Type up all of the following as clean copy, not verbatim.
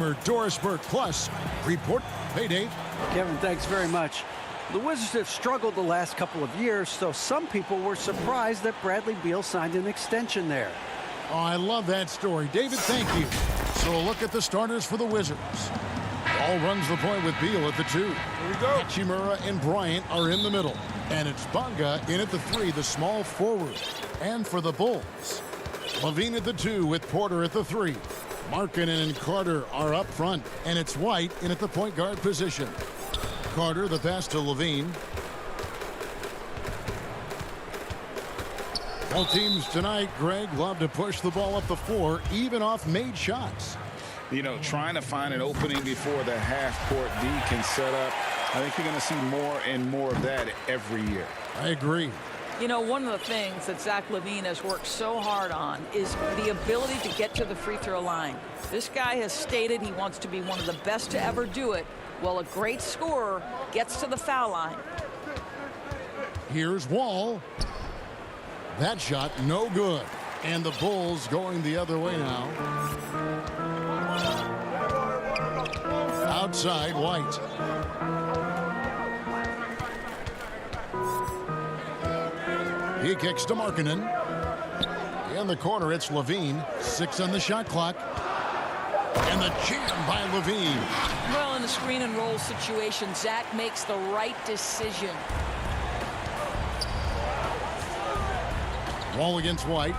for Doris Burke Plus. Report. Payday. Kevin, thanks very much. The Wizards have struggled the last couple of years, so some people were surprised that Bradley Beal signed an extension there. Oh, I love that story. David, thank you. So a look at the starters for the Wizards. Ball runs the point with Beal at the 2. Here we go. Hachimura and Bryant are in the middle. And it's Bonga in at the 3, the small forward. And for the Bulls, Levine at the 2 with Porter at the 3. Markkanen and Carter are up front. And it's White in at the point guard position. Carter, the pass to Levine. Both teams tonight, Greg, love to push the ball up the floor, even off made shots. You know, trying to find an opening before the half-court D can set up. I think you're going to see more and more of that every year. I agree. You know, one of the things that Zach LaVine has worked so hard on is the ability to get to the free throw line. This guy has stated he wants to be one of the best to ever do it. Well, a great scorer gets to the foul line. Here's Wall. That shot no good. And the Bulls going the other way now. Outside, White. He kicks to Markkanen. In the corner, it's Levine. 6 on the shot clock. And the jam by Levine. Well, in the screen and roll situation, Zach makes the right decision. Wall against White.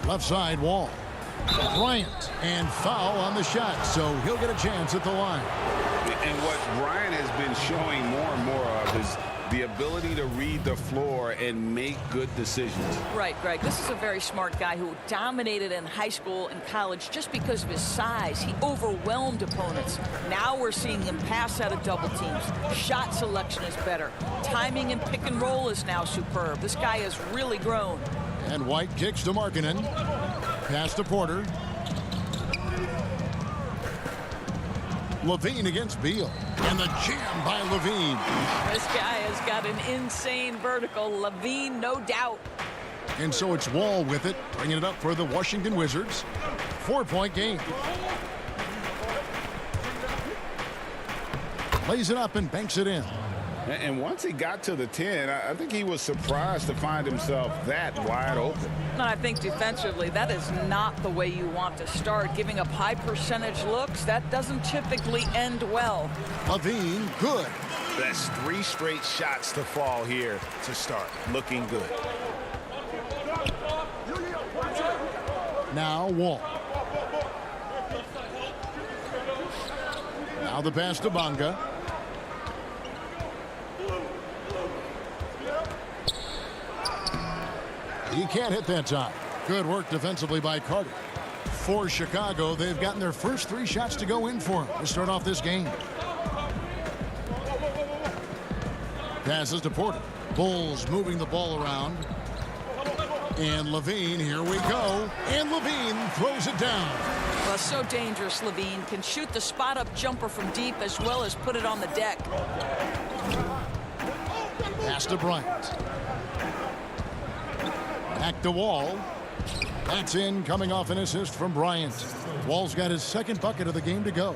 Left side, Wall. Bryant, and foul on the shot, so he'll get a chance at the line. And what Bryant has been showing more and more of is the ability to read the floor and make good decisions. Right, Greg. This is a very smart guy who dominated in high school and college just because of his size. He overwhelmed opponents. Now we're seeing him pass out of double teams. Shot selection is better. Timing and pick and roll is now superb. This guy has really grown. And White kicks to Markkanen. Pass to Porter. Levine against Beal. And the jam by Levine. This guy has got an insane vertical. Levine, no doubt. And so it's Wall with it, bringing it up for the Washington Wizards. 4-point game. Lays it up and banks it in. And once he got to the 10, I think he was surprised to find himself that wide open. And I think defensively, that is not the way you want to start. Giving up high percentage looks, that doesn't typically end well. Levine, good. That's 3 straight shots to fall here to start. Looking good. Now Wall. Now the pass to Bonga. He can't hit that time. Good work defensively by Carter. For Chicago, they've gotten their first 3 shots to go in for him to start off this game. Passes to Porter. Bulls moving the ball around. And Levine, here we go. And Levine throws it down. Well, so dangerous, Levine. Can shoot the spot-up jumper from deep as well as put it on the deck. Pass to Bryant. Back to Wall. That's in, coming off an assist from Bryant. Wall's got his second bucket of the game to go.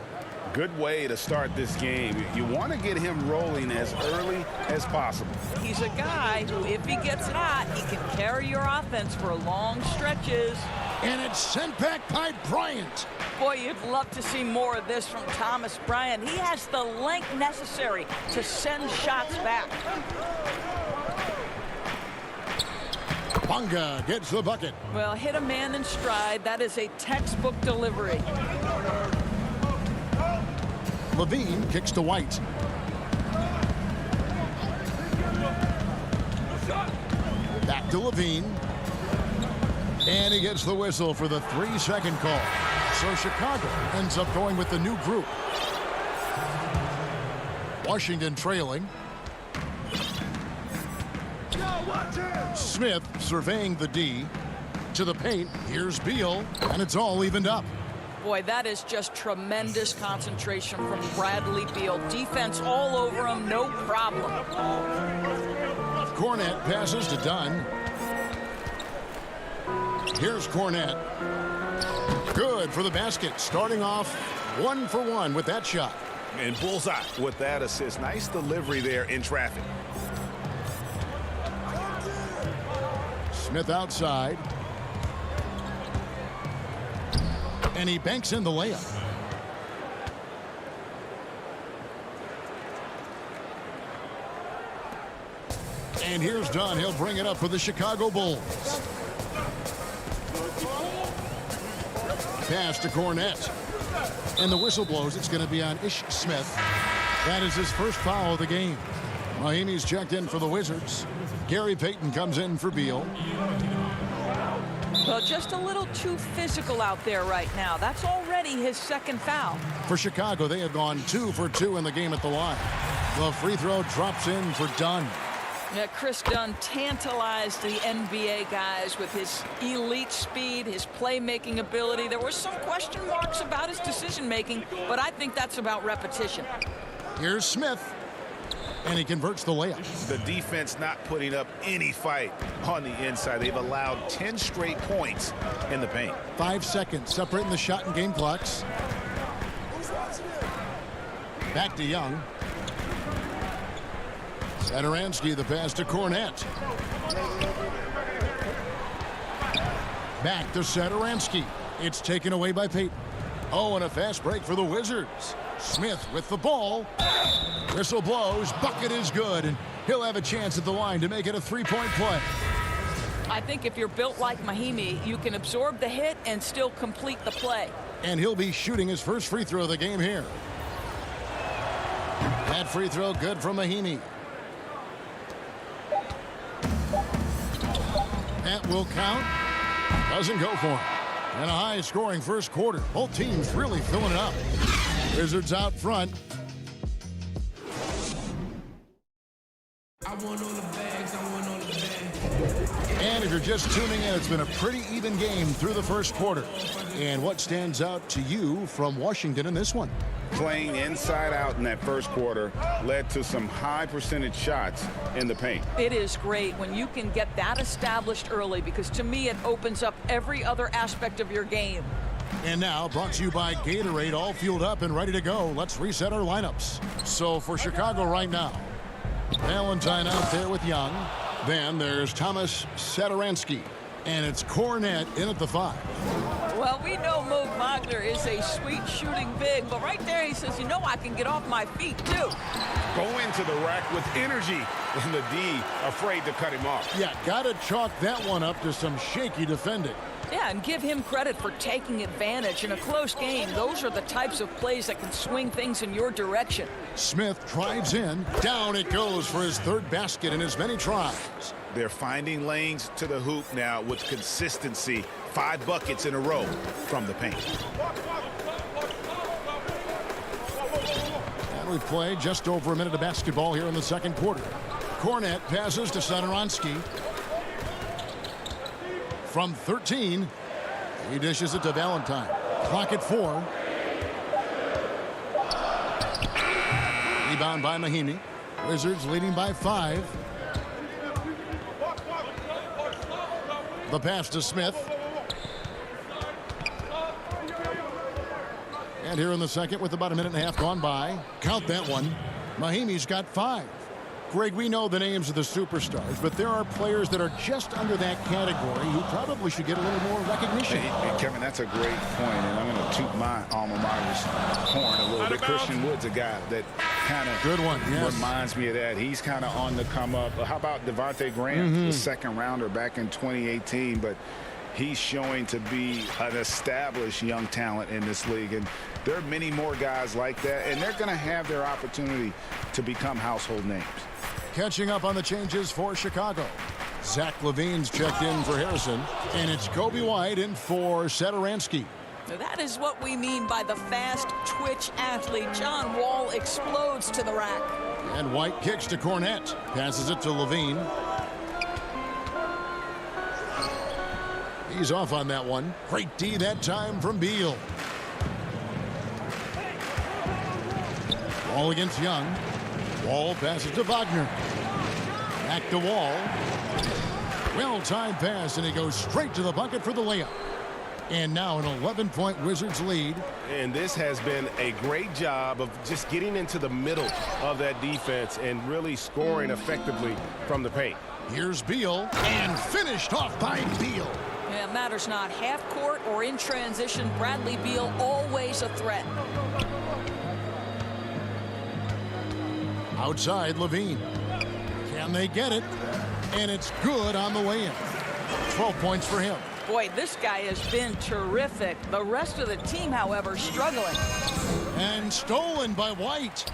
Good way to start this game. You want to get him rolling as early as possible. He's a guy who, if he gets hot, he can carry your offense for long stretches. And it's sent back by Bryant. Boy, you'd love to see more of this from Thomas Bryant. He has the length necessary to send shots back. Bonga gets the bucket. Well, hit a man in stride. That is a textbook delivery. Levine kicks to White. Back to Levine. And he gets the whistle for the 3-second call. So Chicago ends up going with the new group. Washington trailing. Smith surveying the D. To the paint. Here's Beal. And it's all evened up. Boy, that is just tremendous concentration from Bradley Beal. Defense all over him, no problem. Cornette passes to Dunn. Here's Cornette. Good for the basket. Starting off 1 for 1 with that shot. And bullseye with that assist. Nice delivery there in traffic. Smith outside. And he banks in the layup. And here's Dunn. He'll bring it up for the Chicago Bulls. Pass to Cornette. And the whistle blows. It's going to be on Ish Smith. That is his first foul of the game. Mahimi's checked in for the Wizards. Gary Payton comes in for Beal. Well, just a little too physical out there right now. That's already his second foul. For Chicago, they have gone 2 for 2 in the game at the line. The free throw drops in for Dunn. Yeah, Chris Dunn tantalized the NBA guys with his elite speed, his playmaking ability. There were some question marks about his decision-making, but I think that's about repetition. Here's Smith. And he converts the layup. The defense not putting up any fight on the inside. They've allowed 10 straight points in the paint. 5 seconds separating the shot and game clocks. Back to Young. Satoransky, the pass to Cornette. Back to Satoransky. It's taken away by Payton. Oh, and a fast break for the Wizards. Smith with the ball. Whistle blows. Bucket is good. And he'll have a chance at the line to make it a three-point play. I think if you're built like Mahimi, you can absorb the hit and still complete the play. And he'll be shooting his first free throw of the game here. That free throw good from Mahimi. That will count. Doesn't go for him. And a high-scoring first quarter. Both teams really filling it up. Wizards out front. I want all the bags. I want all the bags. And if you're just tuning in, it's been a pretty even game through the first quarter. And what stands out to you from Washington in this one? Playing inside out in that first quarter led to some high percentage shots in the paint. It is great when you can get that established early, because to me it opens up every other aspect of your game. And now, brought to you by Gatorade, all fueled up and ready to go. Let's reset our lineups. So for Chicago right now, Valentine out there with Young. Then there's Thomas Satoransky. And it's Cornette in at the 5. Well, we know Mo Wagner is a sweet shooting big, but right there he says, you know, I can get off my feet too. Go into the rack with energy, and the D afraid to cut him off. Yeah, got to chalk that one up to some shaky defending. Yeah, and give him credit for taking advantage in a close game. Those are the types of plays that can swing things in your direction. Smith drives in. Down it goes for his third basket in as many tries. They're finding lanes to the hoop now with consistency. 5 buckets in a row from the paint. And we've played just over a minute of basketball here in the second quarter. Cornette passes to Satoransky. From 13, he dishes it to Valentine. Clock at 4. Rebound by Mahimi. Wizards leading by 5. The pass to Smith. And here in the second, with about a minute and a half gone by, count that one, Mahimi's got 5. Greg, we know the names of the superstars, but there are players that are just under that category who probably should get a little more recognition. Hey, Kevin, that's a great point, and I'm going to toot my alma mater's horn a little bit. Christian Wood's a guy that kind of good one, yes, reminds me of that. He's kind of on the come up. How about Devontae Graham, the second rounder back in 2018, but he's showing to be an established young talent in this league, and there are many more guys like that, and they're going to have their opportunity to become household names. Catching up on the changes for Chicago. Zach LaVine's checked in for Harrison, and it's Kobe White in for Satoransky. Now that is what we mean by the fast twitch athlete. John Wall explodes to the rack. And White kicks to Cornette. Passes it to LaVine. He's off on that one. Great D that time from Beal. Wall against Young. Wall passes to Wagner. Back to Wall. Well-timed pass, and he goes straight to the bucket for the layup. And now an 11-point Wizards lead. And this has been a great job of just getting into the middle of that defense and really scoring effectively from the paint. Here's Beal, and finished off by Beal. Yeah, it matters not half court or in transition. Bradley Beal always a threat. Outside, Levine. Can they get it? And it's good on the way in. 12 points for him. Boy, this guy has been terrific. The rest of the team, however, struggling. And stolen by White.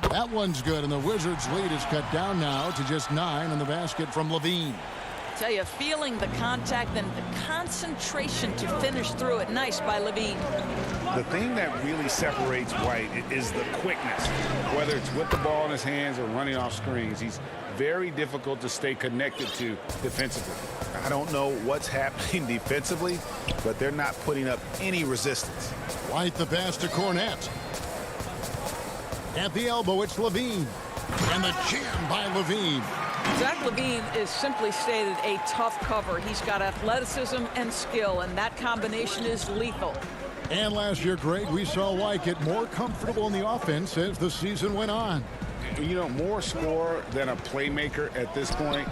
That one's good, and the Wizards' lead is cut down now to just 9 on the basket from Levine. Tell you, feeling the contact and the concentration to finish through it. Nice by Levine. The thing that really separates White is the quickness, whether it's with the ball in his hands or running off screens. He's very difficult to stay connected to defensively. I don't know what's happening defensively, but they're not putting up any resistance. White the pass to Cornette. At the elbow, it's Levine. And the jam by Levine. Zach Levine is simply stated a tough cover. He's got athleticism and skill, and that combination is lethal. And last year, Greg, we saw White get more comfortable in the offense as the season went on. You know, more scorer than a playmaker at this point.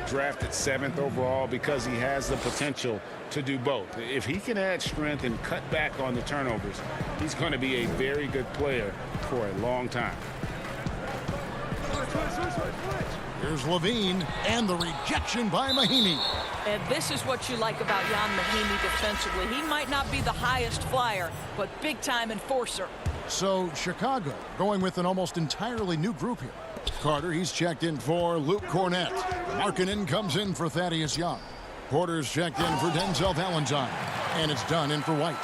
Drafted 7th overall because he has the potential to do both. If he can add strength and cut back on the turnovers, he's going to be a very good player for a long time. Here's Levine, and the rejection by Mahinmi. And this is what you like about Jan Mahinmi defensively. He might not be the highest flyer, but big-time enforcer. So Chicago going with an almost entirely new group here. Carter, he's checked in for Luke Cornette. Markkanen comes in for Thaddeus Young. Porter's checked in for Denzel Valentine. And it's done in for White.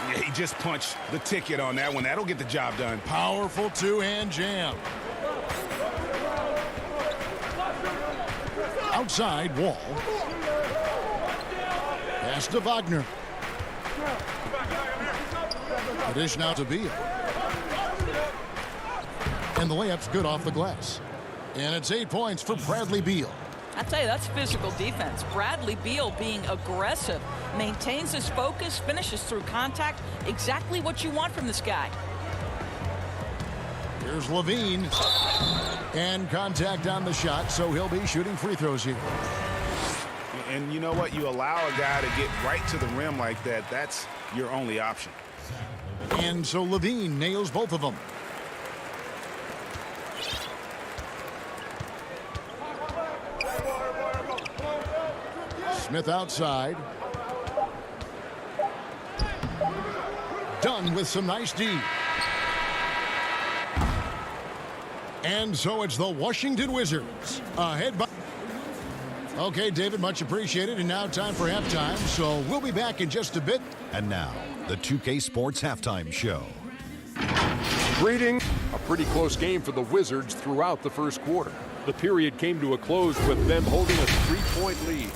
Yeah, he just punched the ticket on that one. That'll get the job done. Powerful two-hand jam. Outside, Wall. Pass to Wagner. The dish now to Beal. And the layup's good off the glass. And it's 8 points for Bradley Beal. I tell you, that's physical defense. Bradley Beal being aggressive, maintains his focus, finishes through contact. Exactly what you want from this guy. Here's Levine. And contact on the shot, so he'll be shooting free throws here. And you know what? You allow a guy to get right to the rim like that. That's your only option. And so Levine nails both of them. Smith outside. Done with some nice D. And so it's the Washington Wizards ahead by... Okay, David, much appreciated. And now time for halftime, so we'll be back in just a bit. And now, the 2K Sports Halftime Show. Greeting. A pretty close game for the Wizards throughout the first quarter. The period came to a close with them holding a 3-point lead.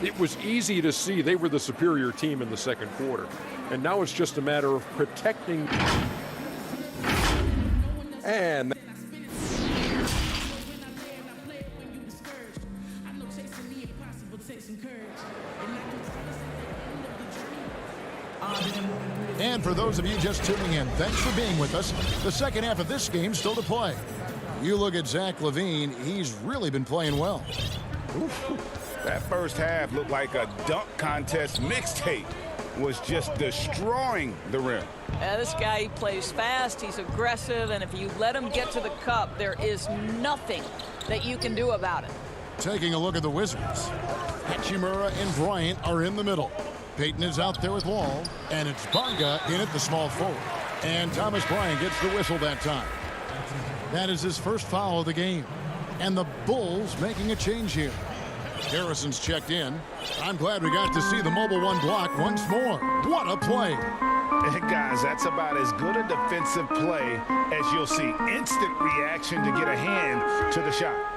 It was easy to see they were the superior team in the second quarter. And now it's just a matter of protecting. And And for those of you just tuning in, thanks for being with us. The second half of this game still to play. You look at Zach Levine, he's really been playing well. That first half looked like a dunk contest mixtape. Was just destroying the rim. This guy, he plays fast, he's aggressive, and if you let him get to the cup, there is nothing that you can do about it. Taking a look at the Wizards. Hachimura and Bryant are in the middle. Payton is out there with Wall, and it's Bonga in at the small forward. And Thomas Bryant gets the whistle that time. That is his first foul of the game. And the Bulls making a change here. Harrison's checked in. I'm glad we got to see the mobile one block once more. What a play. Guys, that's about as good a defensive play as you'll see. Instant reaction to get a hand to the shot.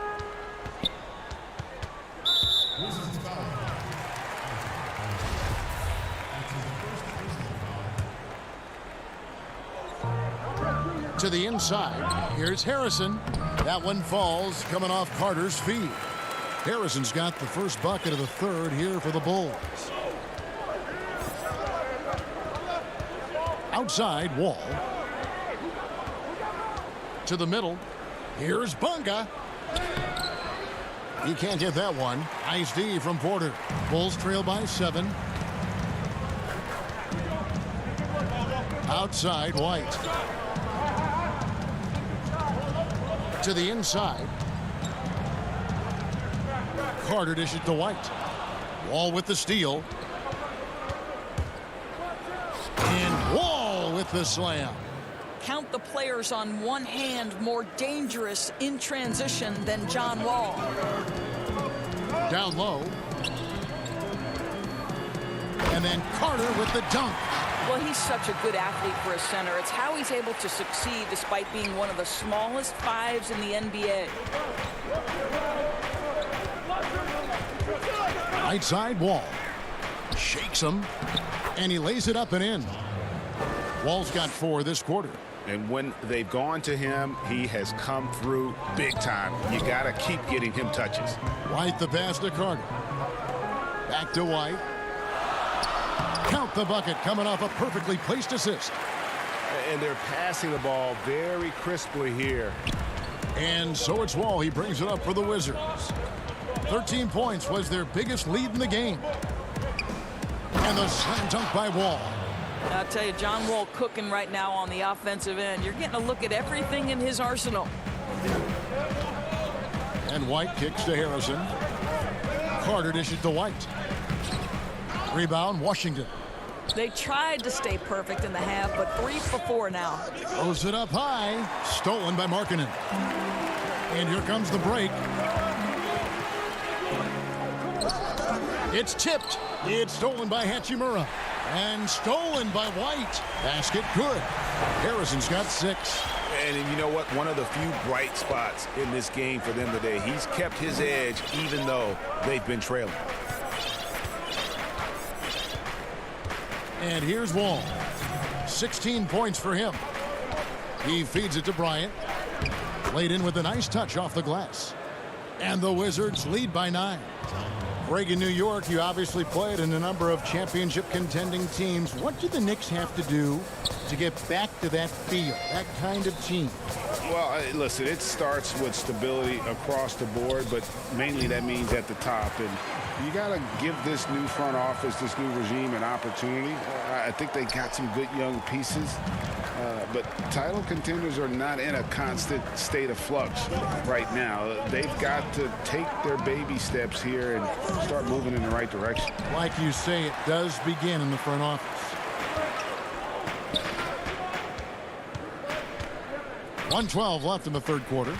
To the inside. Here's Harrison. That one falls, coming off Carter's feet. Harrison's got the first bucket of the third here for the Bulls. Outside, Wall. To the middle. Here's Bunga. He can't get that one. Nice D from Porter. Bulls trail by 7. Outside, White. To the inside. Carter dishes to White. Wall with the steal. And Wall with the slam. Count the players on one hand more dangerous in transition than John Wall. Down low. And then Carter with the dunk. Well, he's such a good athlete for a center. It's how he's able to succeed despite being one of the smallest fives in the NBA. Right side, Wall. Shakes him. And he lays it up and in. Wall's got 4 this quarter. And when they've gone to him, he has come through big time. You got to keep getting him touches. White the pass to Carter. Back to White. Count the bucket coming off a perfectly placed assist. And they're passing the ball very crisply here. And so it's Wall. He brings it up for the Wizards. 13 points was their biggest lead in the game. And the slam dunk by Wall. I'll tell you, John Wall cooking right now on the offensive end. You're getting a look at everything in his arsenal. And White kicks to Harrison. Carter dishes to White. Rebound, Washington. They tried to stay perfect in the half, but 3 for 4 now. Throws it up high. Stolen by Markkanen. And here comes the break. It's tipped. It's stolen by Hachimura. And stolen by White. Basket good. Harrison's got 6. And you know what? One of the few bright spots in this game for them today. He's kept his edge even though they've been trailing. And here's Wall. 16 points for him. He feeds it to Bryant. Laid in with a nice touch off the glass. And the Wizards lead by 9. Greg, in New York, you obviously played in a number of championship contending teams. What do the Knicks have to do to get back to that feel, that kind of team? Well, listen, it starts with stability across the board, but mainly that means at the top. And you got to give this new front office, this new regime, an opportunity. I think they got some good young pieces. But title contenders are not in a constant state of flux right now. They've got to take their baby steps here and start moving in the right direction. Like you say, it does begin in the front office. 1:12 left in the third quarter.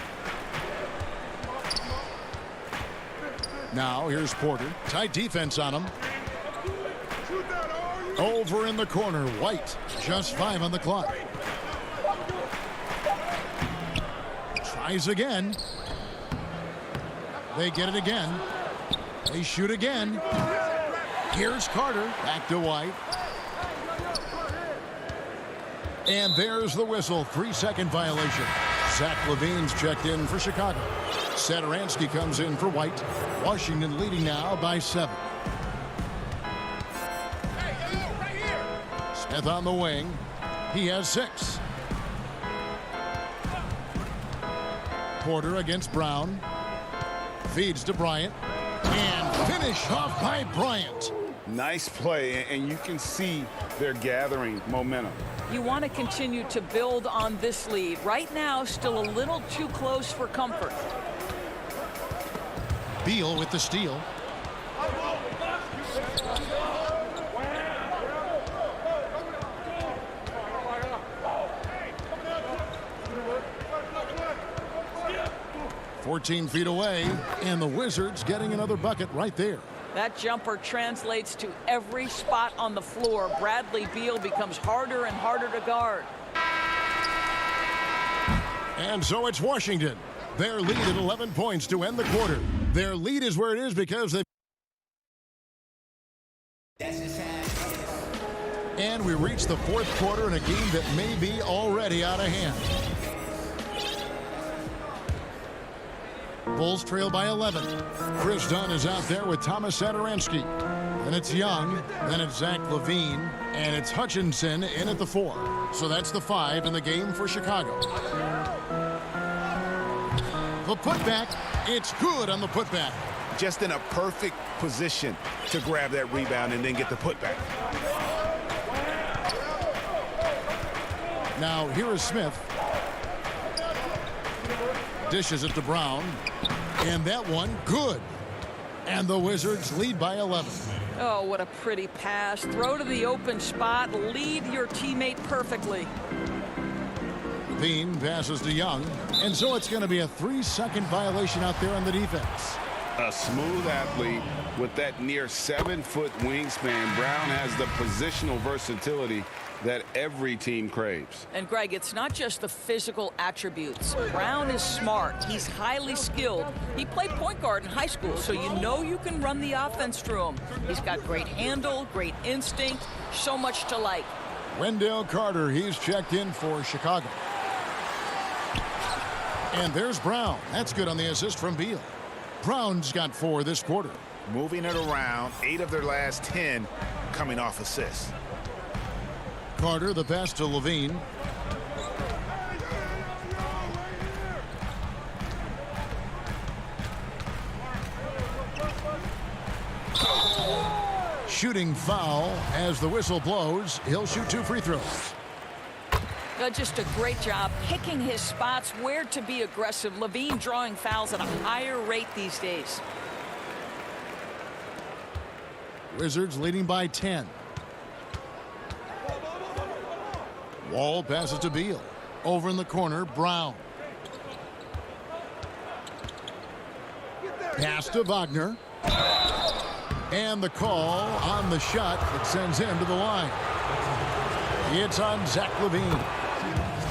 Now here's Porter. Tight defense on him. Over in the corner, White. Just 5 on the clock. Tries again. They get it again. They shoot again. Here's Carter. Back to White. And there's the whistle. 3-second violation. Zach LaVine's checked in for Chicago. Satoransky comes in for White. Washington leading now by 7. Smith on the wing. He has 6. Porter against Brown. Feeds to Bryant. And finish off by Bryant. Nice play, and you can see they're gathering momentum. You want to continue to build on this lead. Right now, still a little too close for comfort. Beal with the steal. "14 feet away, and the Wizards getting another bucket right there." That jumper translates to every spot on the floor. Bradley Beal becomes harder and harder to guard. And so it's Washington. Their lead at 11 points to end the quarter. Their lead is where it is because they... And we reach the fourth quarter in a game that may be already out of hand. Bulls trail by 11. Chris Dunn is out there with Thomas Satoransky. Then it's Young, then it's Zach LaVine, and it's Hutchinson in at the 4. So that's the 5 in the game for Chicago. The putback, it's good on the putback. Just in a perfect position to grab that rebound and then get the putback. Now here is Smith. Dishes it to Brown. And that one, good. And the Wizards lead by 11. Oh, what a pretty pass. Throw to the open spot. Lead your teammate perfectly. Bean passes to Young. And so it's going to be a 3-second violation out there on the defense. A smooth athlete with that near 7-foot wingspan. Brown has the positional versatility that every team craves. And Greg, it's not just the physical attributes. Brown is smart. He's highly skilled. He played point guard in high school, so you know you can run the offense through him. He's got great handle, great instinct, so much to like. Wendell Carter, he's checked in for Chicago. And there's Brown. That's good on the assist from Beal. Brown's got 4 this quarter. Moving it around, 8 of their last 10 coming off assists. Carter, the pass to LaVine. Shooting foul as the whistle blows. He'll shoot 2 free throws. Just a great job picking his spots, where to be aggressive. LaVine drawing fouls at a higher rate these days. Wizards leading by 10. Wall passes to Beal. Over in the corner, Brown. Pass to Wagner. And the call on the shot that sends him to the line. It's on Zach LaVine.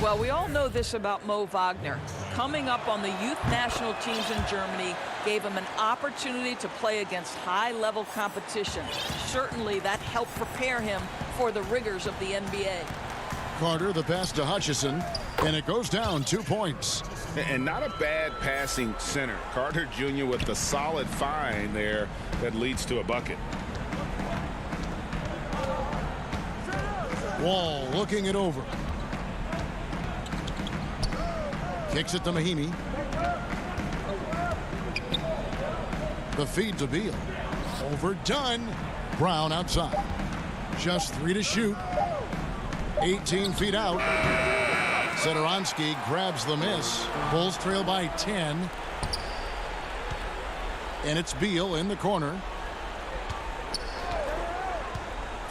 Well, we all know this about Mo Wagner. Coming up on the youth national teams in Germany gave him an opportunity to play against high-level competition. Certainly that helped prepare him for the rigors of the NBA. Carter, the pass to Hutchison, and it goes down 2 points. And not a bad passing center. Carter Jr. with the solid find there that leads to a bucket. Wall looking it over. Kicks it to Mahinmi. The feed to Beal. Overdone. Brown outside. Just 3 to shoot. 18 feet out. Satoransky grabs the miss. Bulls trail by 10. And it's Beal in the corner.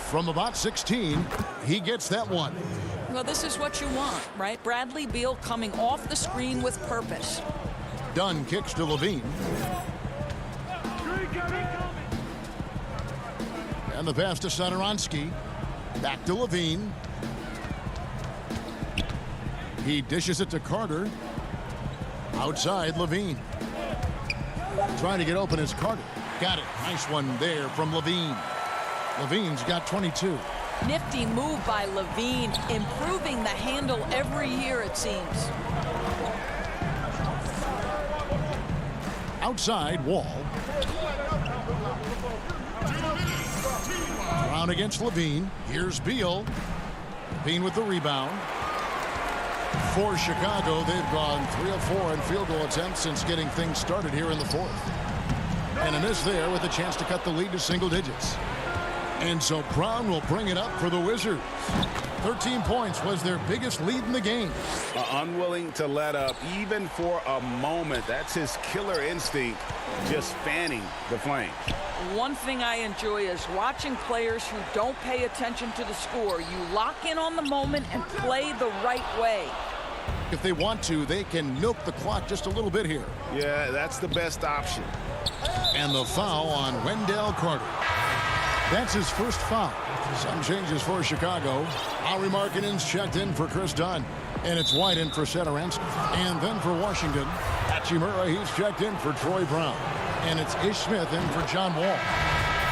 From about 16, he gets that one. Well, this is what you want, right? Bradley Beal coming off the screen with purpose. Dunn kicks to LaVine. And the pass to Satoransky. Back to LaVine. He dishes it to Carter. Outside, LaVine. Trying to get open is Carter. Got it. Nice one there from LaVine. LaVine's got 22. Nifty move by LaVine, improving the handle every year, it seems. Outside, Wall. Brown against LaVine. Here's Beal. LaVine with the rebound. For Chicago, they've gone 3 of 4 in field goal attempts since getting things started here in the 4th. And a miss there with a chance to cut the lead to single digits. And so Brown will bring it up for the Wizards. 13 points was their biggest lead in the game. Unwilling to let up even for a moment. That's his killer instinct, just fanning the flames. One thing I enjoy is watching players who don't pay attention to the score. You lock in on the moment and play the right way. If they want to, they can milk the clock just a little bit here. Yeah, that's the best option. And the foul on Wendell Carter. That's his first foul. Some changes for Chicago. Lauri Markkanen's checked in for Chris Dunn. And it's White in for Satoransky. And then for Washington, Hachimura, he's checked in for Troy Brown. And it's Ish Smith in for John Wall.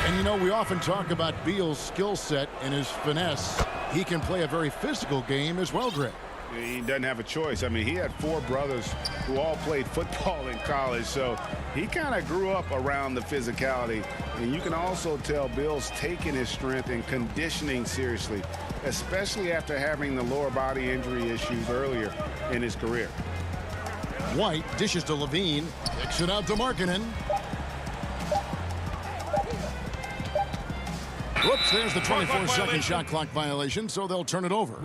And you know, we often talk about Beal's skill set and his finesse. He can play a very physical game as well, Greg. He doesn't have a choice. I mean, he had 4 brothers who all played football in college, so he kind of grew up around the physicality. And you can also tell Bill's taking his strength and conditioning seriously, especially after having the lower body injury issues earlier in his career. White dishes to Levine, kicks it out to Markkanen. Whoops, there's the 24-second shot clock violation, so they'll turn it over.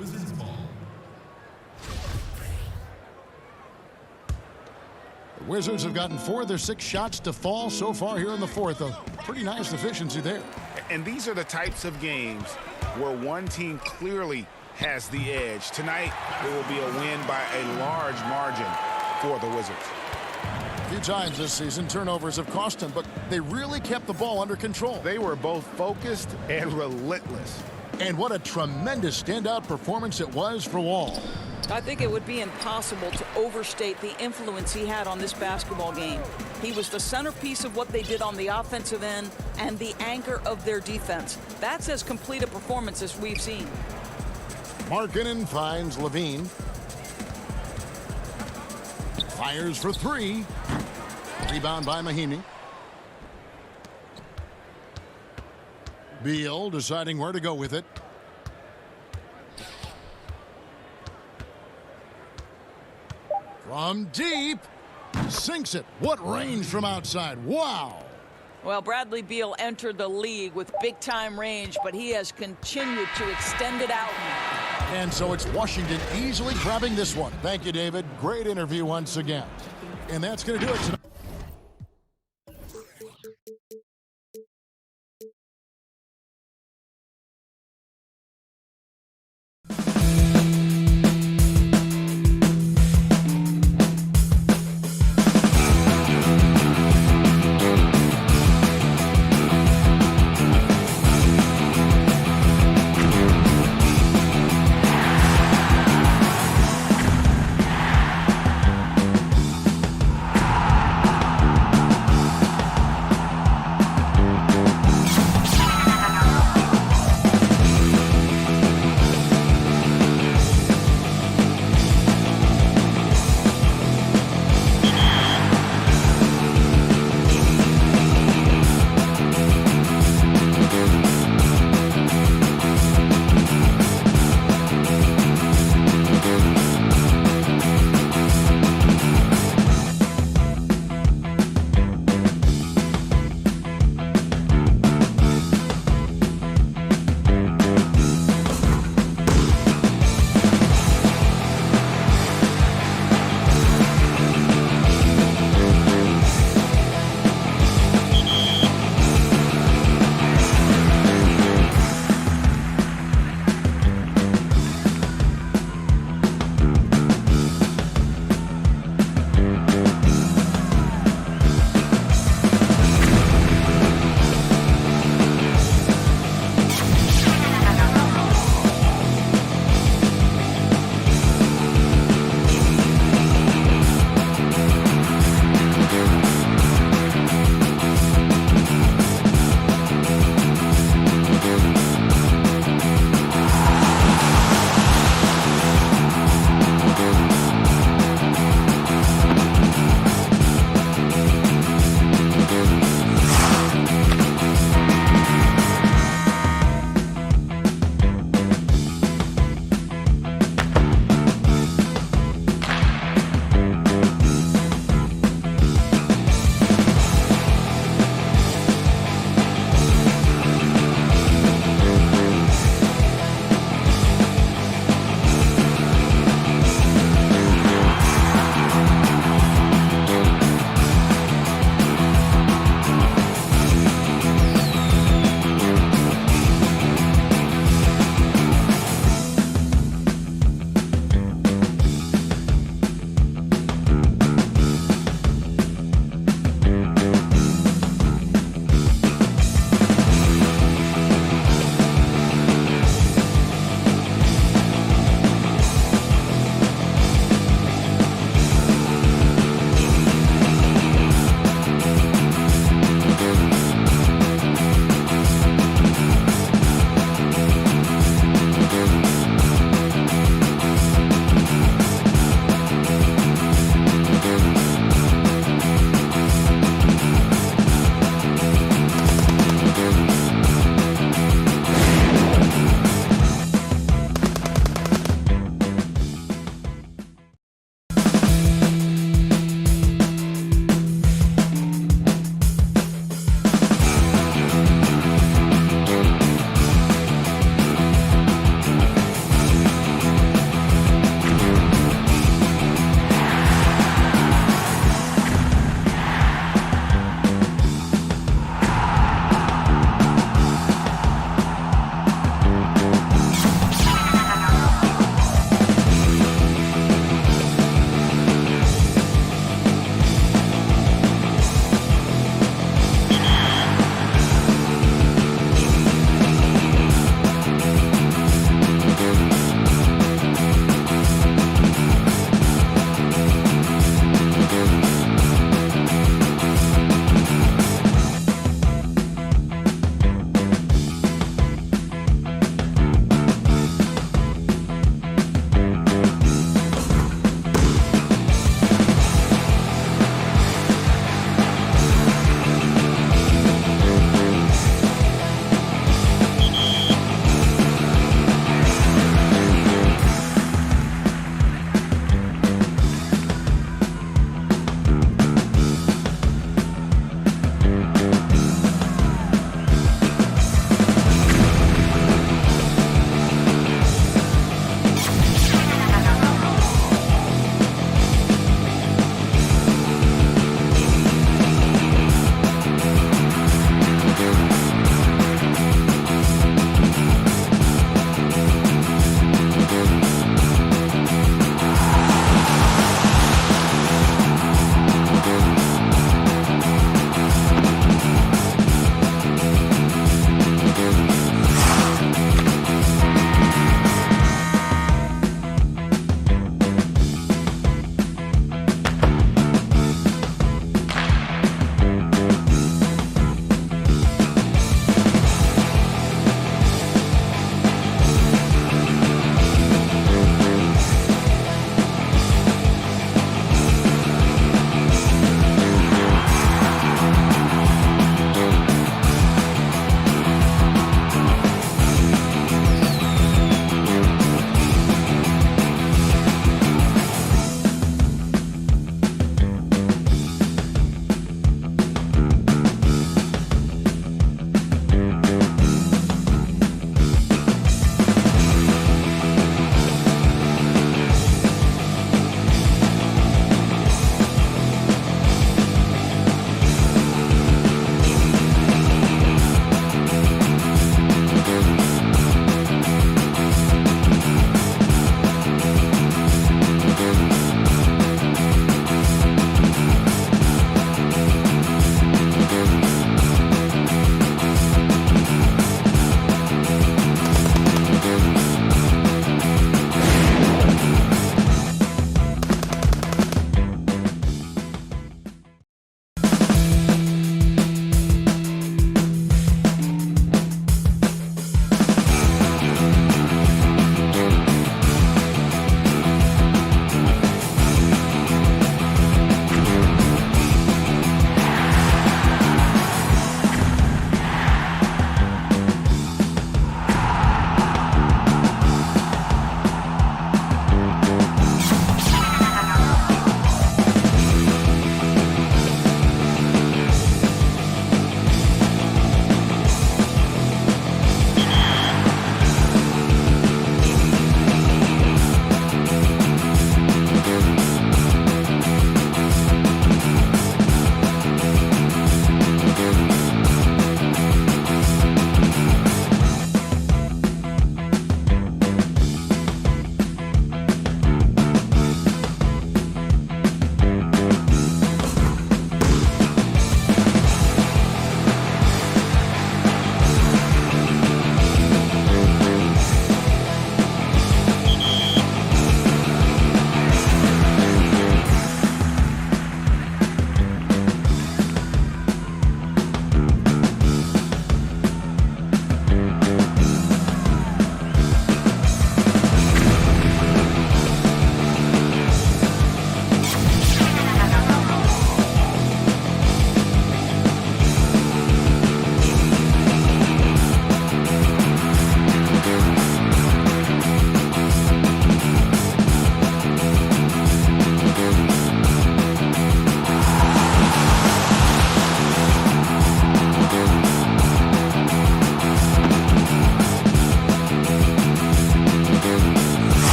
The Wizards have gotten 4 of their 6 shots to fall so far here in the fourth. A pretty nice efficiency there. And these are the types of games where one team clearly has the edge. Tonight, it will be a win by a large margin for the Wizards. A few times this season, turnovers have cost them, but they really kept the ball under control. They were both focused and relentless. And what a tremendous standout performance it was for Wall. I think it would be impossible to overstate the influence he had on this basketball game. He was the centerpiece of what they did on the offensive end and the anchor of their defense. That's as complete a performance as we've seen. Markkanen finds Levine. Fires for 3. Rebound by Mahinmi. Beal deciding where to go with it. From deep, sinks it. What range from outside. Wow. Well, Bradley Beal entered the league with big-time range, but he has continued to extend it out. And so it's Washington easily grabbing this one. Thank you, David. Great interview once again. And that's going to do it tonight.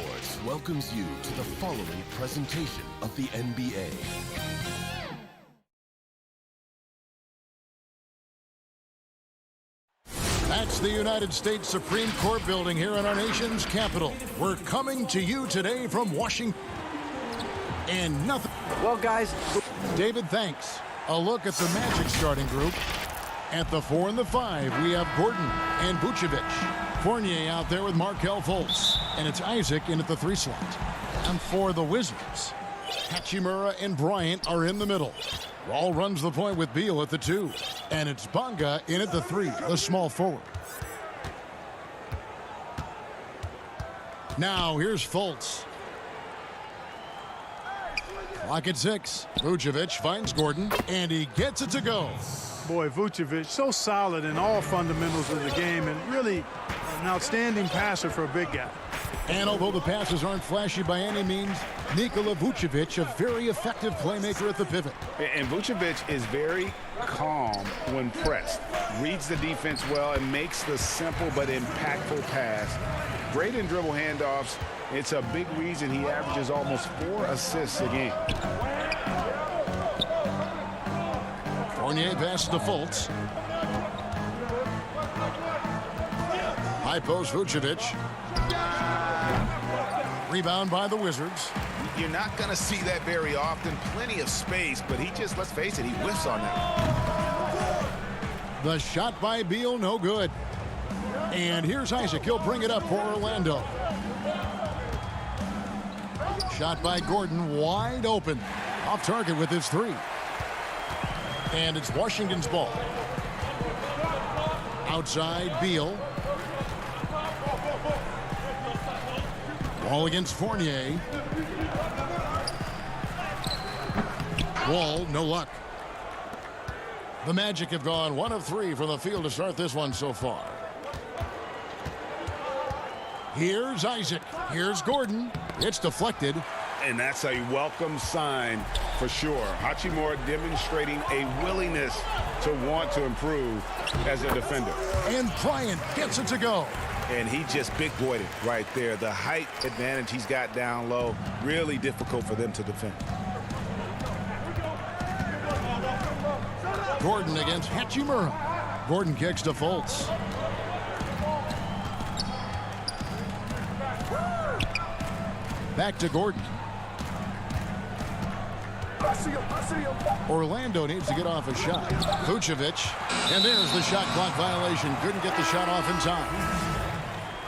Sports welcomes you to the following presentation of the NBA. That's the United States Supreme Court building here in our nation's capital. We're coming to you today from Washington. And nothing. Well, guys, David, thanks. A look at the Magic starting group. At the 4 and the 5, we have Gordon and Vucevic. Fournier out there with Markelle Fultz. And it's Isaac in at the 3 slot. And for the Wizards, Hachimura and Bryant are in the middle. Wall runs the point with Beal at the 2. And it's Bonga in at the 3, the small forward. Now here's Fultz. Clock at 6. Vucevic finds Gordon, and he gets it to go. Boy, Vucevic, so solid in all fundamentals of the game, and really an outstanding passer for a big guy. And although the passes aren't flashy by any means, Nikola Vucevic, a very effective playmaker at the pivot. And Vucevic is very calm when pressed. Reads the defense well and makes the simple but impactful pass. Great in dribble handoffs. It's a big reason he averages almost 4 assists a game. Fournier passes to Fultz. High post Vucevic. Rebound by the Wizards. You're not going to see that very often. Plenty of space, but he just, let's face it, he whiffs on that. The shot by Beal, no good. And here's Isaac. He'll bring it up for Orlando. Shot by Gordon, wide open. Off target with his 3. And it's Washington's ball. Outside, Beal. Ball against Fournier. Wall, no luck. The Magic have gone 1 of 3 from the field to start this one so far. Here's Isaac. Here's Gordon. It's deflected. And that's a welcome sign for sure. Hachimura demonstrating a willingness to want to improve as a defender. And Bryant gets it to go. And he just big boyed it right there. The height advantage he's got down low, really difficult for them to defend. Gordon against Hachimura. Gordon kicks to Fultz. Back to Gordon. Orlando needs to get off a shot. Vucevic. And there's the shot clock violation. Couldn't get the shot off in time.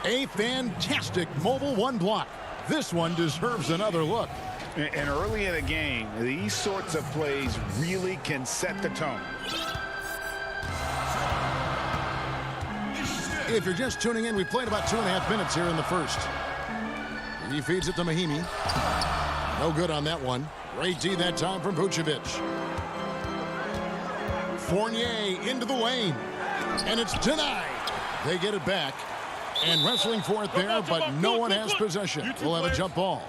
A fantastic mobile 1 block. This one deserves another look. And early in a game, these sorts of plays really can set the tone. If you're just tuning in, we played about 2.5 minutes here in the first. He feeds it to Mahimi. No good on that one. Great D that time from Vucevic. Fournier into the lane. And it's denied. They get it back. And wrestling for it there, but no one has possession. We'll have a jump ball.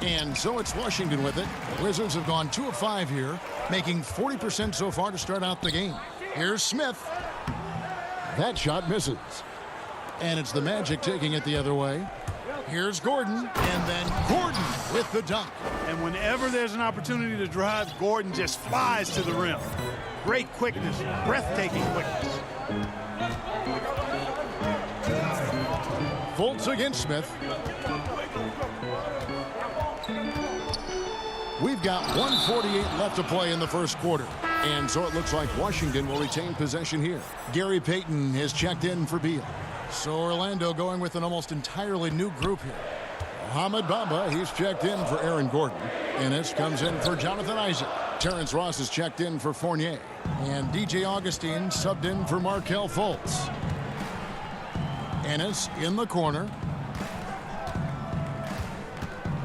And so it's Washington with it. The Wizards have gone 2 of 5 here, making 40% so far to start out the game. Here's Smith. That shot misses. And it's the Magic taking it the other way. Here's Gordon, and then Gordon with the dunk. And whenever there's an opportunity to drive, Gordon just flies to the rim. Great quickness, breathtaking quickness. Fultz against Smith. We've got 1:48 left to play in the first quarter. And so it looks like Washington will retain possession here. Gary Payton has checked in for Beal. So Orlando going with an almost entirely new group here. Mohamed Bamba, he's checked in for Aaron Gordon. Ennis comes in for Jonathan Isaac. Terrence Ross is checked in for Fournier. And DJ Augustine subbed in for Markelle Fultz. Ennis in the corner.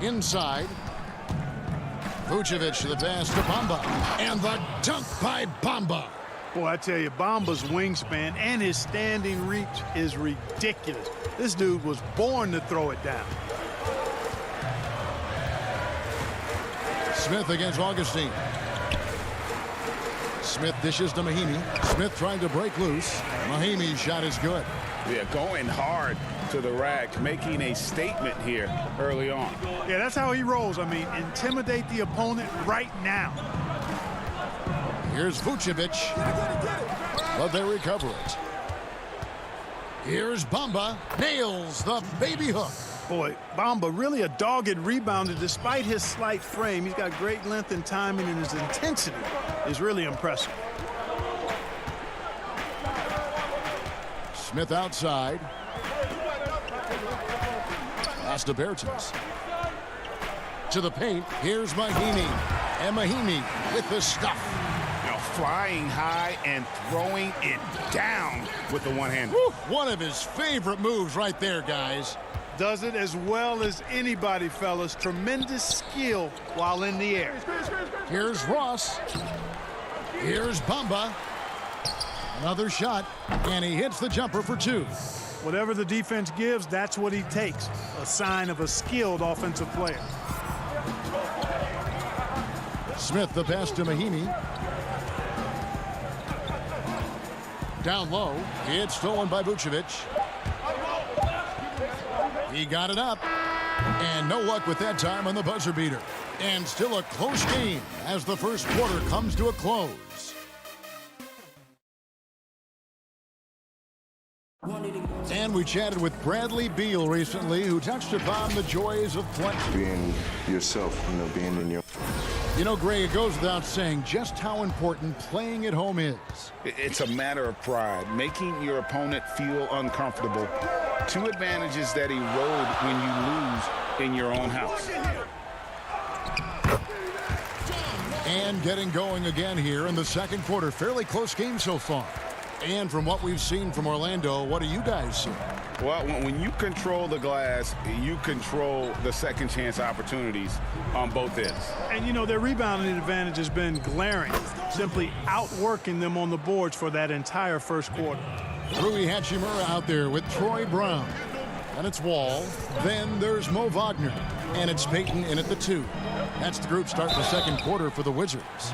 Inside. Vucevic the pass to Bamba. And the dunk by Bamba. Boy, I tell you, Bamba's wingspan and his standing reach is ridiculous. This dude was born to throw it down. Smith against Augustine. Smith dishes to Mahinmi. Smith trying to break loose. Mahinmi's shot is good. Yeah, going hard to the rack, making a statement here early on. Yeah, that's how he rolls. I mean, intimidate the opponent right now. Here's Vucevic, but they recover it. Here's Bamba, nails the baby hook. Boy, Bamba really a dogged rebounder despite his slight frame. He's got great length and timing, and his intensity is really impressive. Smith outside. Pass to Bertens. To the paint. Here's Mahinmi. And Mahinmi with the stuff. Now flying high and throwing it down with the one-hander. One of his favorite moves right there, guys. Does it as well as anybody, fellas. Tremendous skill while in the air. Here's Ross. Here's Bamba. Another shot, and he hits the jumper for two. Whatever the defense gives, that's what he takes. A sign of a skilled offensive player. Smith the pass to Mahinmi. Down low. It's stolen by Vucevic. He got it up. And no luck with that time on the buzzer beater. And still a close game as the first quarter comes to a close. And we chatted with Bradley Beal recently, who touched upon the joys of playing. Being yourself, being in your... You know, Greg, it goes without saying just how important playing at home is. It's a matter of pride, making your opponent feel uncomfortable. Two advantages that erode when you lose in your own house. And getting going again here in the second quarter. Fairly close game so far. And from what we've seen from Orlando, what do you guys see? Well, when you control the glass, you control the second chance opportunities on both ends. And, their rebounding advantage has been glaring, simply outworking them on the boards for that entire first quarter. Rui Hachimura out there with Troy Brown. And it's Wall. Then there's Mo Wagner. And it's Payton in at the 2. That's the group starting the second quarter for the Wizards.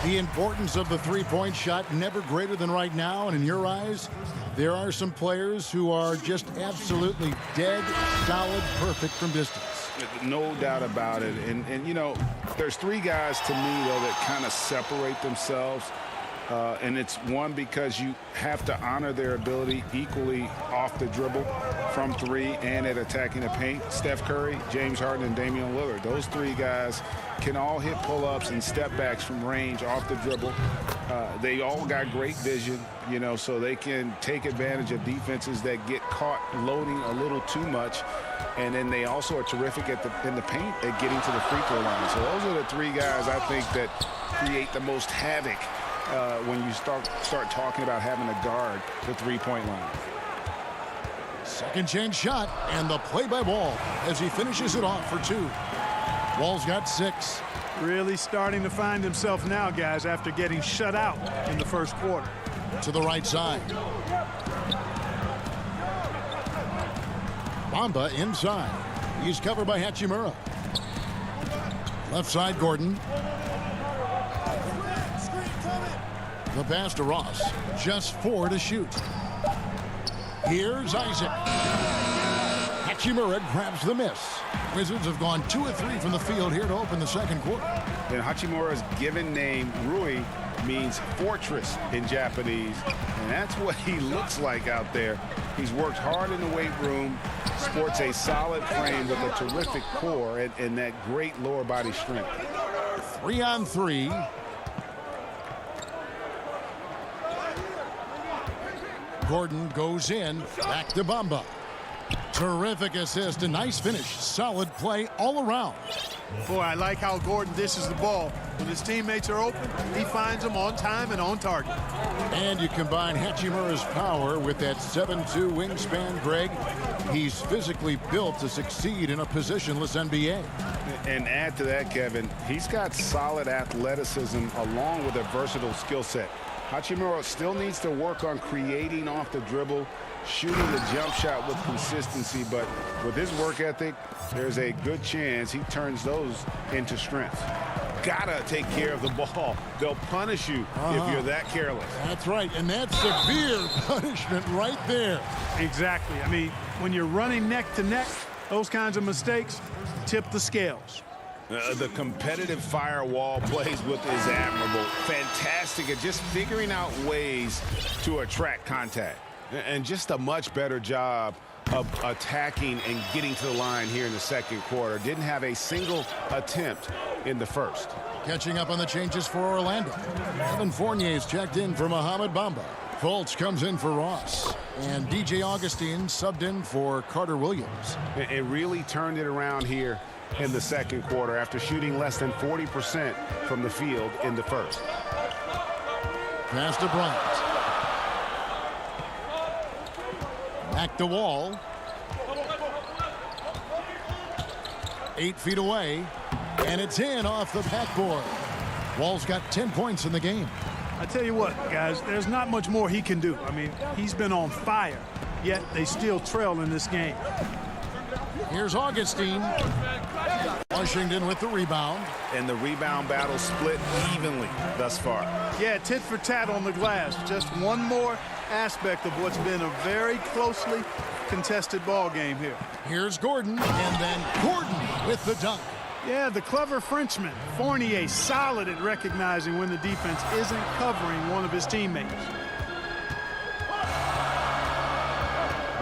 The importance of the three-point shot never greater than right now, and in your eyes, there are some players who are just absolutely dead, solid, perfect from distance. No doubt about it. And there's three guys to me, though, that kind of separate themselves. And it's one, because you have to honor their ability equally off the dribble from three and at attacking the paint. Steph Curry, James Harden, and Damian Lillard. Those three guys can all hit pull-ups and step backs from range off the dribble. They all got great vision, so they can take advantage of defenses that get caught loading a little too much. And then they also are terrific in the paint at getting to the free throw line. So those are the three guys, I think, that create the most havoc when you start talking about having to guard the three-point line. Second chance shot, and the play by Wall as he finishes it off for 2. Wall's got 6. Really starting to find himself now, guys, after getting shut out in the first quarter. To the right side. Bamba inside. He's covered by Hachimura. Left side, Gordon. The pass to Ross. Just 4 to shoot. Here's Isaac. Hachimura grabs the miss. Wizards have gone 2 of 3 from the field here to open the second quarter. And Hachimura's given name, Rui, means fortress in Japanese. And that's what he looks like out there. He's worked hard in the weight room, sports a solid frame with a terrific core and that great lower body strength. 3 on 3. Gordon goes in, back to Bamba. Terrific assist, a nice finish, solid play all around. Boy, I like how Gordon dishes the ball. When his teammates are open, he finds them on time and on target. And you combine Hachimura's power with that 7'2" wingspan, Greg. He's physically built to succeed in a positionless NBA. And add to that, Kevin, he's got solid athleticism along with a versatile skill set. Hachimura still needs to work on creating off the dribble, shooting the jump shot with consistency, but with his work ethic, there's a good chance he turns those into strengths. gotta take care of the ball. They'll punish you if you're that careless. That's right, and that's severe punishment right there. Exactly. I mean, when you're running neck to neck, those kinds of mistakes tip the scales. The competitive firewall plays with is admirable. Fantastic at just figuring out ways to attract contact. And just a much better job of attacking and getting to the line here in the second quarter. Didn't have a single attempt in the first. Catching up on the changes for Orlando. Evan Fournier's checked in for Mohamed Bamba. Fultz comes in for Ross. And DJ Augustine subbed in for Carter Williams. It really turned it around here in the second quarter after shooting less than 40% from the field in the first. Pass to Bryant. Back to Wall. 8 feet away. And it's in off the backboard. Wall's got 10 points in the game. I tell you what, guys, there's not much more he can do. I mean, he's been on fire, yet they still trail in this game. Here's Augustine. Washington with the rebound. And the rebound battle split evenly thus far. Yeah, tit for tat on the glass. Just one more aspect of what's been a very closely contested ball game here. Here's Gordon, and then Gordon with the dunk. Yeah, the clever Frenchman. Fournier solid at recognizing when the defense isn't covering one of his teammates.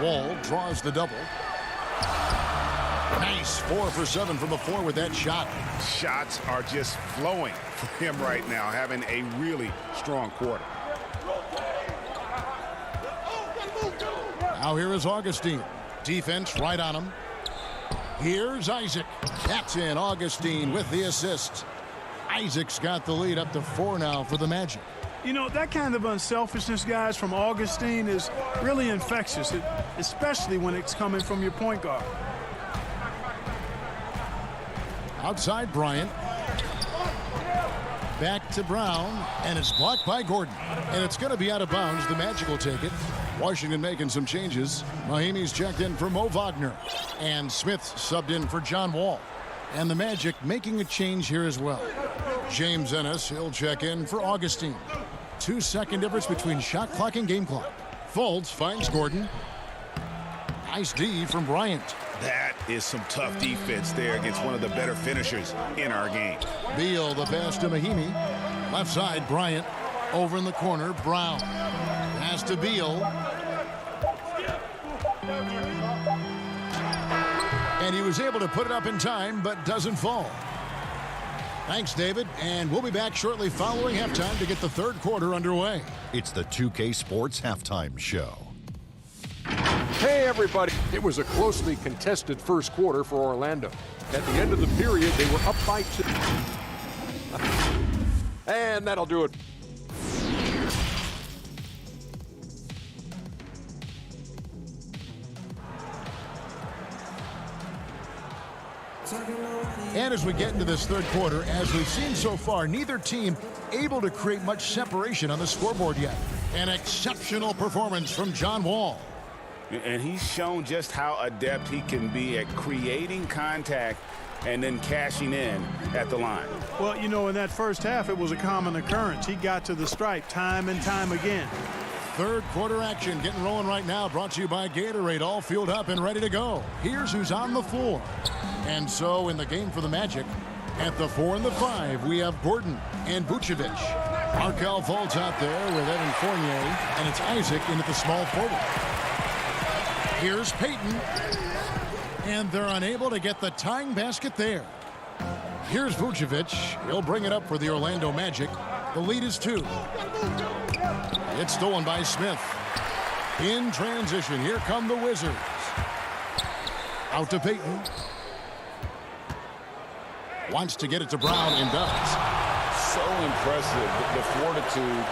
Wall draws the double. Nice 4 for 7 from the floor with that shot. Shots are just flowing for him right now, having a really strong quarter. Now here is Augustine. Defense right on him. Here's Isaac. That's in. Augustine with the assist. Isaac's got the lead up to 4 now for the Magic. You know, that kind of unselfishness, guys, from Augustine is really infectious, especially when it's coming from your point guard. Outside Bryant. Back to Brown, and it's blocked by Gordon. And it's going to be out of bounds. The Magic will take it. Washington making some changes. Mahimi's checked in for Mo Wagner. And Smith subbed in for John Wall. And the Magic making a change here as well. James Ennis, he'll check in for Augustine. 2-second difference between shot clock and game clock. Fultz finds Gordon. Nice D from Bryant. That is some tough defense there against one of the better finishers in our game. Beal, the pass to Mahimi. Left side, Bryant. Over in the corner, Brown. Pass to Beal. And he was able to put it up in time, but doesn't fall. Thanks, David. And we'll be back shortly following halftime to get the third quarter underway. It's the 2K Sports Halftime Show. Hey, everybody. It was a closely contested first quarter for Orlando. At the end of the period, they were up by 2. And that'll do it. And as we get into this third quarter, as we've seen so far, neither team able to create much separation on the scoreboard yet. An exceptional performance from John Wall. And he's shown just how adept he can be at creating contact and then cashing in at the line. Well, you know, in that first half, it was a common occurrence. He got to the stripe time and time again. Third quarter action getting rolling right now, brought to you by Gatorade, all fueled up and ready to go. Here's who's on the floor. And so in the game for the Magic, at the 4 and the 5, we have Gordon and Vucevic. Markelle Fultz out there with Evan Fournier, and it's Isaac in at the small forward. Here's Payton, and they're unable to get the tying basket there. Here's Vucevic. He'll bring it up for the Orlando Magic. The lead is 2. It's stolen by Smith. In transition, here come the Wizards. Out to Payton. Wants to get it to Brown and does. So impressive, the fortitude,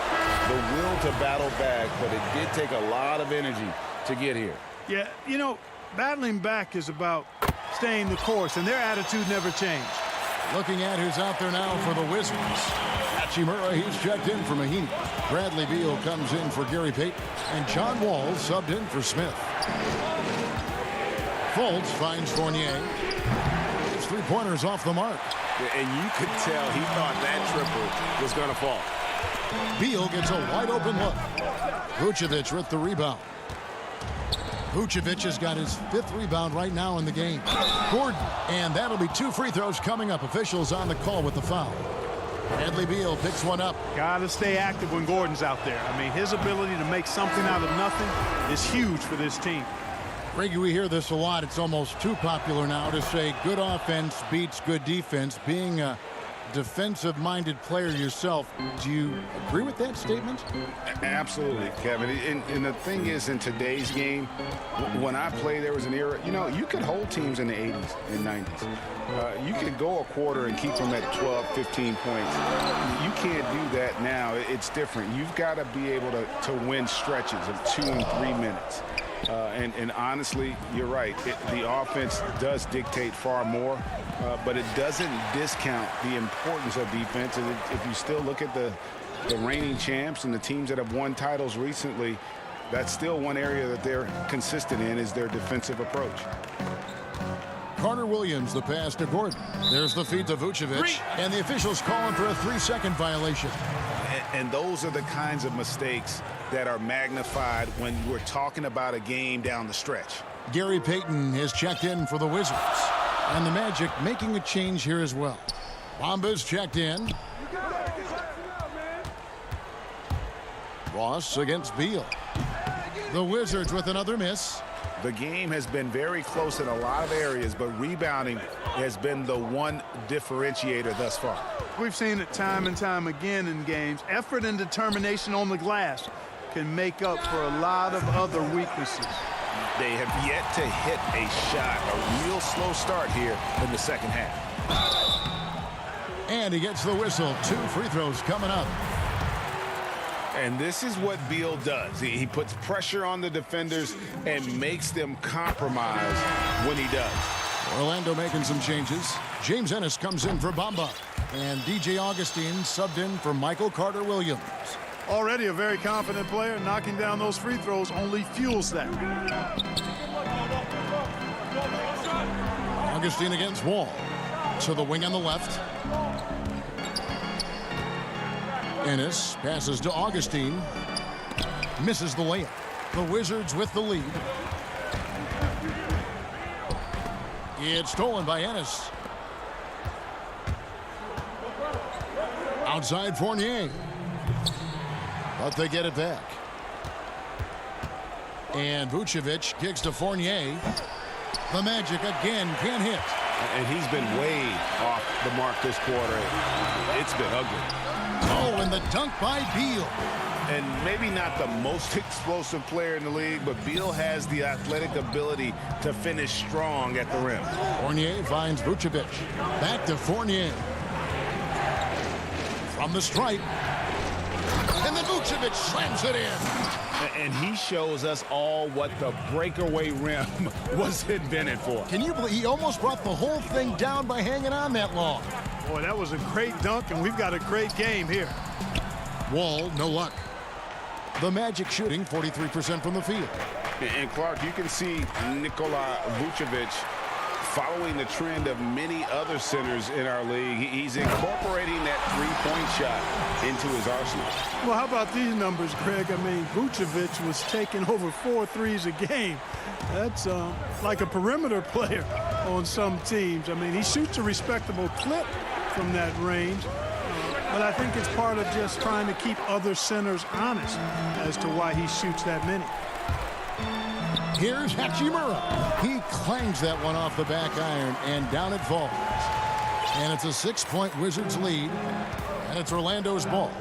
the will to battle back, but it did take a lot of energy to get here. Yeah, you know, battling back is about staying the course, and their attitude never changed. Looking at who's out there now for the Wizards. Hachimura, he's checked in for Mahimi. Bradley Beal comes in for Gary Payton. And John Wall subbed in for Smith. Fultz finds Fournier. His 3-pointers off the mark. And you could tell he thought that triple was going to fall. Beal gets a wide open look. Vucevic with the rebound. Vucevic has got his 5th rebound right now in the game. Gordon, and that'll be 2 free throws coming up. Officials on the call with the foul. Bradley Beal picks one up. Got to stay active when Gordon's out there. I mean, his ability to make something out of nothing is huge for this team. Reggie, we hear this a lot. It's almost too popular now to say good offense beats good defense. Being a defensive-minded player yourself, do you agree with that statement? Absolutely, Kevin. And the thing is, in today's game, when I played, there was an era, you could hold teams in the 80s and 90s. You could go a quarter and keep them at 12, 15 points. You can't do that now. It's different. You've got to be able to win stretches of 2 and 3 minutes. And honestly, you're right. The offense does dictate far more, but it doesn't discount the importance of defense. And if you still look at the reigning champs and the teams that have won titles recently, that's still one area that they're consistent in, is their defensive approach. Carter Williams, the pass to Gordon. There's the feed to Vucevic, and the officials calling for a 3-second violation. And those are the kinds of mistakes that are magnified when we're talking about a game down the stretch. Gary Payton has checked in for the Wizards, and the Magic making a change here as well. Bamba's checked in. Ross against Beal. The Wizards with another miss. The game has been very close in a lot of areas, but rebounding has been the one differentiator thus far. We've seen it time and time again in games. Effort and determination on the glass can make up for a lot of other weaknesses. They have yet to hit a shot, a real slow start here in the second half. And he gets the whistle. 2 free throws coming up. And this is what Beal does. He puts pressure on the defenders and makes them compromise when he does. Orlando making some changes. James Ennis comes in for Bamba. And DJ Augustine subbed in for Michael Carter Williams. Already a very confident player. Knocking down those free throws only fuels that. Augustine against Wall. To the wing on the left. Ennis passes to Augustine. Misses the layup. The Wizards with the lead. It's stolen by Ennis. Outside Fournier. But they get it back. And Vucevic kicks to Fournier. The Magic again can't hit. And he's been way off the mark this quarter. It's been ugly. Oh, and the dunk by Beal. And maybe not the most explosive player in the league, but Beal has the athletic ability to finish strong at the rim. Fournier finds Vucevic. Back to Fournier. From the stripe. And then Vucevic slams it in. And he shows us all what the breakaway rim was invented for. Can you believe he almost brought the whole thing down by hanging on that long? Boy, that was a great dunk, and we've got a great game here. Wall, no luck. The Magic shooting 43% from the field. And Clark, you can see Nikola Vucevic following the trend of many other centers in our league. He's incorporating that three-point shot into his arsenal. Well, how about these numbers, Greg? I mean, Vucevic was taking over 4 threes a game. That's like a perimeter player on some teams. I mean, he shoots a respectable clip from that range. But I think it's part of just trying to keep other centers honest as to why he shoots that many. Here's Hachimura. He clangs that one off the back iron, and down it falls. And it's a 6-point Wizards lead, and it's Orlando's ball.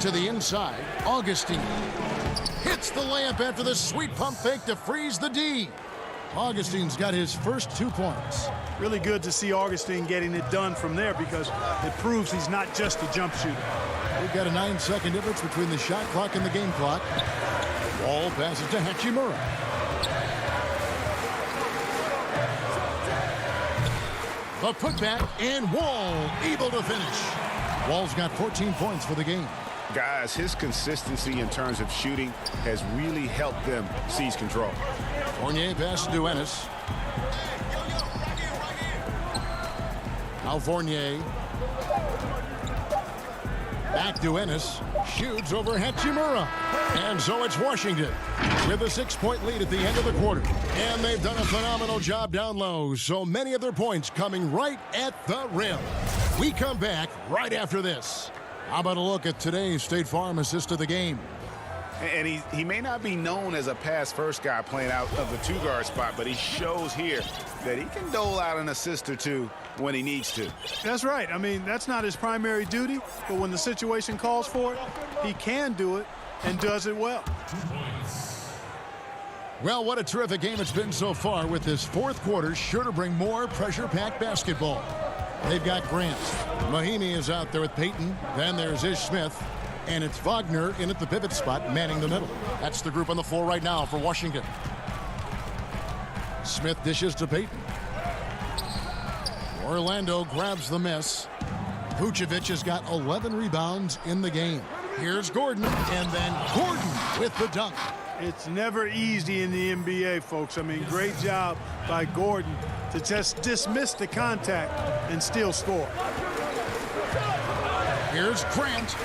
To the inside, Augustine hits the layup after the sweet pump fake to freeze the D. Augustine's got his first 2 points. Really good to see Augustine getting it done from there, because it proves he's not just a jump shooter. We've got a 9-second difference between the shot clock and the game clock. Wall passes to Hachimura. The putback, and Wall able to finish. Wall's got 14 points for the game. Guys, his consistency in terms of shooting has really helped them seize control. Fournier passes to Ennis. Now Fournier. Back to Ennis. Shoots over Hachimura. And so it's Washington with a 6-point lead at the end of the quarter. And they've done a phenomenal job down low. So many of their points coming right at the rim. We come back right after this. How about a look at today's State Farm assist of the game? And he may not be known as a pass-first guy playing out of the two-guard spot, but he shows here that he can dole out an assist or two when he needs to. That's right. I mean, that's not his primary duty, but when the situation calls for it, he can do it and does it well. Well, what a terrific game it's been so far, with this fourth quarter sure to bring more pressure-packed basketball. They've got Grant. Mahimi is out there with Payton. Then there's Ish Smith. And it's Wagner in at the pivot spot, manning the middle. That's the group on the floor right now for Washington. Smith dishes to Payton. Orlando grabs the miss. Vucevic has got 11 rebounds in the game. Here's Gordon, and then Gordon with the dunk. It's never easy in the NBA, folks. I mean, great job by Gordon to just dismiss the contact and still score. Here's Grant.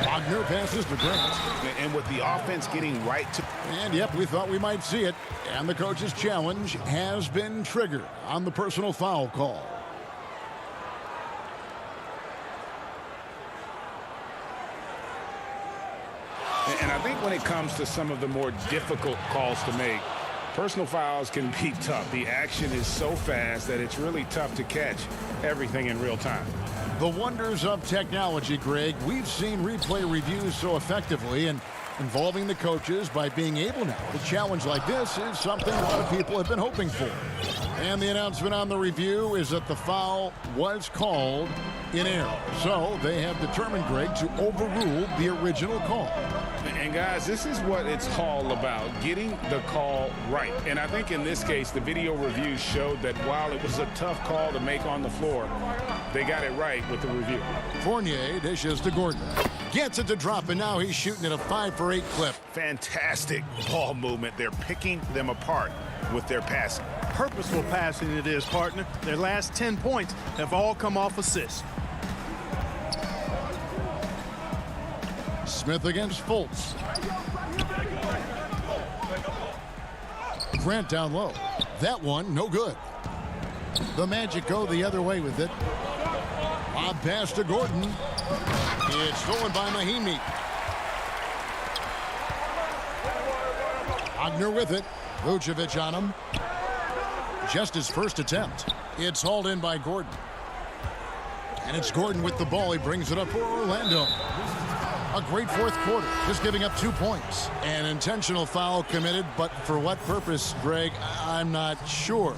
Wagner passes to Grant. And with the offense getting right to... And, yep, we thought we might see it. And the coach's challenge has been triggered on the personal foul call. And I think when it comes to some of the more difficult calls to make, personal fouls can be tough. The action is so fast that it's really tough to catch everything in real time. The wonders of technology, Greg. We've seen replay reviews so effectively, and involving the coaches by being able now to challenge like this is something a lot of people have been hoping for. And the announcement on the review is that the foul was called in error. So they have determined, Greg, to overrule the original call. And guys, this is what it's all about, getting the call right. And I think in this case, the video reviews showed that while it was a tough call to make on the floor, they got it right with the review. Fournier dishes to Gordon. Gets it to drop, and now he's shooting at a 5-for-8 clip. Fantastic ball movement. They're picking them apart with their passing. Purposeful passing it is, partner. Their last 10 points have all come off assists. Smith against Fultz. Grant down low. That one, no good. The Magic go the other way with it. Lob pass to Gordon. It's stolen by Mahimi. Wagner with it. Vucevic on him. Just his first attempt. It's hauled in by Gordon. And it's Gordon with the ball. He brings it up for Orlando. A great fourth quarter, just giving up 2 points. An intentional foul committed, but for what purpose, Greg, I'm not sure.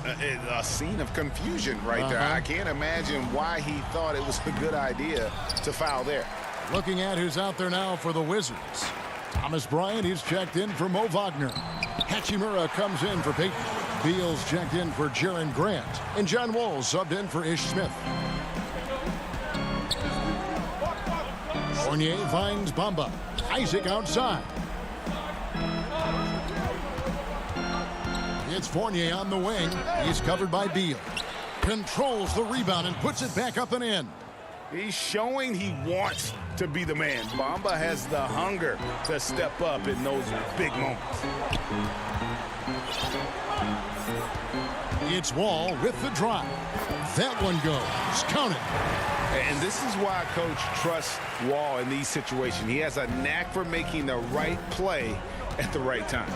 A scene of confusion right there. I can't imagine why he thought it was a good idea to foul there. Looking at who's out there now for the Wizards. Thomas Bryant, he's checked in for Mo Wagner. Hachimura comes in for Payton. Beal's checked in for Jaren Grant. And John Wall subbed in for Ish Smith. Fournier finds Bamba. Isaac outside. It's Fournier on the wing. He's covered by Beal. Controls the rebound and puts it back up and in. He's showing he wants to be the man. Bamba has the hunger to step up in those big moments. It's Wall with the drive. That one goes. Count it. And this is why Coach trusts Wall in these situations. He has a knack for making the right play at the right time.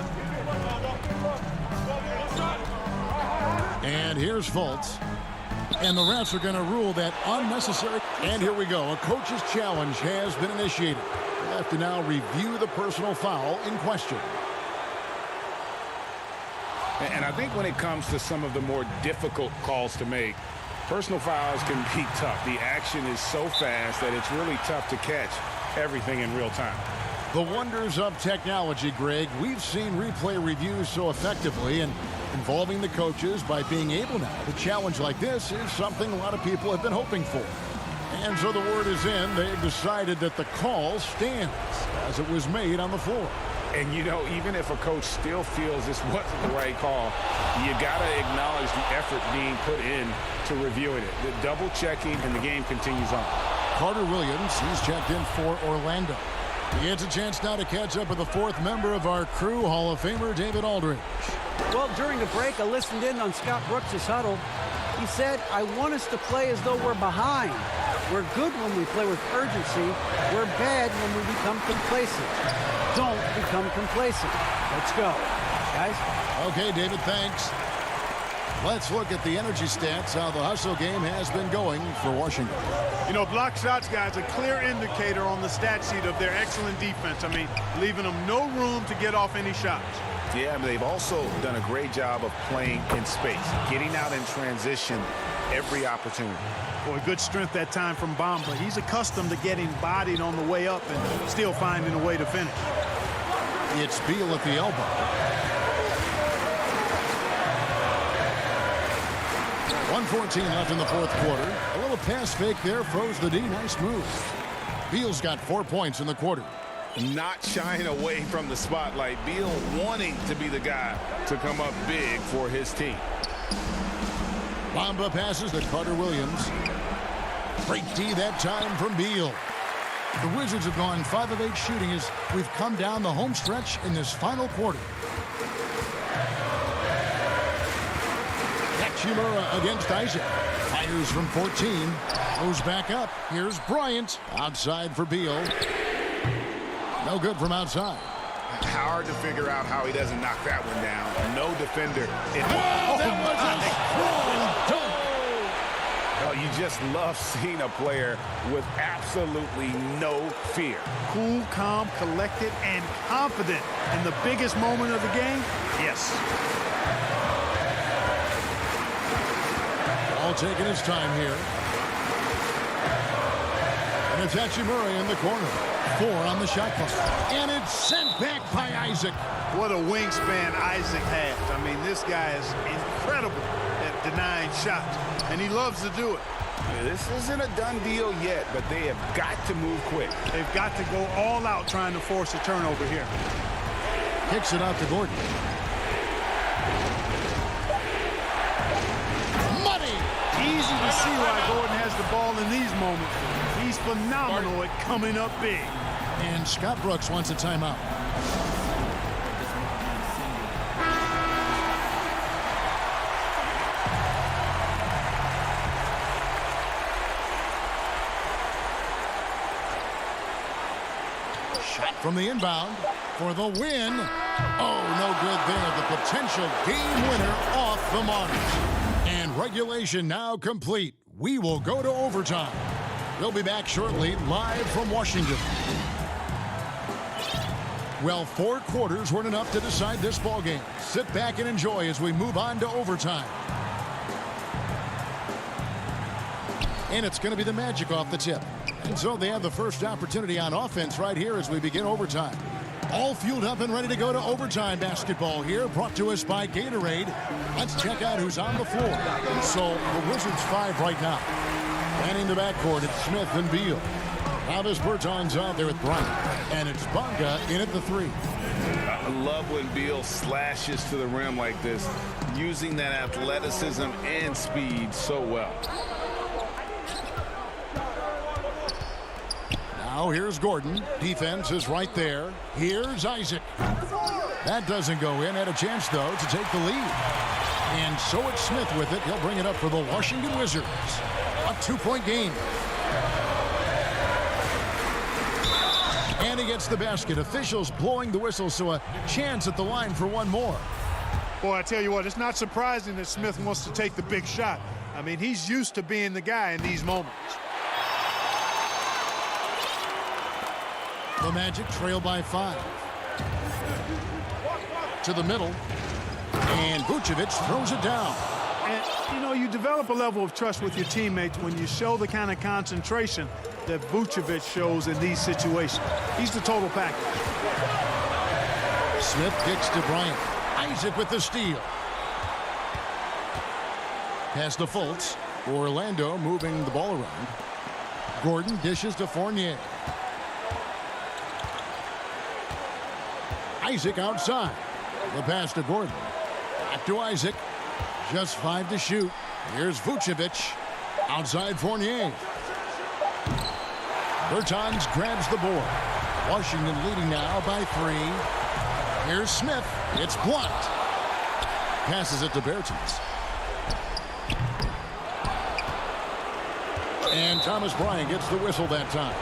And here's Fultz. And the refs are going to rule that unnecessary. And here we go. A coach's challenge has been initiated. We'll have to now review the personal foul in question. And I think when it comes to some of the more difficult calls to make, personal fouls can be tough. The action is so fast that it's really tough to catch everything in real time. The wonders of technology, Greg. We've seen replay reviews so effectively, and involving the coaches by being able now to challenge like this is something a lot of people have been hoping for. And so the word is in. They've decided that the call stands as it was made on the floor. And, you know, even if a coach still feels this wasn't the right call, you got to acknowledge the effort being put in to reviewing it. The double checking, and the game continues on. Carter Williams, he's checked in for Orlando. He gets a chance now to catch up with the fourth member of our crew, Hall of Famer David Aldridge. Well, during the break, I listened in on Scott Brooks' huddle. He said, I want us to play as though we're behind. We're good when we play with urgency. We're bad when we become complacent. Don't become complacent. Let's go, guys. Okay, David, thanks. Let's look at the energy stats, how the hustle game has been going for Washington. You know, block shots, guys, a clear indicator on the stat sheet of their excellent defense. I mean, leaving them no room to get off any shots. Yeah, but they've also done a great job of playing in space, getting out in transition every opportunity. Boy, good strength that time from Bamba. He's accustomed to getting bodied on the way up and still finding a way to finish. It's Beal at the elbow. 1:14 left in the fourth quarter. A little pass fake there, froze the D. Nice move. Beal's got 4 points in the quarter. Not shying away from the spotlight. Beal wanting to be the guy to come up big for his team. Bamba passes to Carter Williams. Break D that time from Beal. The Wizards have gone 5 of 8 shooting as we've come down the home stretch in this final quarter. Hachimura against Isaac. Fires from 14. Goes back up. Here's Bryant. Outside for Beal. No good from outside. Hard to figure out how he doesn't knock that one down. No defender. That was a strong dunk. Oh, you just love seeing a player with absolutely no fear. Cool, calm, collected, and confident in the biggest moment of the game. Yes. All taking his time here. And it's Hachimura in the corner. 4 on the shot clock. And it's sent back by Isaac. What a wingspan Isaac has. I mean, this guy is incredible at denying shots, and he loves to do it. This isn't a done deal yet, but they have got to move quick. They've got to go all out trying to force a turnover here. Kicks it out to Gordon. Money! Easy to see why Gordon has the ball in these moments. He's phenomenal at coming up big. And Scott Brooks wants a timeout. Shot from the inbound for the win. Oh, no good there. The potential game winner off the mark. And regulation now complete. We will go to overtime. We'll be back shortly, live from Washington. Well, 4 quarters weren't enough to decide this ballgame. Sit back and enjoy as we move on to overtime. And it's going to be the Magic off the tip. And so they have the first opportunity on offense right here as we begin overtime. All fueled up and ready to go to overtime basketball here, brought to us by Gatorade. Let's check out who's on the floor. So the Wizards 5 right now. Manning the backcourt, it's Smith and Beal. Now this Berton's out there with Bryant. And it's Bonga in at the 3. I love when Beal slashes to the rim like this, using that athleticism and speed so well. Now here's Gordon. Defense is right there. Here's Isaac. That doesn't go in. Had a chance, though, to take the lead. And so it's Smith with it. He'll bring it up for the Washington Wizards. A 2-point game. And he gets the basket. Officials blowing the whistle, so a chance at the line for one more. Boy, I tell you what, it's not surprising that Smith wants to take the big shot. I mean, he's used to being the guy in these moments. The Magic trail by 5. To the middle. And Vucevic throws it down. And, you know, you develop a level of trust with your teammates when you show the kind of concentration that Vucevic shows in these situations. He's the total package. Smith kicks to Bryant. Isaac with the steal. Pass to Fultz. Orlando moving the ball around. Gordon dishes to Fournier. Isaac outside. The pass to Gordon. Back to Isaac. Just 5 to shoot. Here's Vucevic. Outside Fournier. Bertans grabs the board. Washington leading now by 3. Here's Smith. It's blocked. Passes it to Bertans. And Thomas Bryant gets the whistle that time.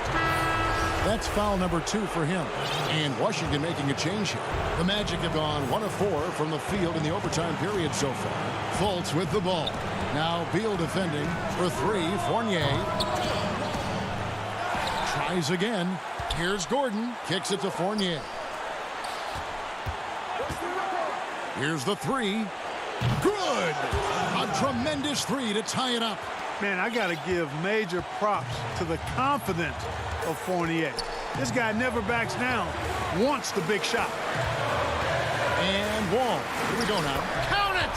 That's foul number 2 for him. And Washington making a change here. The Magic have gone 1 of 4 from the field in the overtime period so far. Fultz with the ball. Now Beal defending for 3. Fournier. Tries again. Here's Gordon. Kicks it to Fournier. Here's the 3. Good! A tremendous 3 to tie it up. Man, I got to give major props to the confidence of Fournier. This guy never backs down, wants the big shot. And Wall. Here we go now. Count it!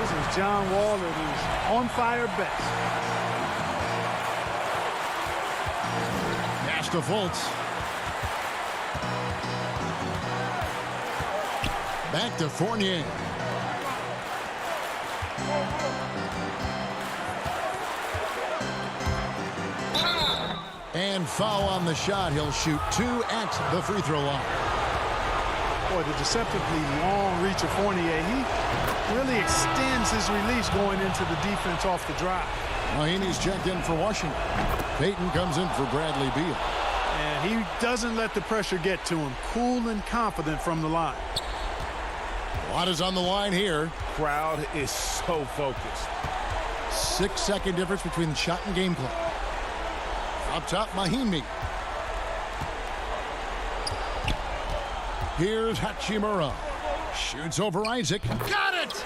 This is John Wall at his on-fire best. Pass to Fultz. Back to Fournier. And foul on the shot. He'll shoot 2 at the free throw line. Boy, the deceptively long reach of Fournier, he really extends his release going into the defense off the drive. Mahinmi's checked in for Washington. Payton comes in for Bradley Beal. And he doesn't let the pressure get to him. Cool and confident from the line. A lot is on the line here. Crowd is so focused. 6-second difference between the shot and game clock. Up top, Mahinmi. Here's Hachimura. Shoots over Isaac. Got it!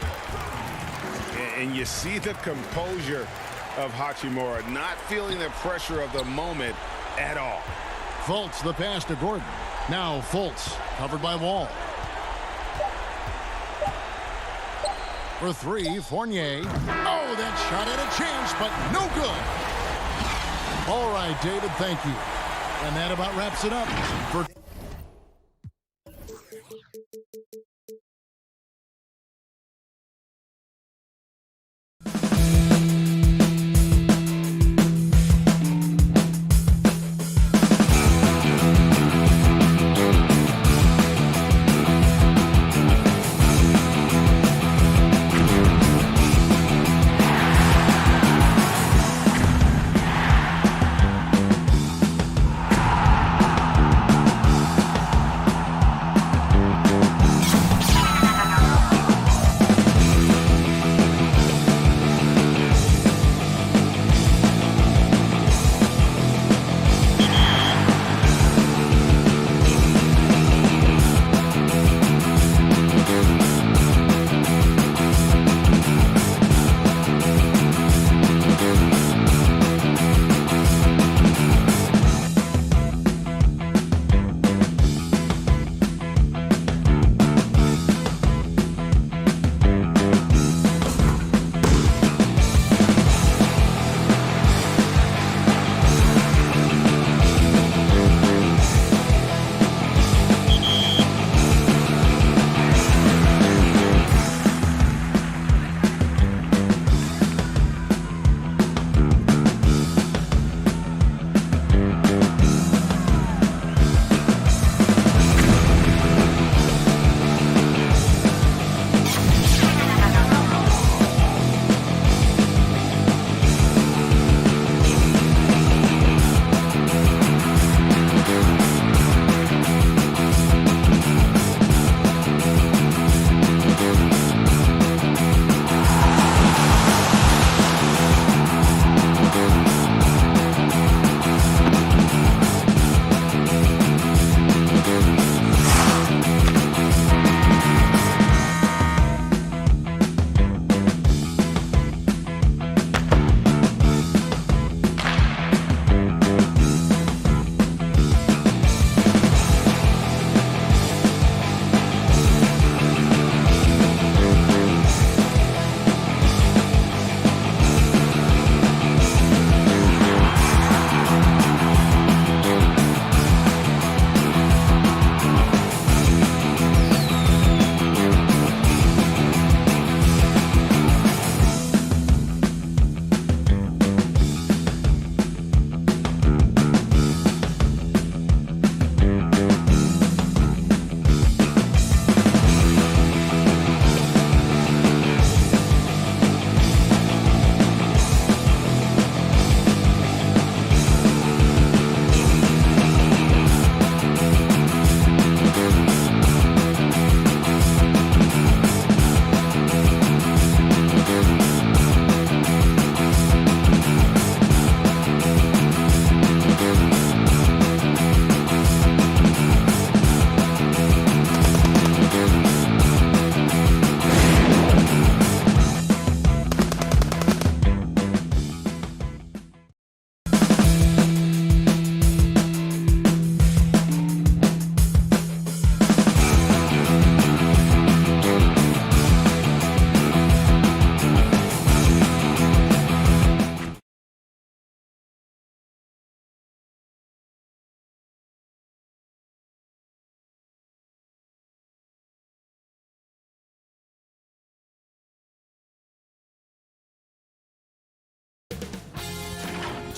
And you see the composure of Hachimura, not feeling the pressure of the moment at all. Fultz, the pass to Gordon. Now Fultz, covered by Wall. For 3, Fournier. Oh, that shot had a chance, but no good. All right, David, thank you. And that about wraps it up for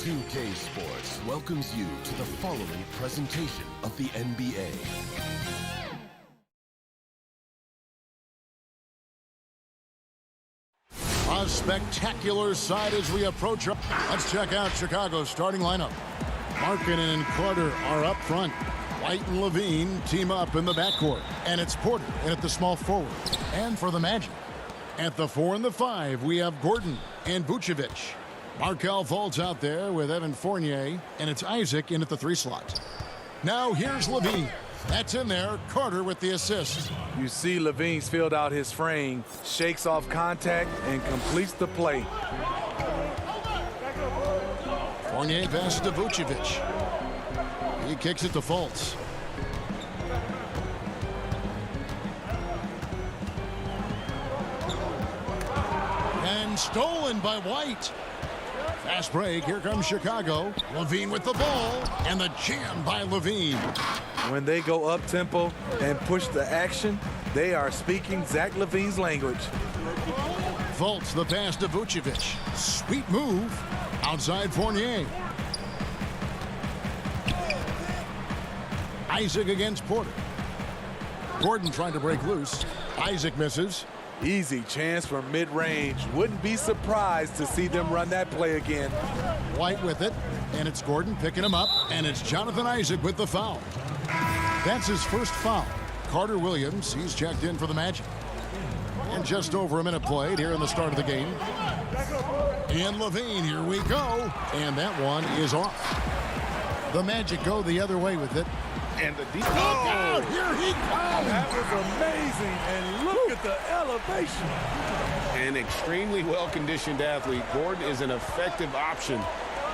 2K Sports welcomes you to the following presentation of the NBA. A spectacular sight as we approach. Let's check out Chicago's starting lineup. Markkanen and Carter are up front. White and Levine team up in the backcourt. And it's Porter in at the small forward. And for the Magic, at the 4 and the 5, we have Gordon and Vucevic. Markelle Fultz out there with Evan Fournier. And it's Isaac in at the 3 slot. Now here's Levine. That's in there. Carter with the assist. You see Levine's filled out his frame, shakes off contact, and completes the play. Fournier passes to Vucevic. He kicks it to Fultz. And stolen by White. Fast break. Here comes Chicago. Levine with the ball. And the jam by Levine. When they go up-tempo and push the action, they are speaking Zach LaVine's language. Fultz the pass to Vucevic. Sweet move. Outside Fournier. Isaac against Porter. Gordon trying to break loose. Isaac misses. Easy chance for mid-range. Wouldn't be surprised to see them run that play again. White with it. And it's Gordon picking him up. And it's Jonathan Isaac with the foul. That's his first foul. Carter Williams, he's checked in for the Magic. And just over a minute played here in the start of the game. And Levine, here we go. And that one is off. The Magic go the other way with it. And the deep. Oh, here he comes. That was amazing. And look at the elevation. An extremely well-conditioned athlete. Gordon is an effective option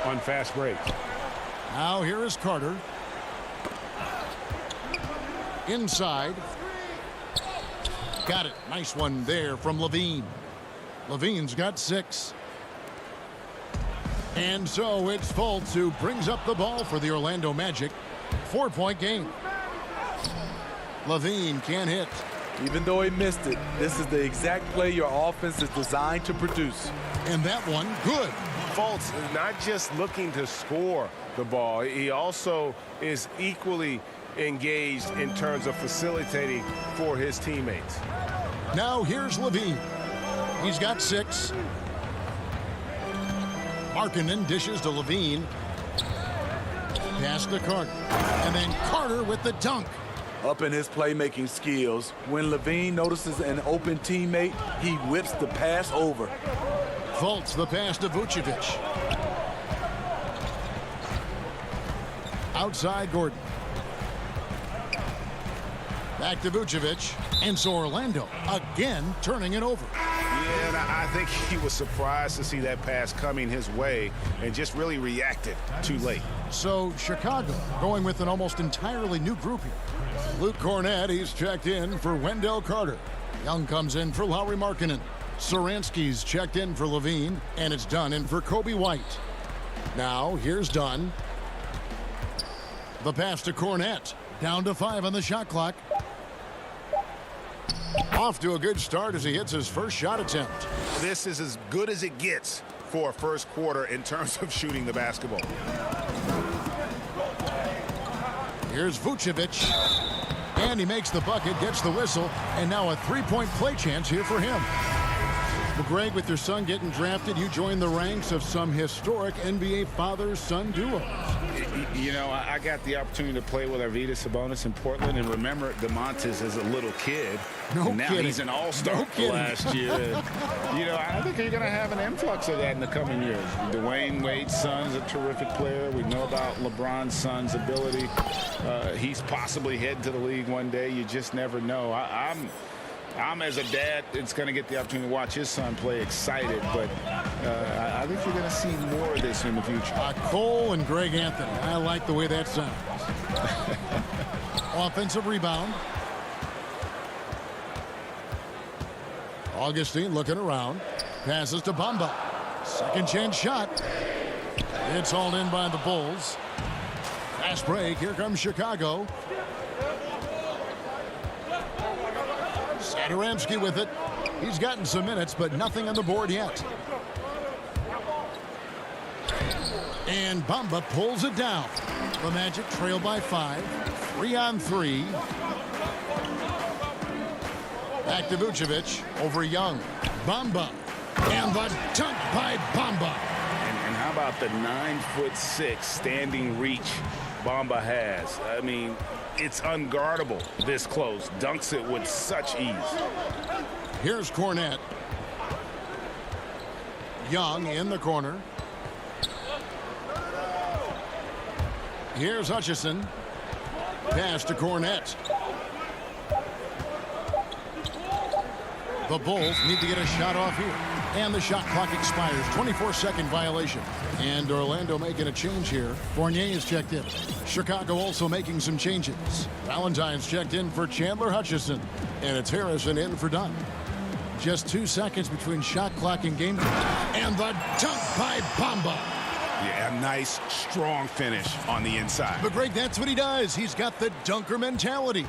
on fast break. Now here is Carter. Inside. Got it. Nice one there from Levine. Levine's got 6. And so it's Fultz who brings up the ball for the Orlando Magic. 4-point game. Levine can't hit. Even though he missed it, this is the exact play your offense is designed to produce. And that one, good. Fultz is not just looking to score the ball. He also is equally engaged in terms of facilitating for his teammates. Now here's Levine. He's got 6. Markkanen dishes to Levine. Pass to Carter. And then Carter with the dunk. Up in his playmaking skills, when Levine notices an open teammate, he whips the pass over. Fultz the pass to Vucevic. Outside Gordon. Back to Vucevic. And so Orlando again turning it over. Yeah, and I think he was surprised to see that pass coming his way and just really reacted too late. So Chicago going with an almost entirely new group here. Luke Cornett, he's checked in for Wendell Carter. Young comes in for Lauri Markkanen. Saransky's checked in for Levine, and it's Dunn in for Kobe White. Now here's Dunn. The pass to Cornett. Down to 5 on the shot clock. Off to a good start as he hits his first shot attempt. This is as good as it gets for a first quarter in terms of shooting the basketball. Here's Vucevic. And he makes the bucket, gets the whistle, and now a 3-point play chance here for him. Well, Greg, with your son getting drafted, you join the ranks of some historic NBA father-son duos. You know, I got the opportunity to play with Arvydas Sabonis in Portland, and remember DeMontis as a little kid. No and now kidding. He's an all-star last year. You know, I think you're going to have an influx of that in the coming years. Dwayne Wade's son is a terrific player. We know about LeBron's son's ability. He's possibly heading to the league one day. You just never know. I'm as a dad, it's going to get the opportunity to watch his son play excited, but I think you're going to see more of this in the future. Cole and Greg Anthony. I like the way that sounds. Offensive rebound. Augustine looking around. Passes to Bamba. Second chance shot. It's hauled in by the Bulls. Fast break. Here comes Chicago. Satoransky with it. He's gotten some minutes, but nothing on the board yet. And Bamba pulls it down. The Magic trail by 5. 3-on-3. Back to Vucevic over Young. Bamba. And the dunk by Bamba. And how about the 9'6" standing reach Bamba has? I mean, it's unguardable this close. Dunks it with such ease. Here's Cornette. Young in the corner. Here's Hutchison. Pass to Cornette. The Bulls need to get a shot off here. And the shot clock expires. 24-second violation. And Orlando making a change here. Fournier is checked in. Chicago also making some changes. Valentine's checked in for Chandler Hutchison. And it's Harrison in for Dunn. Just 2 seconds between shot clock and game clock. And the dunk by Bamba. Yeah, nice, strong finish on the inside. But Greg, that's what he does. He's got the dunker mentality.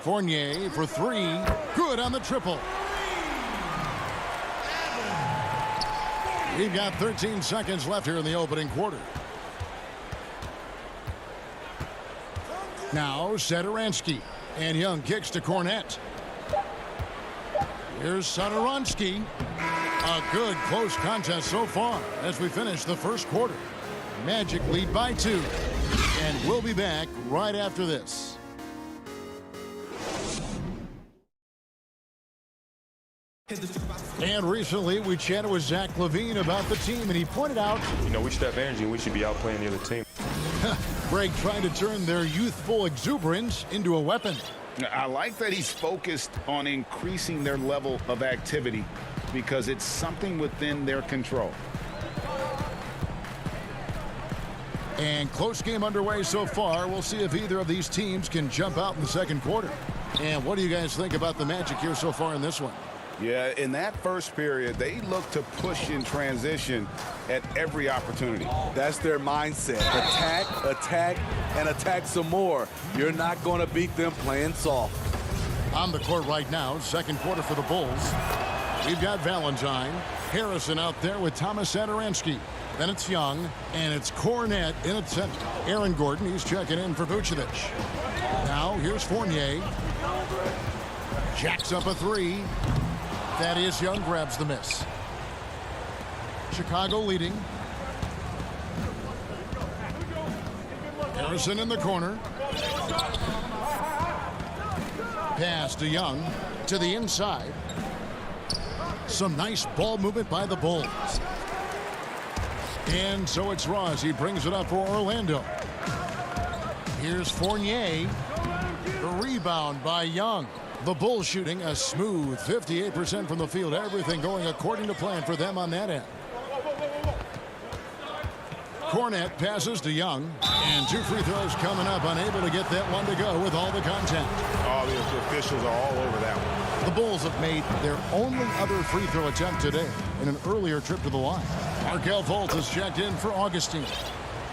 Fournier for 3. Good on the triple. We've got 13 seconds left here in the opening quarter. Now Satoransky. And Young kicks to Cornette. Here's Satoransky. A good close contest so far as we finish the first quarter. Magic lead by 2. And we'll be back right after this. And recently we chatted with Zach LaVine about the team, and he pointed out, you know, we should have energy and we should be out playing the other team. Greg trying to turn their youthful exuberance into a weapon. I like that he's focused on increasing their level of activity because it's something within their control. And close game underway so far. We'll see if either of these teams can jump out in the second quarter. And what do you guys think about the Magic here so far in this one? Yeah, in that first period, they look to push in transition at every opportunity. That's their mindset. Attack, attack, and attack some more. You're not going to beat them playing soft. On the court right now, second quarter for the Bulls. We've got Valentine. Harrison out there with Thomas Satoransky. Then it's Young, and it's Cornette in at center. Aaron Gordon, he's checking in for Vucevic. Now, here's Fournier. Jacks up a 3. Thaddeus Young grabs the miss. Chicago leading. Harrison in the corner. Pass to Young to the inside. Some nice ball movement by the Bulls. And so it's Ross. He brings it up for Orlando. Here's Fournier. The rebound by Young. The Bulls shooting a smooth 58% from the field. Everything going according to plan for them on that end. Cornette passes to Young. And 2 free throws coming up. Unable to get that one to go with all the contact. Oh, the officials are all over that one. The Bulls have made their only other free throw attempt today in an earlier trip to the line. Markel Fultz is checked in for Augustine.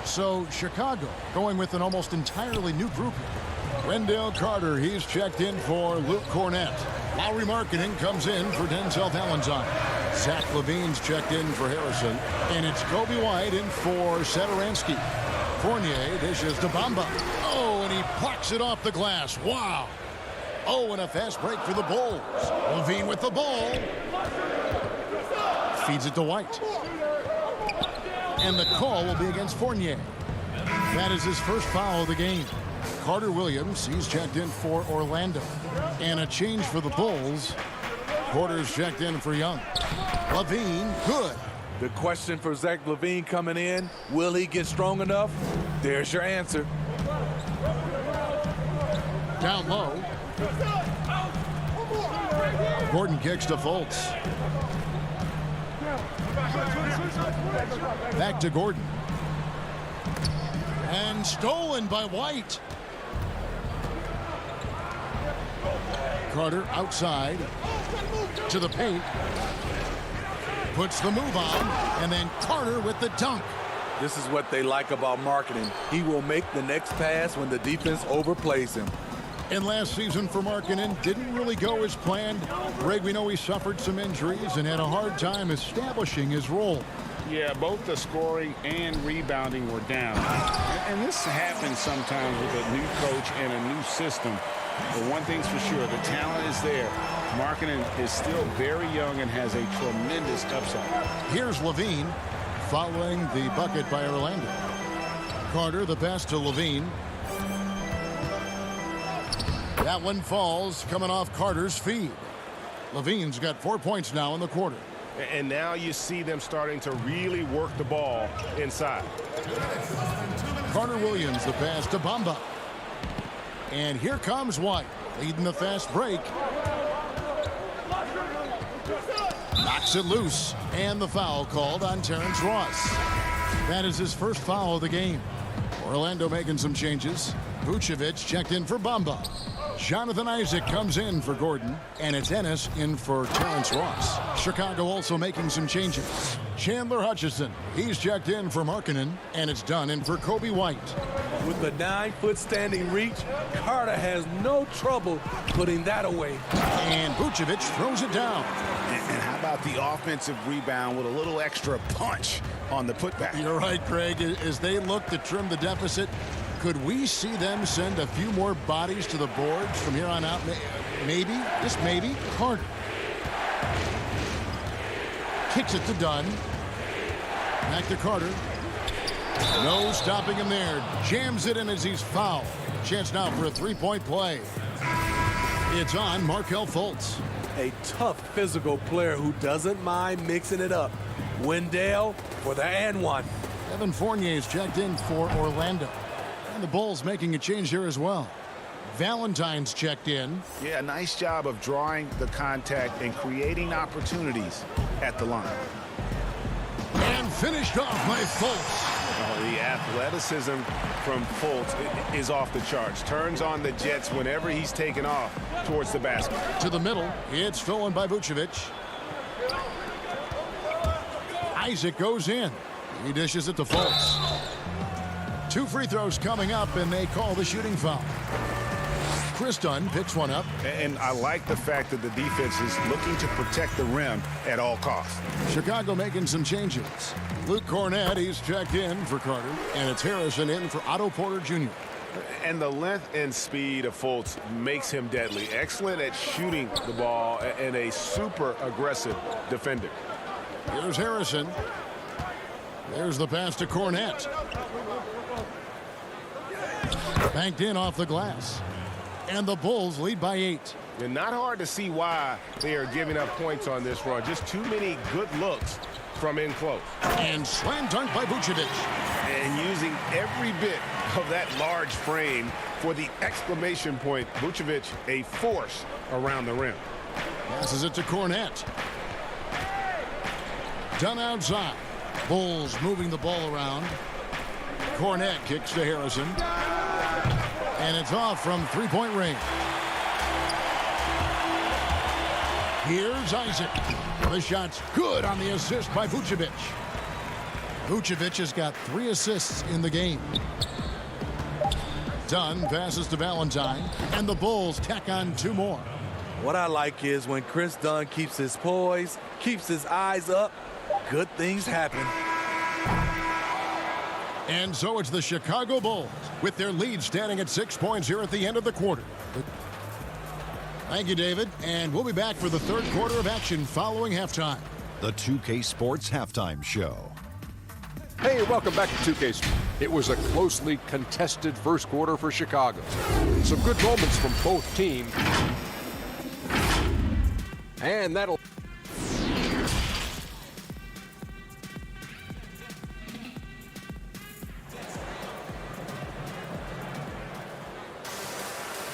So Chicago going with an almost entirely new group here. Wendell Carter, he's checked in for Luke Cornette. Lowry Marketing comes in for Denzel Valentine. Zach LaVine's checked in for Harrison. And it's Kobe White in for Satoransky. Fournier dishes to Bamba. Oh, and he plucks it off the glass. Wow. Oh, and a fast break for the Bulls. LaVine with the ball. Feeds it to White. And the call will be against Fournier. That is his first foul of the game. Carter Williams, he's checked in for Orlando. And a change for the Bulls. Porter's checked in for Young. LaVine, good. The question for Zach LaVine coming in, will he get strong enough? There's your answer. Down low. Gordon kicks to Fultz. Back to Gordon. And stolen by White. Carter outside to the paint. Puts the move on, and then Carter with the dunk. This is what they like about Marketing. He will make the next pass when the defense overplays him. And last season for Markkanen didn't really go as planned. Greg, we know he suffered some injuries and had a hard time establishing his role. Yeah, both the scoring and rebounding were down. And this happens sometimes with a new coach and a new system. But one thing's for sure, the talent is there. Markkanen is still very young and has a tremendous upside. Here's Levine following the bucket by Orlando. Carter, the pass to Levine. That one falls, coming off Carter's feed. Levine's got 4 points now in the quarter. And now you see them starting to really work the ball inside. Carter Williams, the pass to Bamba. And here comes White, leading the fast break. Knocks it loose, and the foul called on Terrence Ross. That is his first foul of the game. Orlando making some changes. Vucevic checked in for Bamba. Jonathan Isaac comes in for Gordon, and it's Ennis in for Terrence Ross. Chicago also making some changes. Chandler Hutchison, he's checked in for Markkanen, and it's done in for Kobe White. With the 9-foot standing reach, Carter has no trouble putting that away. And Vucevic throws it down. And how about the offensive rebound with a little extra punch on the putback? You're right, Craig. As they look to trim the deficit, could we see them send a few more bodies to the boards from here on out? Maybe, just maybe. Carter kicks it to Dunn. Back to Carter. No stopping him there. Jams it in as he's fouled. Chance now for a three-point play. It's on Markelle Fultz. A tough physical player who doesn't mind mixing it up. Wendell for the and one. Evan Fournier's checked in for Orlando. And the Bulls making a change here as well. Valentine's checked in. Yeah, nice job of drawing the contact and creating opportunities at the line. And finished off by Fultz. The athleticism from Fultz is off the charts. Turns on the Jets whenever he's taken off towards the basket. To the middle, it's stolen by Vucevic. Isaac goes in. He dishes it to Fultz. 2 free throws coming up, and they call the shooting foul. Chris Dunn picks one up. And I like the fact that the defense is looking to protect the rim at all costs. Chicago making some changes. Luke Cornett, he's checked in for Carter, and it's Harrison in for Otto Porter Jr. And the length and speed of Fultz makes him deadly. Excellent at shooting the ball and a super aggressive defender. Here's Harrison. There's the pass to Cornett. Banked in off the glass. And the Bulls lead by 8. And not hard to see why they are giving up points on this run. Just too many good looks from in close. And slam dunk by Vucevic. And using every bit of that large frame for the exclamation point. Vucevic, a force around the rim. Passes it to Cornett. Done outside. Bulls moving the ball around. Cornett kicks to Harrison. And it's off from three-point range. Here's Isaac. The shot's good on the assist by Vucevic. Vucevic has got 3 assists in the game. Dunn passes to Valentine, and the Bulls tack on 2 more. What I like is when Chris Dunn keeps his poise, keeps his eyes up, good things happen. And so it's the Chicago Bulls with their lead standing at 6 points here at the end of the quarter. Thank you, David. And we'll be back for the third quarter of action following halftime. The 2K Sports Halftime Show. Hey, welcome back to 2K. It was a closely contested first quarter for Chicago. Some good moments from both teams. And that'll...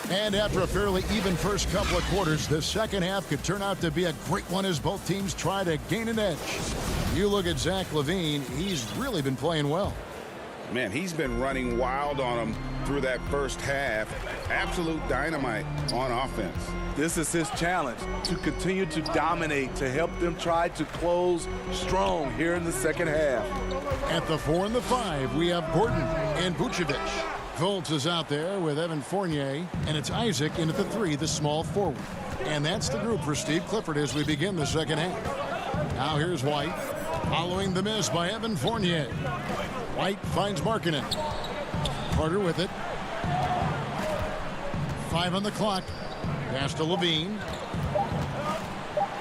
And after a fairly even first couple of quarters, the second half could turn out to be a great one as both teams try to gain an edge. You look at Zach LaVine, he's really been playing well. Man, he's been running wild on them through that first half. Absolute dynamite on offense. This is his challenge, to continue to dominate, to help them try to close strong here in the second half. At the 4 and the 5, we have Gordon and Vucevic. Fultz is out there with Evan Fournier, and it's Isaac in at the 3, the small forward. And that's the group for Steve Clifford as we begin the second half. Now here's White. Following the miss by Evan Fournier. White finds Markkanen. Carter with it. 5 on the clock. Pass to Levine.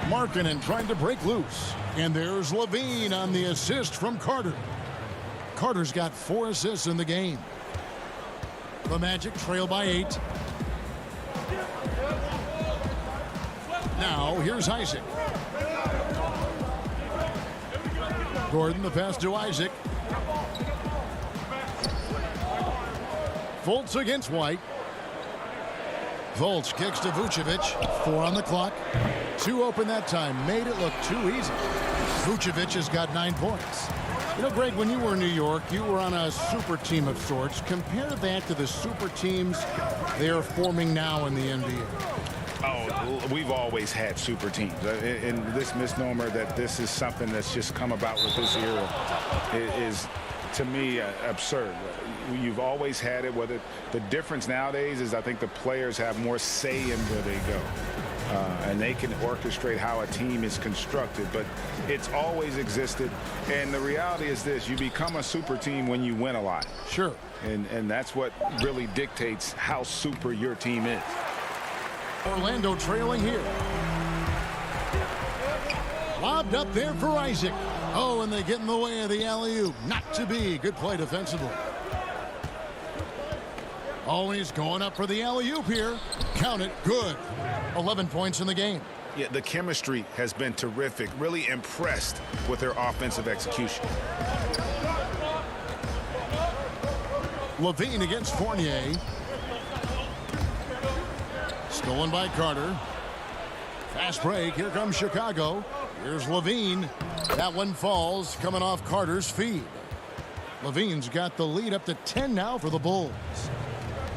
Markkanen trying to break loose. And there's Levine on the assist from Carter. Carter's got 4 assists in the game. The Magic trail by 8. Now here's Isaac. Gordon, the pass to Isaac. Fultz against White. Fultz kicks to Vucevic. 4 on the clock. 2 open that time. Made it look too easy. Vucevic has got 9 points. You know, Greg, when you were in New York, you were on a super team of sorts. Compare that to the super teams they are forming now in the NBA. Oh, we've always had super teams. And this misnomer that this is something that's just come about with this era is, to me, absurd. You've always had it. Whether the difference nowadays is I think the players have more say in where they go. And they can orchestrate how a team is constructed, but it's always existed. And the reality is this: you become a super team when you win a lot. Sure. And that's what really dictates how super your team is. Orlando trailing here. Lobbed up there for Isaac. Oh, and they get in the way of the alley-oop. Not to be. Good play defensively. Oh, he's going up for the alley-oop here. Count it. Good. 11 points in the game. Yeah, the chemistry has been terrific. Really impressed with their offensive execution. Levine against Fournier. Stolen by Carter. Fast break. Here comes Chicago. Here's Levine. That one falls, coming off Carter's feed. Levine's got the lead up to 10 now for the Bulls.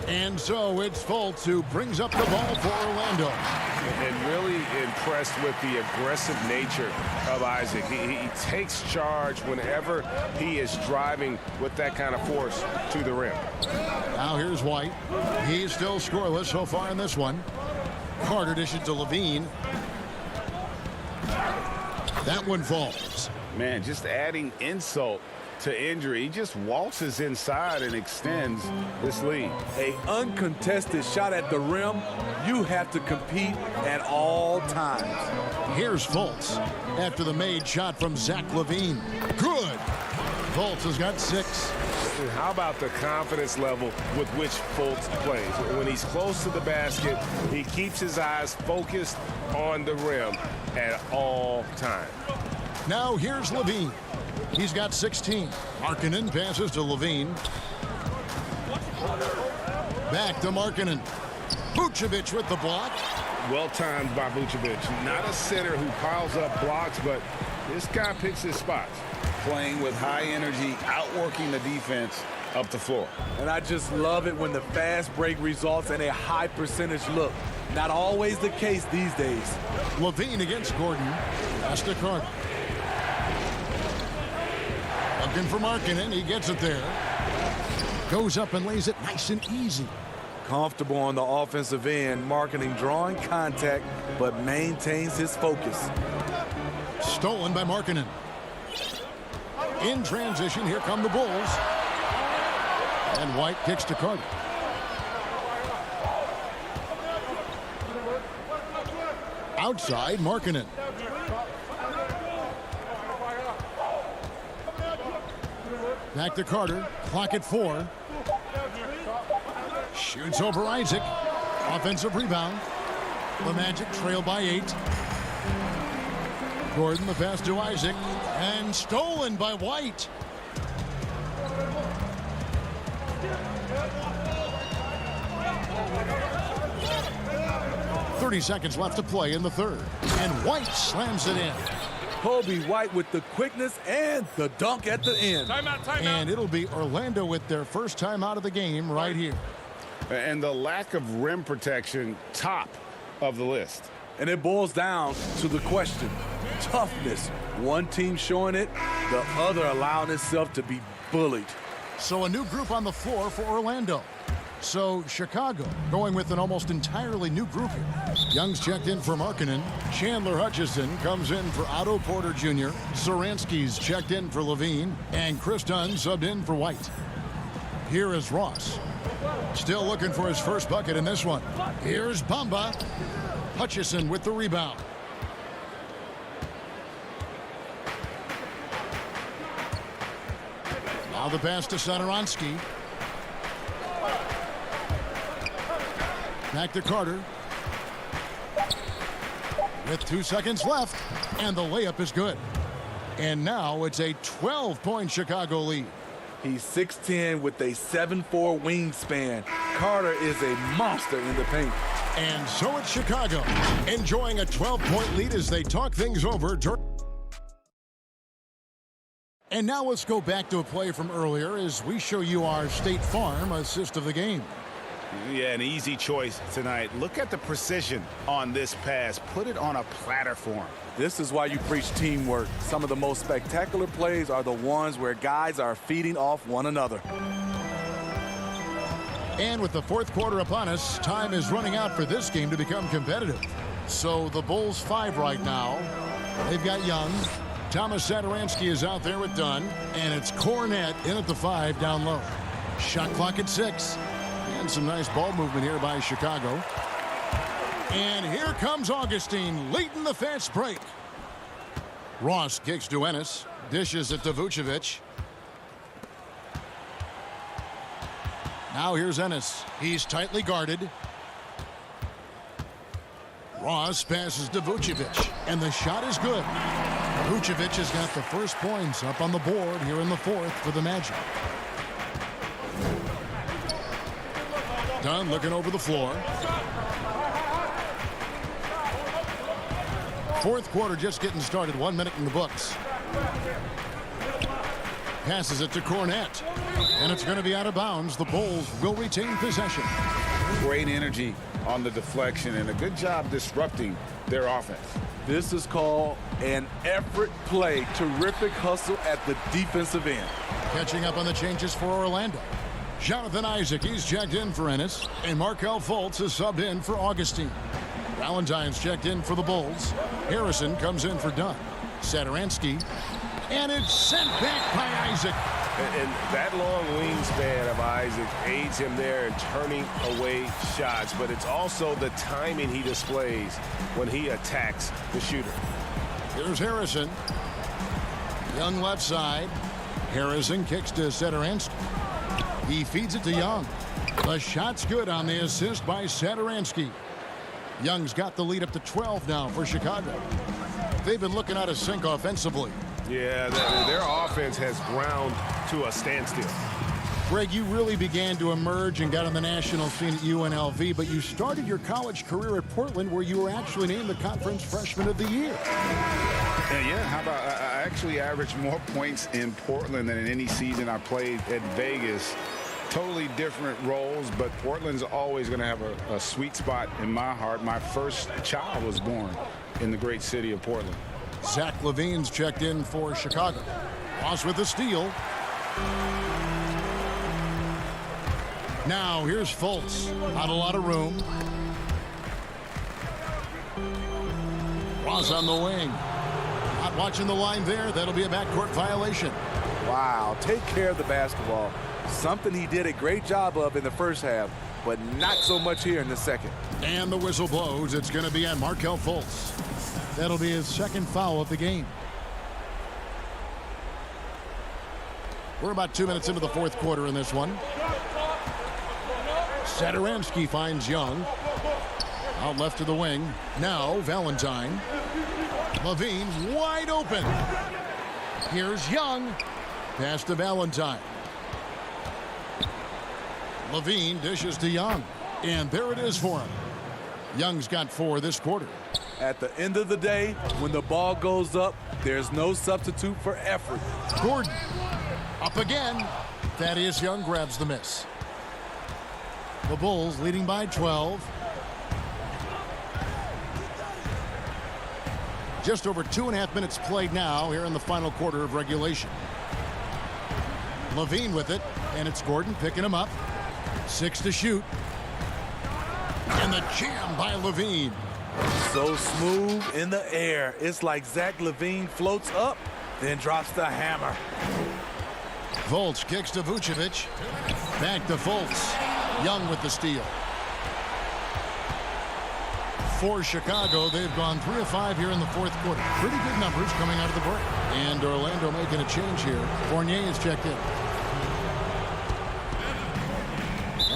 And so it's Fultz who brings up the ball for Orlando. And really impressed with the aggressive nature of Isaac. He takes charge whenever he is driving with that kind of force to the rim. Now here's White. He's still scoreless so far in this one. Carter dishes to Levine. That one falls. Man, just adding insult to injury. He just waltzes inside and extends this lead. An uncontested shot at the rim, you have to compete at all times. Here's Fultz after the made shot from Zach LaVine. Good. Fultz has got 6. And how about the confidence level with which Fultz plays? When he's close to the basket, he keeps his eyes focused on the rim at all times. Now here's LaVine. He's got 16. Markkanen passes to Levine. Back to Markkanen. Vucevic with the block. Well timed by Vucevic. Not a center who piles up blocks, but this guy picks his spots. Playing with high energy, outworking the defense up the floor. And I just love it when the fast break results in a high percentage look. Not always the case these days. Levine against Gordon. Pass to Carter. Looking for Markkanen. He gets it there. Goes up and lays it nice and easy. Comfortable on the offensive end. Markkanen drawing contact, but maintains his focus. Stolen by Markkanen. In transition, here come the Bulls. And White kicks to Carter. Outside, Markkanen. Back to Carter. Clock at 4. Shoots over Isaac. Offensive rebound. The Magic trail by 8. Gordon, the pass to Isaac. And stolen by White. .30 seconds left to play in the third. And White slams it in. Kobe White with the quickness and the dunk at the end. Timeout. And it'll be Orlando with their first time out of the game right here. And the lack of rim protection, top of the list. And it boils down to the question. Toughness. One team showing it, the other allowing itself to be bullied. So a new group on the floor for Orlando. So Chicago going with an almost entirely new group here. Young's checked in for Markkanen. Chandler Hutchison comes in for Otto Porter Jr. Saransky's checked in for Levine. And Chris Dunn subbed in for White. Here is Ross. Still looking for his first bucket in this one. Here's Bamba. Hutchison with the rebound. Now the pass to Satoransky. Back to Carter. With 2 seconds left, and the layup is good. And now it's a 12-point Chicago lead. He's 6'10" with a 7'4" wingspan. Carter is a monster in the paint. And so it's Chicago, enjoying a 12-point lead as they talk things over. And now let's go back to a play from earlier as we show you our State Farm assist of the game. Yeah, an easy choice tonight. Look at the precision on this pass. Put it on a platter form. This is why you preach teamwork. Some of the most spectacular plays are the ones where guys are feeding off one another. And with the fourth quarter upon us, time is running out for this game to become competitive. So the Bulls 5 right now. They've got Young. Thomas Satoransky is out there with Dunn. And it's Cornette in at the 5 down low. Shot clock at 6. And some nice ball movement here by Chicago. And here comes Augustine leading the fast break. Ross kicks to Ennis. Dishes it to Vucevic. Now here's Ennis. He's tightly guarded. Ross passes to Vucevic. And the shot is good. Vucevic has got the first points up on the board here in the fourth for the Magic. Dunn looking over the floor. Fourth quarter just getting started. 1 minute in the books. Passes it to Cornette. And it's going to be out of bounds. The Bulls will retain possession. Great energy on the deflection and a good job disrupting their offense. This is called an effort play. Terrific hustle at the defensive end. Catching up on the changes for Orlando. Jonathan Isaac, he's checked in for Ennis. And Markelle Fultz is subbed in for Augustine. Valentine's checked in for the Bulls. Harrison comes in for Dunn. Satoransky. And it's sent back by Isaac. And that long wingspan of Isaac aids him there in turning away shots. But it's also the timing he displays when he attacks the shooter. Here's Harrison. Young left side. Harrison kicks to Satoransky. He feeds it to Young. The shot's good on the assist by Satoransky. Young's got the lead up to 12 now for Chicago. They've been looking out of sync offensively. Yeah, their offense has ground to a standstill. Greg, you really began to emerge and got on the national scene at UNLV, but you started your college career at Portland where you were actually named the Conference Freshman of the Year. Yeah, how about I actually averaged more points in Portland than in any season I played at Vegas. Totally different roles, but Portland's always going to have a sweet spot in my heart. My first child was born in the great city of Portland. Zach LaVine's checked in for Chicago. Ross with the steal. Now here's Fultz. Not a lot of room. Ross on the wing. Not watching the line there. That'll be a backcourt violation. Wow, take care of the basketball. Something he did a great job of in the first half, but not so much here in the second. And the whistle blows. It's going to be on Markelle Fultz. That'll be his second foul of the game. We're about 2 minutes into the fourth quarter in this one. Satoransky finds Young. Out left to the wing. Now Valentine. Levine wide open. Here's Young. Pass to Valentine. Levine dishes to Young. And there it is for him. Young's got 4 this quarter. At the end of the day, when the ball goes up, there's no substitute for effort. Gordon up again. Thaddeus Young grabs the miss. The Bulls leading by 12. Just over 2.5 minutes played now here in the final quarter of regulation. Levine with it, and it's Gordon picking him up. 6 to shoot. And the jam by Levine. So smooth in the air. It's like Zach LaVine floats up, then drops the hammer. Fultz kicks to Vucevic. Back to Fultz. Young with the steal. For Chicago, they've gone 3 of 5 here in the fourth quarter. Pretty good numbers coming out of the break. And Orlando making a change here. Fournier is checked in.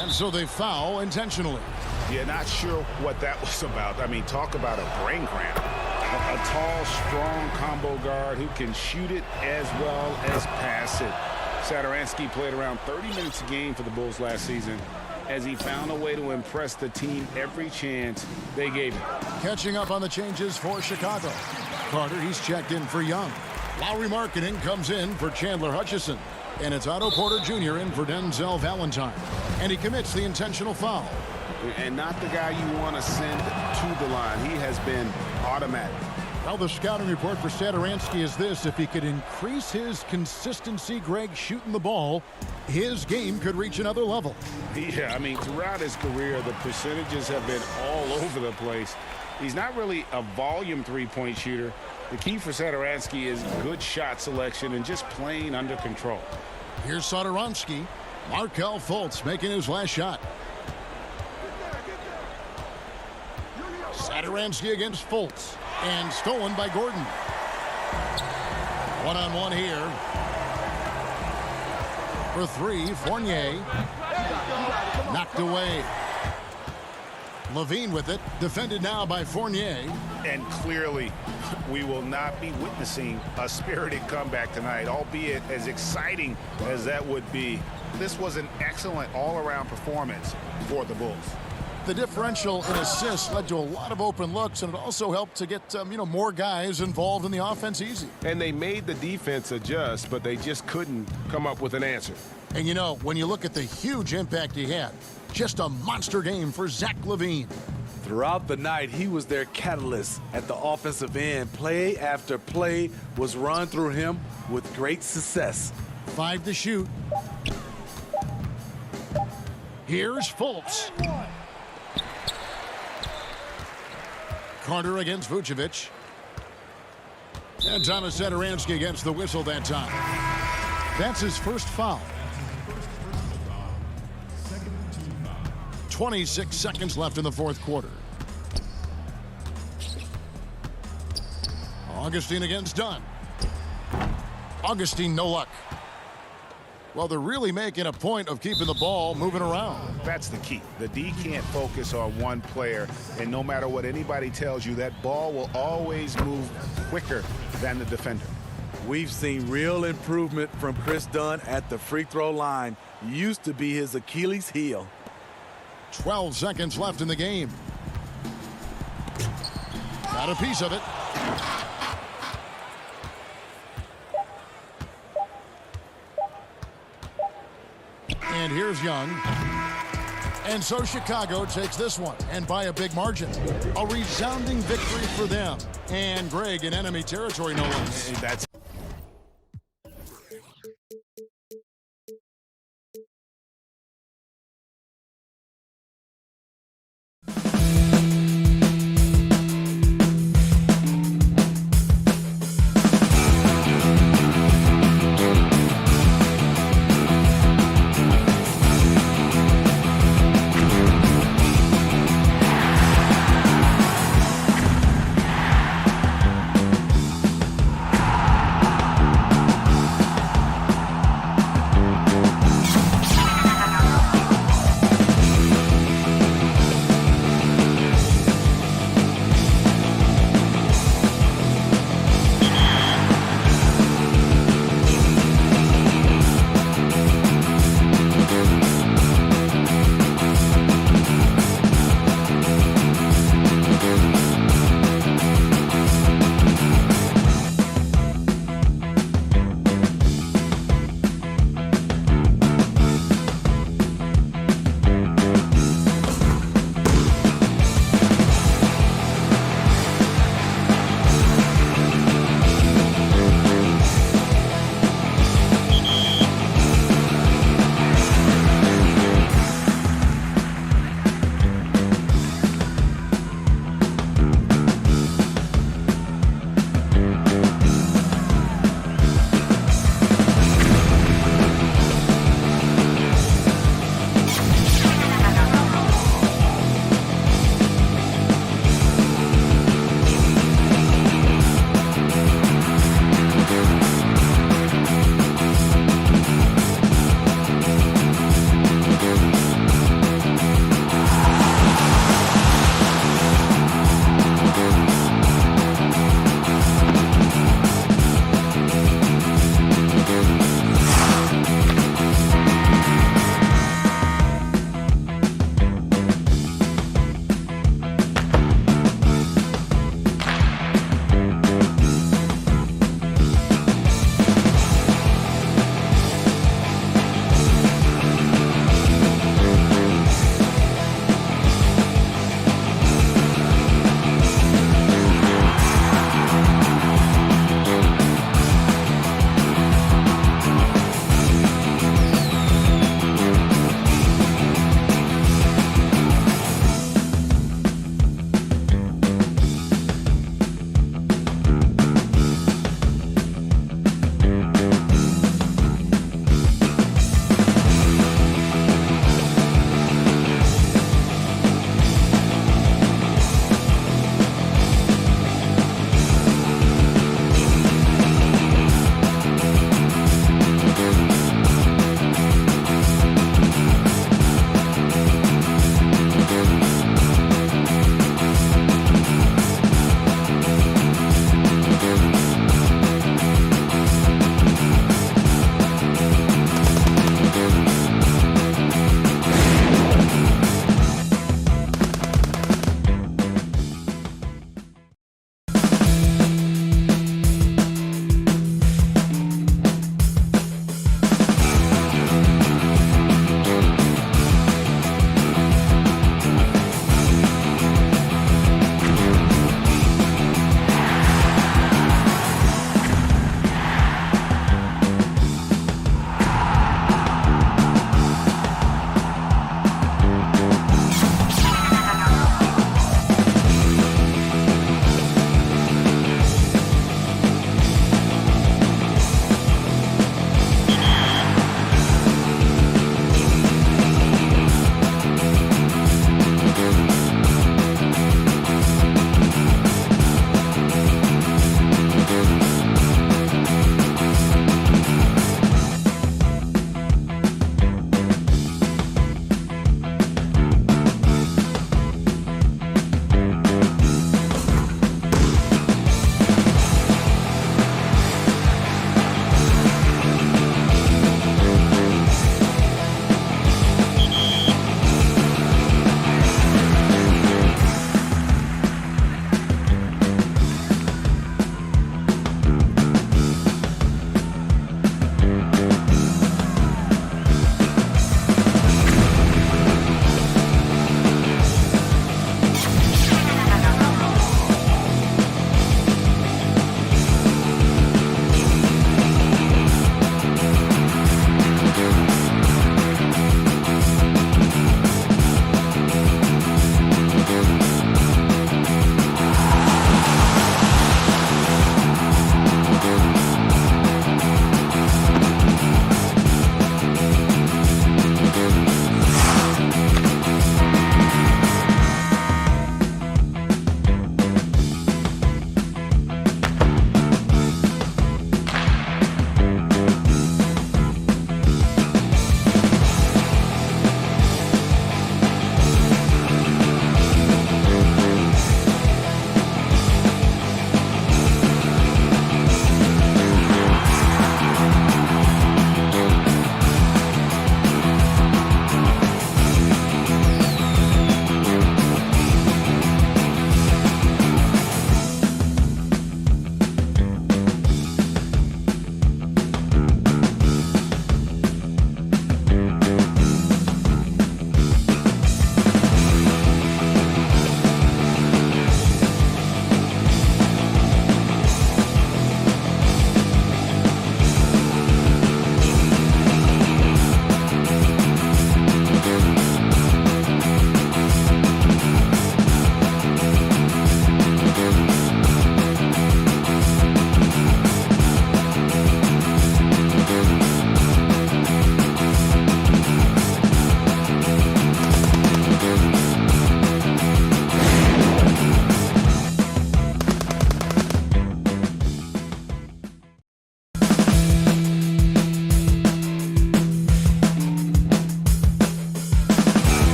And so they foul intentionally. Yeah, not sure what that was about. I mean, talk about a brain cramp. A tall, strong combo guard who can shoot it as well as pass it. Satoransky played around 30 minutes a game for the Bulls last season as he found a way to impress the team every chance they gave him. Catching up on the changes for Chicago. Carter, he's checked in for Young. Lowry Marketing comes in for Chandler Hutchison. And it's Otto Porter Jr. in for Denzel Valentine. And he commits the intentional foul. And not the guy you want to send to the line. He has been automatic. Well, the scouting report for Satoransky is this. If he could increase his consistency, Greg, shooting the ball, his game could reach another level. Yeah, I mean, throughout his career, the percentages have been all over the place. He's not really a volume three-point shooter. The key for Satoransky is good shot selection and just playing under control. Here's Satoransky. Markelle Fultz making his last shot. Satoransky against Fultz. And stolen by Gordon. One-on-one here. For 3, Fournier. Knocked away. Levine with it. Defended now by Fournier. And clearly, we will not be witnessing a spirited comeback tonight, albeit as exciting as that would be. This was an excellent all-around performance for the Bulls. The differential in assists led to a lot of open looks, and it also helped to get more guys involved in the offense easy. And they made the defense adjust, but they just couldn't come up with an answer. And when you look at the huge impact he had, just a monster game for Zach LaVine. Throughout the night, he was their catalyst at the offensive end. Play after play was run through him with great success. 5 to shoot. Here's Fultz. Carter against Vucevic. And Thomas Satoransky against the whistle that time. That's his first foul. 26 seconds left in the fourth quarter. Augustine against Dunn. Augustine, no luck. Well, they're really making a point of keeping the ball moving around. That's the key. The D can't focus on one player, and no matter what anybody tells you, that ball will always move quicker than the defender. We've seen real improvement from Chris Dunn at the free throw line. Used to be his Achilles heel. 12 seconds left in the game. Got a piece of it. And here's Young. And so Chicago takes this one, and by a big margin. A resounding victory for them. And Greg in enemy territory, no less. That's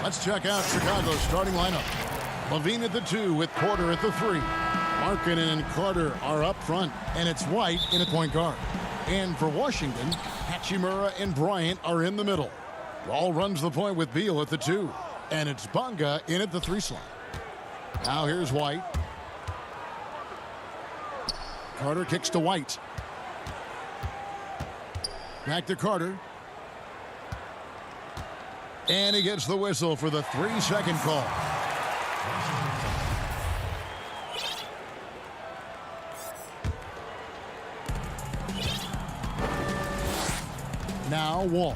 Let's check out Chicago's starting lineup. Levine at the 2 with Porter at the 3. Markkanen and Carter are up front, and it's White in at point guard. And for Washington, Hachimura and Bryant are in the middle. Wall runs the point with Beal at the 2. And it's Bonga in at the 3 slot. Now here's White. Carter kicks to White. Back to Carter. And he gets the whistle for the 3-second call. Now Wall.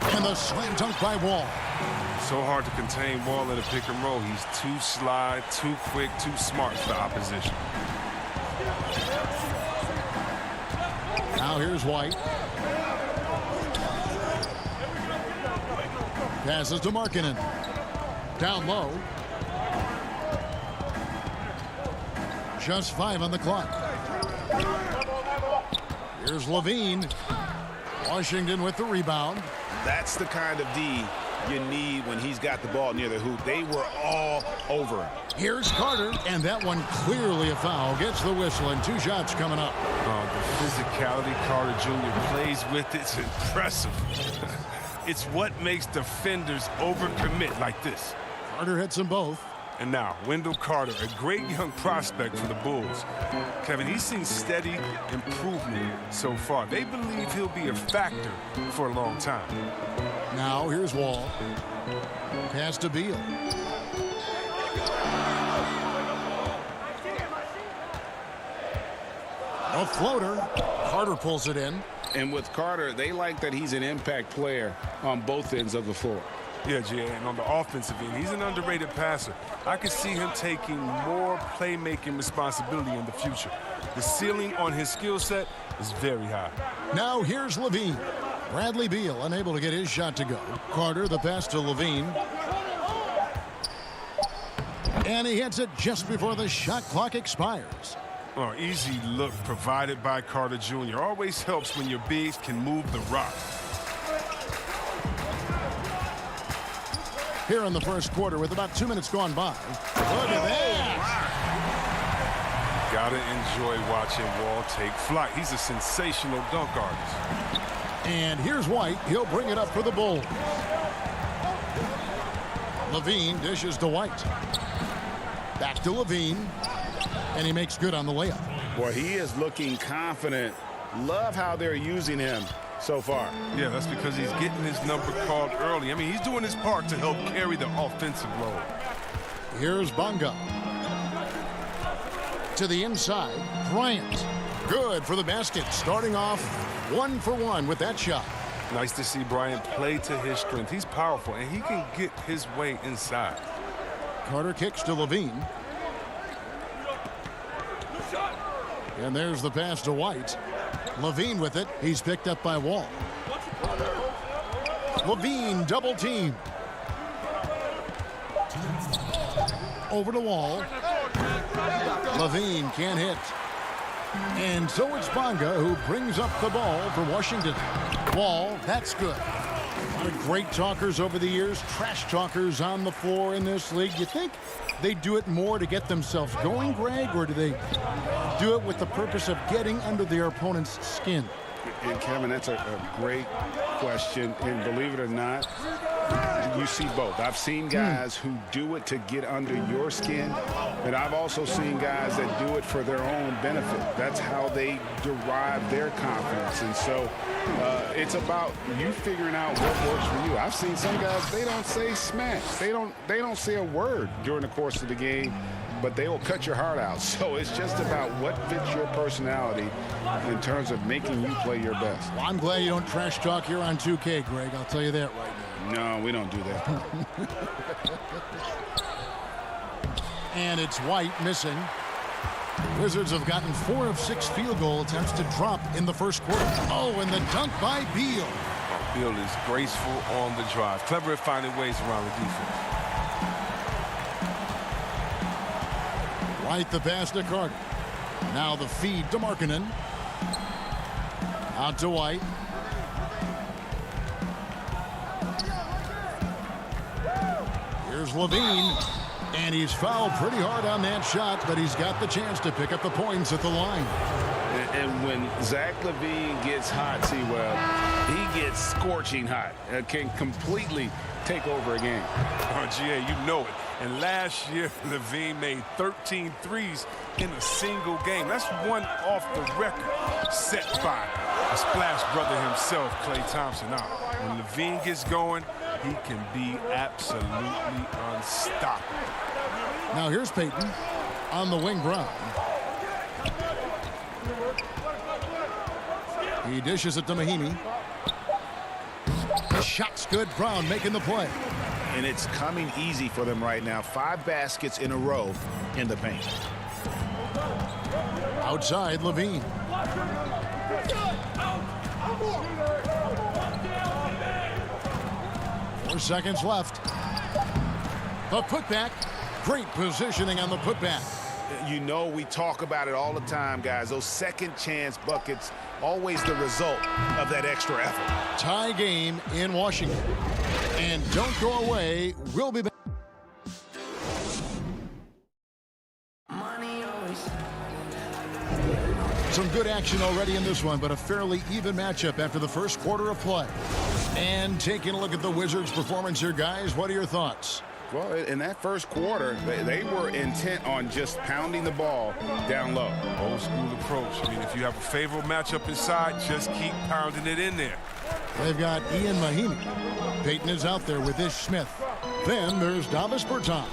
And the slam dunk by Wall. So hard to contain Wall in a pick and roll. He's too sly, too quick, too smart for the opposition. Now here's White. Passes to Markkanen. Down low. Just 5 on the clock. Here's Levine. Washington with the rebound. That's the kind of D you need when he's got the ball near the hoop. They were all over him. Here's Carter, and that one clearly a foul. Gets the whistle, and 2 shots coming up. The physicality Carter Jr. plays with, it's impressive. It's what makes defenders overcommit like this. Carter hits them both. And now, Wendell Carter, a great young prospect for the Bulls. Kevin, he's seen steady improvement so far. They believe he'll be a factor for a long time. Now, here's Wall. Pass to Beal. A floater. Carter pulls it in. And with Carter, they like that he's an impact player on both ends of the floor. Yeah, Jay, and on the offensive end, he's an underrated passer. I could see him taking more playmaking responsibility in the future. The ceiling on his skill set is very high. Now here's Levine. Bradley Beal unable to get his shot to go. Carter, the pass to Levine. And he hits it just before the shot clock expires. Oh, easy look provided by Carter Jr. Always helps when your bigs can move the rock. Here in the first quarter with about 2 minutes gone by. Look at that. Gotta enjoy watching Wall take flight. He's a sensational dunk artist. And here's White. He'll bring it up for the Bulls. Levine dishes to White. Back to Levine. And he makes good on the layup. Boy, he is looking confident. Love how they're using him so far. Yeah, that's because he's getting his number called early. I mean, he's doing his part to help carry the offensive load. Here's Bonga. To the inside, Bryant. Good for the basket. Starting off 1 for 1 with that shot. Nice to see Bryant play to his strength. He's powerful, and he can get his way inside. Carter kicks to Levine. And there's the pass to White. Levine with it. He's picked up by Wall. Levine double team. Over to Wall. Levine can't hit. And so it's Bonga who brings up the ball for Washington. Wall, that's good. A lot of great talkers over the years, trash talkers on the floor in this league. You think they do it more to get themselves going, Greg, or do they do it with the purpose of getting under their opponent's skin? And Kevin, that's a great question. And believe it or not, you see both. I've seen guys who do it to get under your skin, and I've also seen guys that do it for their own benefit. That's how they derive their confidence. And so it's about you figuring out what works for you. I've seen some guys, they don't say smack. They don't say a word during the course of the game, but they will cut your heart out. So it's just about what fits your personality in terms of making you play your best. Well, I'm glad you don't trash talk here on 2K, Greg. I'll tell you that right now. No, we don't do that. And it's White missing. Wizards have gotten 4 of 6 field goal attempts to drop in the first quarter. Oh, and the dunk by Beal. Beal is graceful on the drive. Clever at finding ways around the defense. White the pass to Carter. Now the feed to Markkanen. Out to White. Here's Levine. And he's fouled pretty hard on that shot, but he's got the chance to pick up the points at the line. And when Zach Levine gets hot, Sewell, he gets scorching hot. Can completely take over a game. Oh, GA, you know it. And last year, Levine made 13 threes in a single game. That's one off the record set by a splash brother himself, Klay Thompson. Now, when Levine gets going, he can be absolutely unstoppable. Now here's Payton on the wing. Brown. He dishes it to Mahinmi. The shot's good. Brown making the play. And it's coming easy for them right now. 5 baskets in a row in the paint. Outside, Levine. Four seconds left. The putback. Great positioning on the putback. You know, we talk about it all the time, guys. Those second chance buckets, always the result of that extra effort. Tie game in Washington. And don't go away. We'll be back. Some good action already in this one, but a fairly even matchup after the first quarter of play. And taking a look at the Wizards' performance here, guys, what are your thoughts? Well, in that first quarter, they were intent on just pounding the ball down low. Old school approach. I mean, if you have a favorable matchup inside, just keep pounding it in there. They've got Ian Mahinmi. Payton is out there with Ish Smith. Then there's Davis Bertans.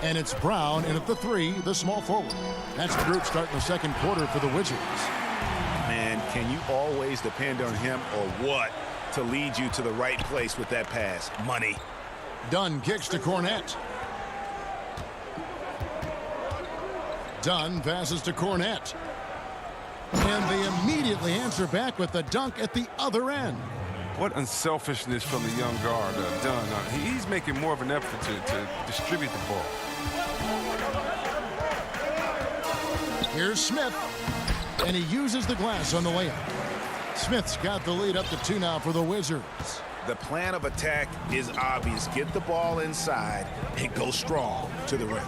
And it's Brown in at the 3, the small forward. That's the group starting the second quarter for the Wizards. Man, can you always depend on him or what to lead you to the right place with that pass? Money. Dunn kicks to Cornette. Dunn passes to Cornette. And they immediately answer back with the dunk at the other end. What unselfishness from the young guard, Dunn. He's making more of an effort to distribute the ball. Here's Smith. And he uses the glass on the layup. Smith's got the lead up to 2 now for the Wizards. The plan of attack is obvious. Get the ball inside and go strong to the rim.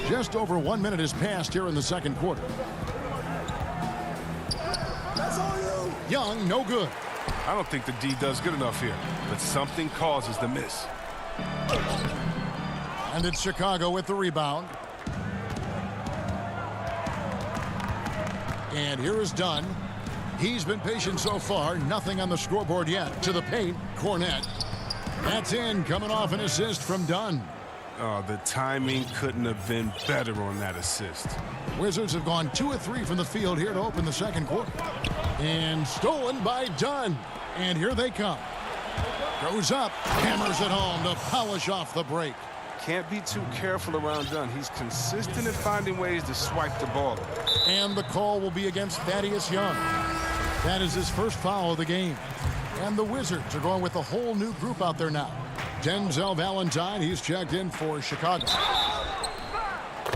Just over 1 minute has passed here in the second quarter. Young, no good. I don't think the D does good enough here, but something causes the miss. And it's Chicago with the rebound. And here is Dunn. He's been patient so far. Nothing on the scoreboard yet. To the paint, Cornette. That's in, coming off an assist from Dunn. Oh, the timing couldn't have been better on that assist. Wizards have gone 2 of 3 from the field here to open the second quarter. And stolen by Dunn. And here they come. Goes up, hammers it home to polish off the break. Can't be too careful around Dunn. He's consistent in finding ways to swipe the ball. And the call will be against Thaddeus Young. That is his first foul of the game. And the Wizards are going with a whole new group out there now. Denzel Valentine, he's checked in for Chicago.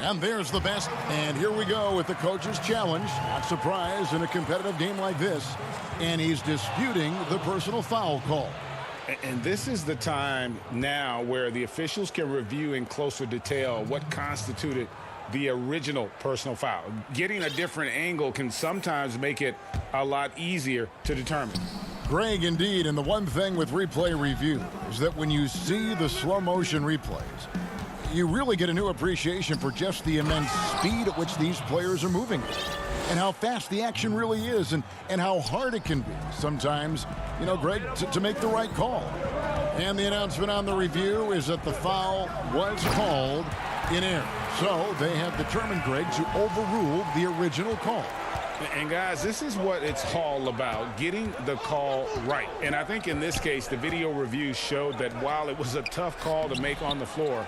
And there's the best. And here we go with the coach's challenge. Not surprised in a competitive game like this. And he's disputing the personal foul call. And this is the time now where the officials can review in closer detail what constituted the original personal foul. Getting a different angle can sometimes make it a lot easier to determine. Greg, indeed, and the one thing with replay review is that when you see the slow motion replays, you really get a new appreciation for just the immense speed at which these players are moving and how fast the action really is and how hard it can be sometimes, you know, Greg, to make the right call. And the announcement on the review is that the foul was called in error. So they have determined, Greg, to overrule the original call. And guys, this is what it's all about, getting the call right. And I think in this case, the video review showed that while it was a tough call to make on the floor,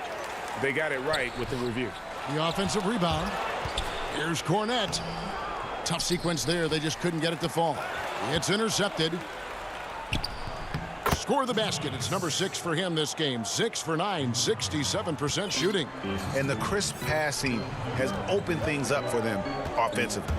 they got it right with the review. The offensive rebound. Here's Cornette. Tough sequence there. They just couldn't get it to fall. It's intercepted. score the basket. It's number 6 for him this game. 6 for 9, 67% shooting. And the crisp passing has opened things up for them offensively.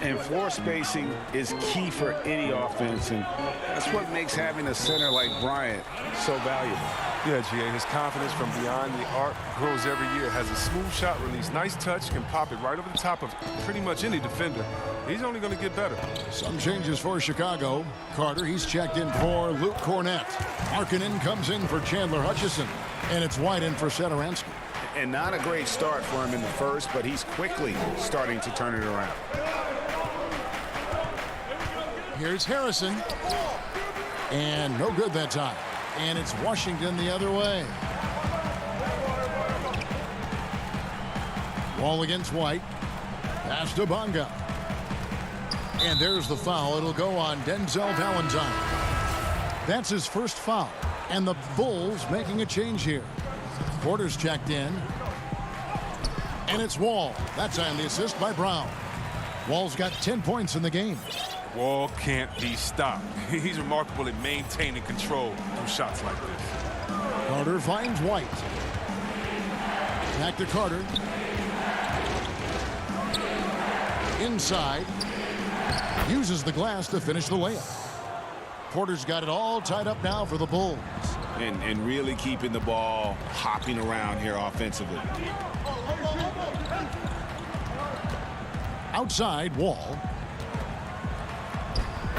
And floor spacing is key for any offense, and that's what makes having a center like Bryant so valuable. Yeah, GA, his confidence from beyond the arc grows every year. Has a smooth shot release, nice touch, can pop it right over the top of pretty much any defender. He's only going to get better. Some changes for Chicago. Carter, he's checked in for Luke Cornett. Markkanen comes in for Chandler Hutchison. And it's White in for Satoransky. And not a great start for him in the first, but he's quickly starting to turn it around. Here's Harrison. And no good that time. And it's Washington the other way. Wall against White. Pass to Bonga. And there's the foul. It'll go on Denzel Valentine. That's his first foul. And the Bulls making a change here. Porter's checked in. And it's Wall. That time the assist by Brown. Wall's got 10 points in the game. Wall can't be stopped. He's remarkable at maintaining control through shots like this. Carter finds White. Back to Carter. Inside. Uses the glass to finish the layup. Porter's got it all tied up now for the Bulls. And really keeping the ball hopping around here offensively. Outside, Wall.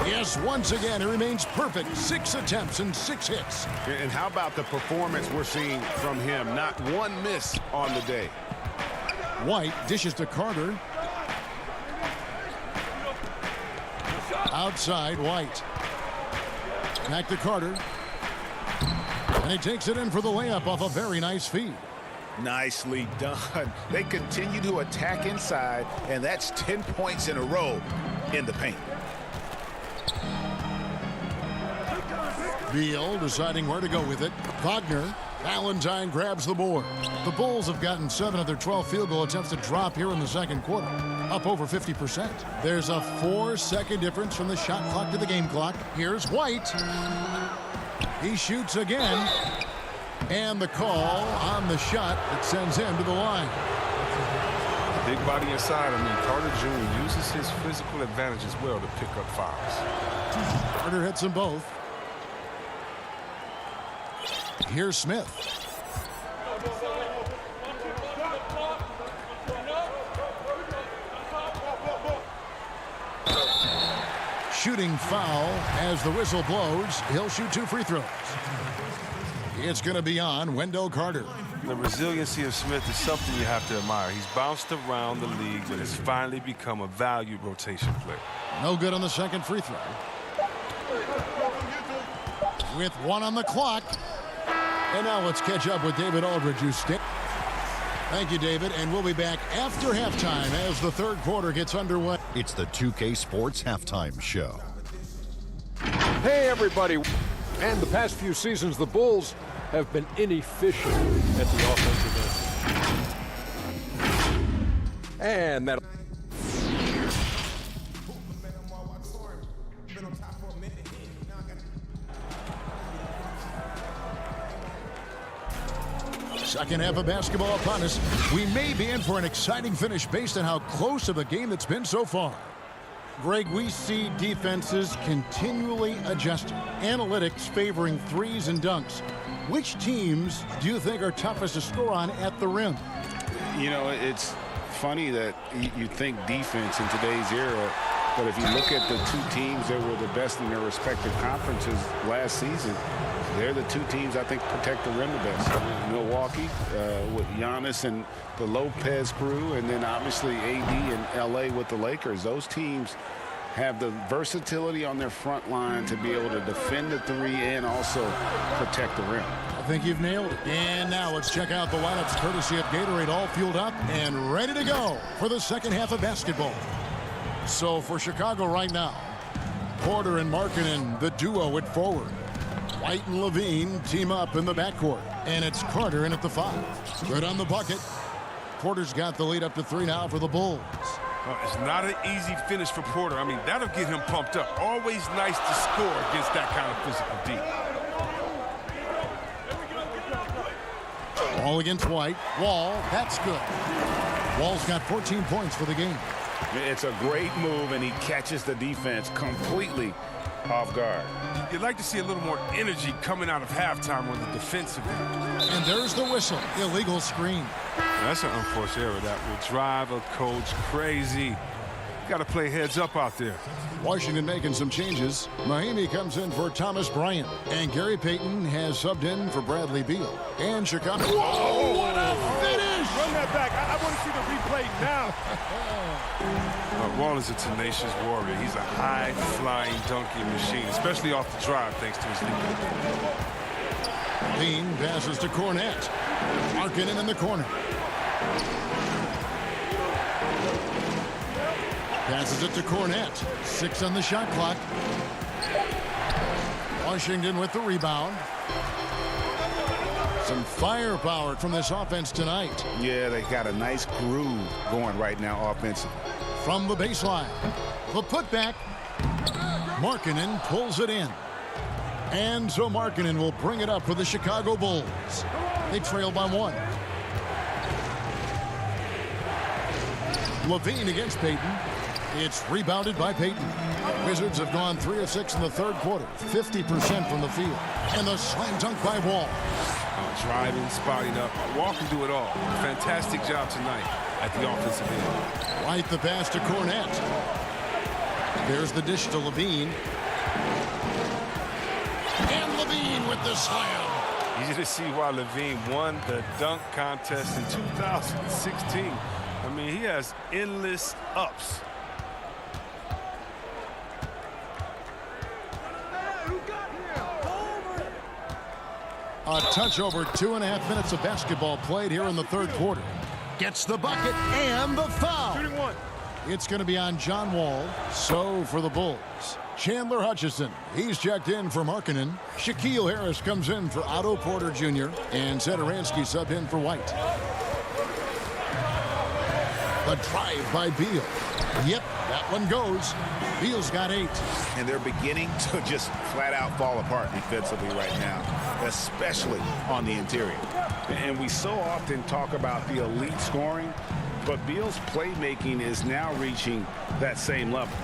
Yes, once again, he remains perfect. 6 attempts and 6 hits. And how about the performance we're seeing from him? Not one miss on the day. White dishes to Carter. Outside, White. Back to Carter. And he takes it in for the layup off a very nice feed. Nicely done. They continue to attack inside, and that's 10 points in a row in the paint. Beal deciding where to go with it. Wagner. Valentine grabs the board. The Bulls have gotten 7 of their 12 field goal attempts to drop here in the second quarter. Up over 50%. There's a 4-second difference from the shot clock to the game clock. Here's White. He shoots again. And the call on the shot that sends him to the line. Big body inside. Carter Jr. uses his physical advantage as well to pick up fouls. Carter hits them both. Here's Smith. Shooting foul as the whistle blows. He'll shoot 2 free throws. It's going to be on Wendell Carter. The resiliency of Smith is something you have to admire. He's bounced around the league but has finally become a valued rotation player. No good on the second free throw. With 1 on the clock. And now let's catch up with David Aldridge, who's Thank you, David, and we'll be back after halftime as the third quarter gets underway. It's the 2K Sports Halftime Show. Hey, everybody. And the past few seasons, the Bulls have been inefficient at the offensive end. And that... Second half of basketball upon us. We may be in for an exciting finish based on how close of a game it's been so far. Greg, we see defenses continually adjusting. Analytics favoring threes and dunks. Which teams do you think are toughest to score on at the rim? You know, it's funny that you think defense in today's era, but if you look at the 2 teams that were the best in their respective conferences last season, they're the 2 teams I think protect the rim the best. Milwaukee with Giannis and the Lopez crew, and then obviously AD and LA with the Lakers. Those teams have the versatility on their front line to be able to defend the 3 and also protect the rim. I think you've nailed it. And now let's check out the lineups courtesy of Gatorade, all fueled up and ready to go for the second half of basketball. So for Chicago right now, Porter and Markkanen, the duo at forward. White and Levine team up in the backcourt. And it's Carter in at the 5. Good on the bucket. Porter's got the lead up to 3 now for the Bulls. It's not an easy finish for Porter. That'll get him pumped up. Always nice to score against that kind of physical D. Ball against White. Wall, that's good. Wall's got 14 points for the game. It's a great move, and he catches the defense completely off guard. You'd like to see a little more energy coming out of halftime on the defensive end. And there's the whistle. Illegal screen. That's an unforced error that will drive a coach crazy. Got to play heads up out there. Washington making some changes. Mahimi comes in for Thomas Bryant. And Gary Payton has subbed in for Bradley Beal. And Chicago. Whoa, what a finish! Run that back. I want to see the replay now. Wall is a tenacious warrior. He's a high-flying dunking machine, especially off the drive, thanks to his lead. Bean passes to Cornette. Markkanen in the corner. Passes it to Cornette. 6 on the shot clock. Washington with the rebound. Some firepower from this offense tonight. Yeah, they got a nice groove going right now offensively. From the baseline. The putback. Markkanen pulls it in. And so Markkanen will bring it up for the Chicago Bulls. They trail by 1. Levine against Payton. It's rebounded by Payton. Wizards have gone 3 of 6 in the third quarter. 50% from the field. And the slam dunk by Wall. Driving, spotting up. Wall can do it all. Fantastic job tonight at the offensive end. White the pass to Cornette. There's the dish to Levine. And Levine with the slam. Easy to see why Levine won the dunk contest in 2016. I mean, he has endless ups. A touch over 2.5 minutes of basketball played here in the third quarter. Gets the bucket and the foul. Shooting 1. It's going to be on John Wall. So for the Bulls, Chandler Hutchison. He's checked in for Markkanen. Shaquille Harris comes in for Otto Porter Jr. And Satoransky subbed in for White. The drive by Beal. Yep, that one goes. Beal's got 8. And they're beginning to just flat out fall apart defensively right now, especially on the interior. And we so often talk about the elite scoring, but Beal's playmaking is now reaching that same level.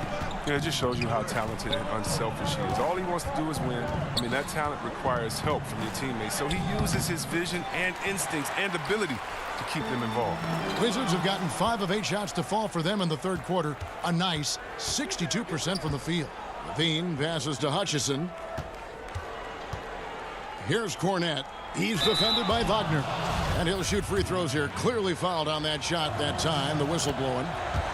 Yeah, it just shows you how talented and unselfish he is. All he wants to do is win. I mean, that talent requires help from your teammates. So he uses his vision and instincts and ability to keep them involved. Wizards have gotten 5 of 8 shots to fall for them in the third quarter. A nice 62% from the field. Levine passes to Hutchison. Here's Cornette. He's defended by Wagner. And he'll shoot free throws here. Clearly fouled on that shot that time. The whistle blowing.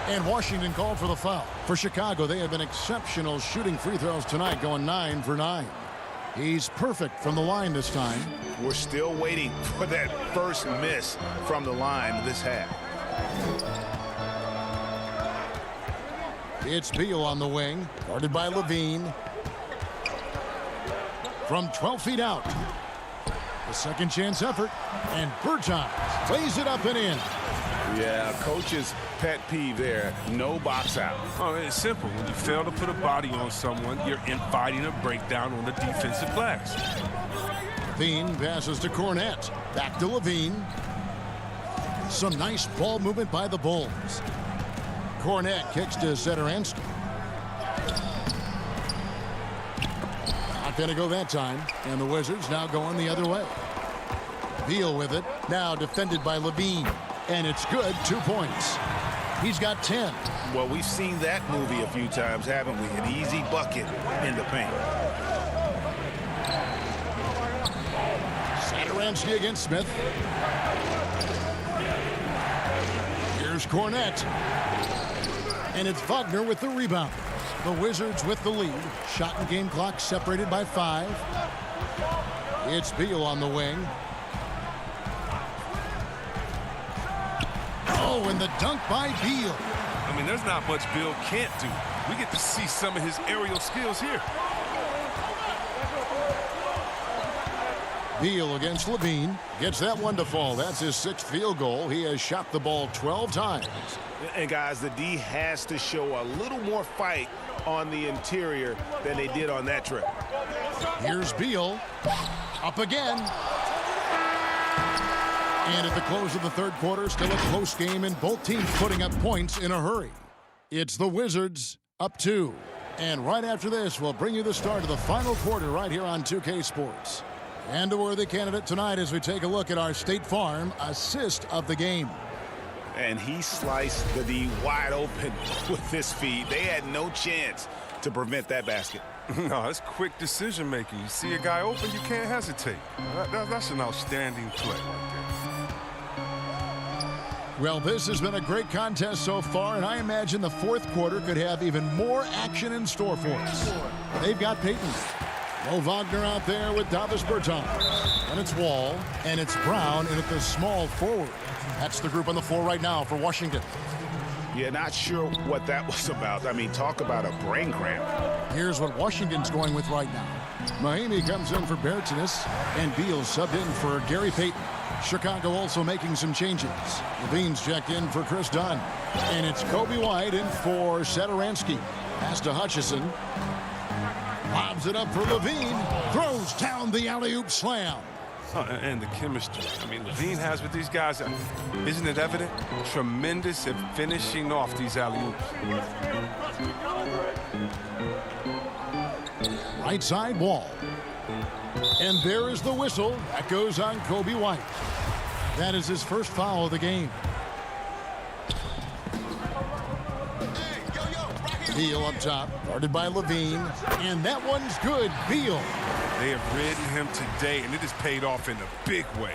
And Washington called for the foul. For Chicago, they have been exceptional shooting free throws tonight, going 9 for 9. He's perfect from the line this time. We're still waiting for that first miss from the line this half. It's Beal on the wing, guarded by Levine. From 12 feet out. The second chance effort. And Bertans lays it up and in. Yeah, coach's pet peeve there. No box out. Oh, it's simple. When you fail to put a body on someone, you're inviting a breakdown on the defensive glass. Levine passes to Cornette. Back to Levine. Some nice ball movement by the Bulls. Cornette kicks to Satoransky. Not going to go that time. And the Wizards now going the other way. Beal with it. Now defended by Levine. And it's good. 2 points. He's got 10. Well, we've seen that movie a few times, haven't we? An easy bucket in the paint. Satoransky against Smith. Here's Cornette. And it's Wagner with the rebound. The Wizards with the lead. Shot and game clock separated by 5. It's Beal on the wing. Oh, and the dunk by Beal. I mean, there's not much Beal can't do. We get to see some of his aerial skills here. Beal against Levine. Gets that one to fall. That's his 6th field goal. He has shot the ball 12 times. And, guys, the D has to show a little more fight on the interior than they did on that trip. Here's Beal. Up again. And at the close of the third quarter, still a close game, and both teams putting up points in a hurry. It's the Wizards up 2. And right after this, we'll bring you the start of the final quarter right here on 2K Sports. And a worthy candidate tonight as we take a look at our State Farm assist of the game. And he sliced the D wide open with this feed. They had no chance to prevent that basket. No, it's quick decision making. You see a guy open, you can't hesitate. That's an outstanding play right there. Well, this has been a great contest so far, and I imagine the fourth quarter could have even more action in store for us. They've got Peyton. Mo Wagner out there with Davis Bertans. And it's Wall, and it's Brown in at the small forward. That's the group on the floor right now for Washington. Yeah, not sure what that was about. I mean, talk about a brain cramp. Here's what Washington's going with right now. Mahimi comes in for Bertans, and Beal subbed in for Gary Payton. Chicago also making some changes. Levine's checked in for Chris Dunn. And it's Kobe White in for Satoransky. Pass to Hutchison. Lobs it up for Levine. Throws down the alley-oop slam. And the chemistry. I mean, Levine has with these guys, isn't it evident? Tremendous at finishing off these alley-oops. Right side Wall. And there is the whistle. That goes on Kobe White. That is his first foul of the game. Beal up top, guarded by Levine. And that one's good. Beal. They have ridden him today, and it has paid off in a big way.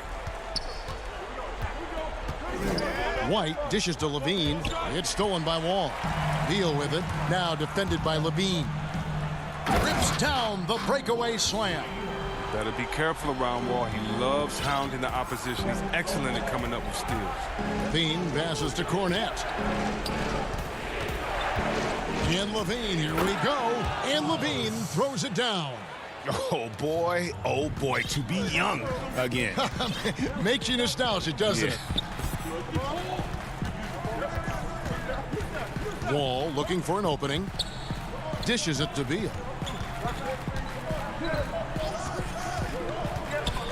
White dishes to Levine. It's stolen by Wall. Beal with it. Now defended by Levine. Rips down the breakaway slam. Better be careful around Wall. He loves hounding the opposition. He's excellent at coming up with steals. Levine passes to Cornette. And Levine, here we go. And Levine throws it down. Oh boy, to be young again. Makes you nostalgic, doesn't it? Wall looking for an opening. Dishes it to Beal.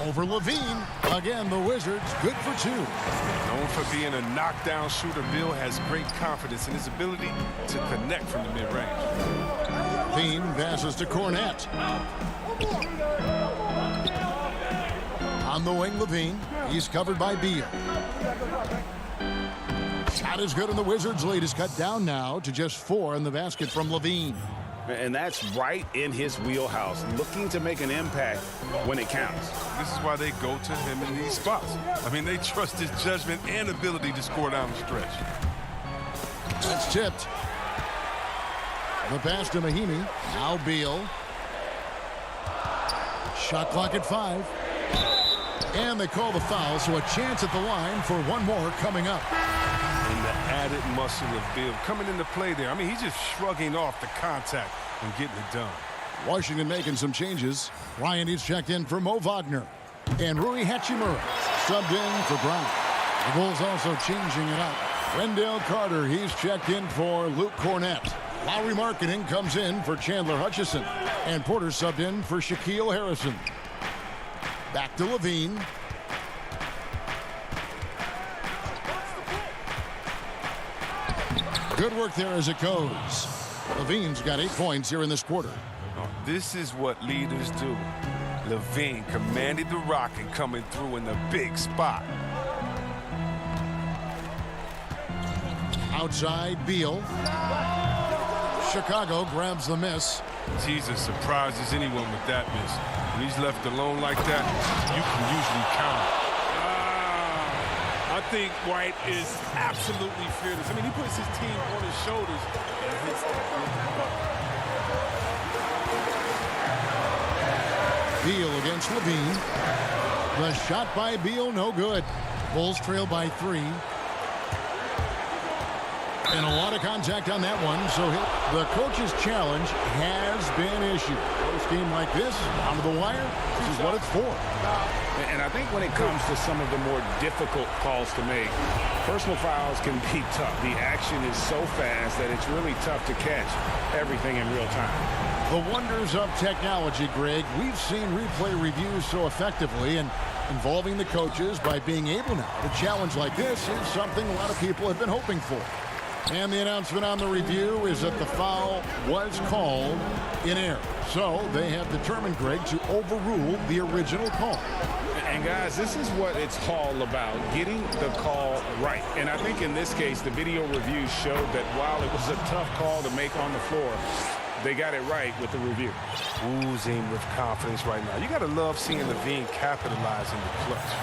Over Levine. Again, the Wizards good for 2. Known for being a knockdown shooter, Beal has great confidence in his ability to connect from the mid-range. Levine passes to Cornette. On the wing, Levine. He's covered by Beal. Shot is good, and the Wizards' lead is cut down now to just 4 in the basket from Levine. And that's right in his wheelhouse, looking to make an impact when it counts. This is why they go to him in these spots. I mean, they trust his judgment and ability to score down the stretch. That's tipped. The pass to Mahimi. Now Beal. Shot clock at 5. And they call the foul, so a chance at the line for one more coming up. And the added muscle of Beal coming into play there. I mean, he's just shrugging off the contact and getting it done. Washington making some changes. Ryan is checked in for Mo Wagner. And Rui Hachimura subbed in for Brown. The Bulls also changing it up. Wendell Carter, he's checked in for Luke Cornette. Lowry Marketing comes in for Chandler Hutchison. And Porter subbed in for Shaquille Harrison. Back to Levine. Good work there as it goes. Levine's got 8 points here in this quarter. Oh, this is what leaders do. Levine commanded the rock and coming through in the big spot. Outside, Beal. Chicago grabs the miss. Jesus surprises anyone with that miss. When he's left alone like that, you can usually count it. I think White is absolutely fearless. I mean, he puts his team on his shoulders. Beal against Levine. The shot by Beal, no good. Bulls trail by 3. And a lot of contact on that one, so the coach's challenge has been issued. Close game like this, down to the wire, this is what it's for. And I think when it comes to some of the more difficult calls to make, personal fouls can be tough. The action is so fast that it's really tough to catch everything in real time. The wonders of technology, Greg. We've seen replay reviews so effectively, and involving the coaches by being able now to challenge like this is something a lot of people have been hoping for. And the announcement on the review is that the foul was called in error. So they have determined, Greg, to overrule the original call. And guys, this is what it's all about, getting the call right. And I think in this case, the video review showed that while it was a tough call to make on the floor, they got it right with the review. Oozing with confidence right now. You got to love seeing Levine capitalize in the clutch.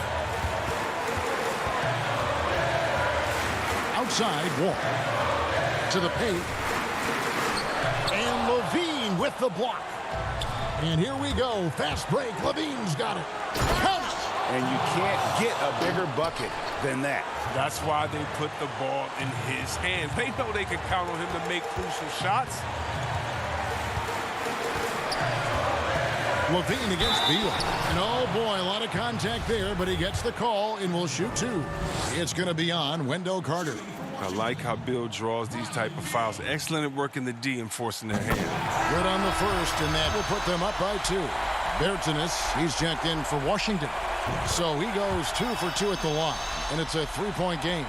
Outside, Wall to the paint. And Levine with the block. And here we go. Fast break. Levine's got it. Count it. And you can't get a bigger bucket than that. That's why they put the ball in his hands. They know they can count on him to make crucial shots. Levine against Beal. And oh boy, a lot of contact there, but he gets the call and will shoot two. It's going to be on Wendell Carter. I like how Bill draws these type of fouls. Excellent at working the D and forcing their hand. Good on the first, and that will put them up by two. Bertanis, he's checked in for Washington. So he goes 2 for 2 at the line, and it's a three-point game.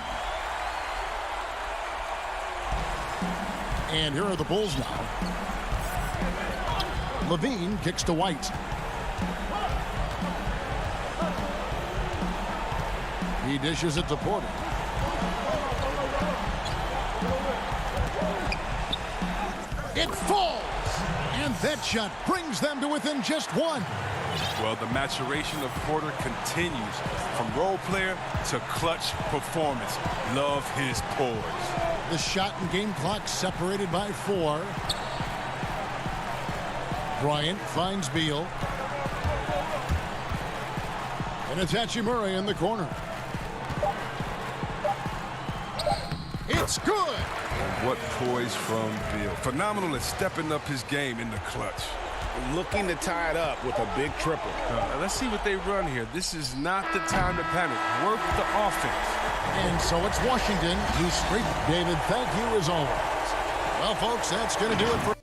And here are the Bulls now. Levine kicks to White. He dishes it to Porter. It falls! And that shot brings them to within just one. Well, the maturation of Porter continues from role player to clutch performance. Love his poise. The shot and game clock separated by 4. Bryant finds Beal. And it's Hachimura in the corner. It's good! What poise from Beal. Phenomenal at stepping up his game in the clutch. Looking to tie it up with a big triple. Let's see what they run here. This is not the time to panic. Work the offense. And so it's Washington who's straight. David, thank you as always. Well, folks, that's going to do it for...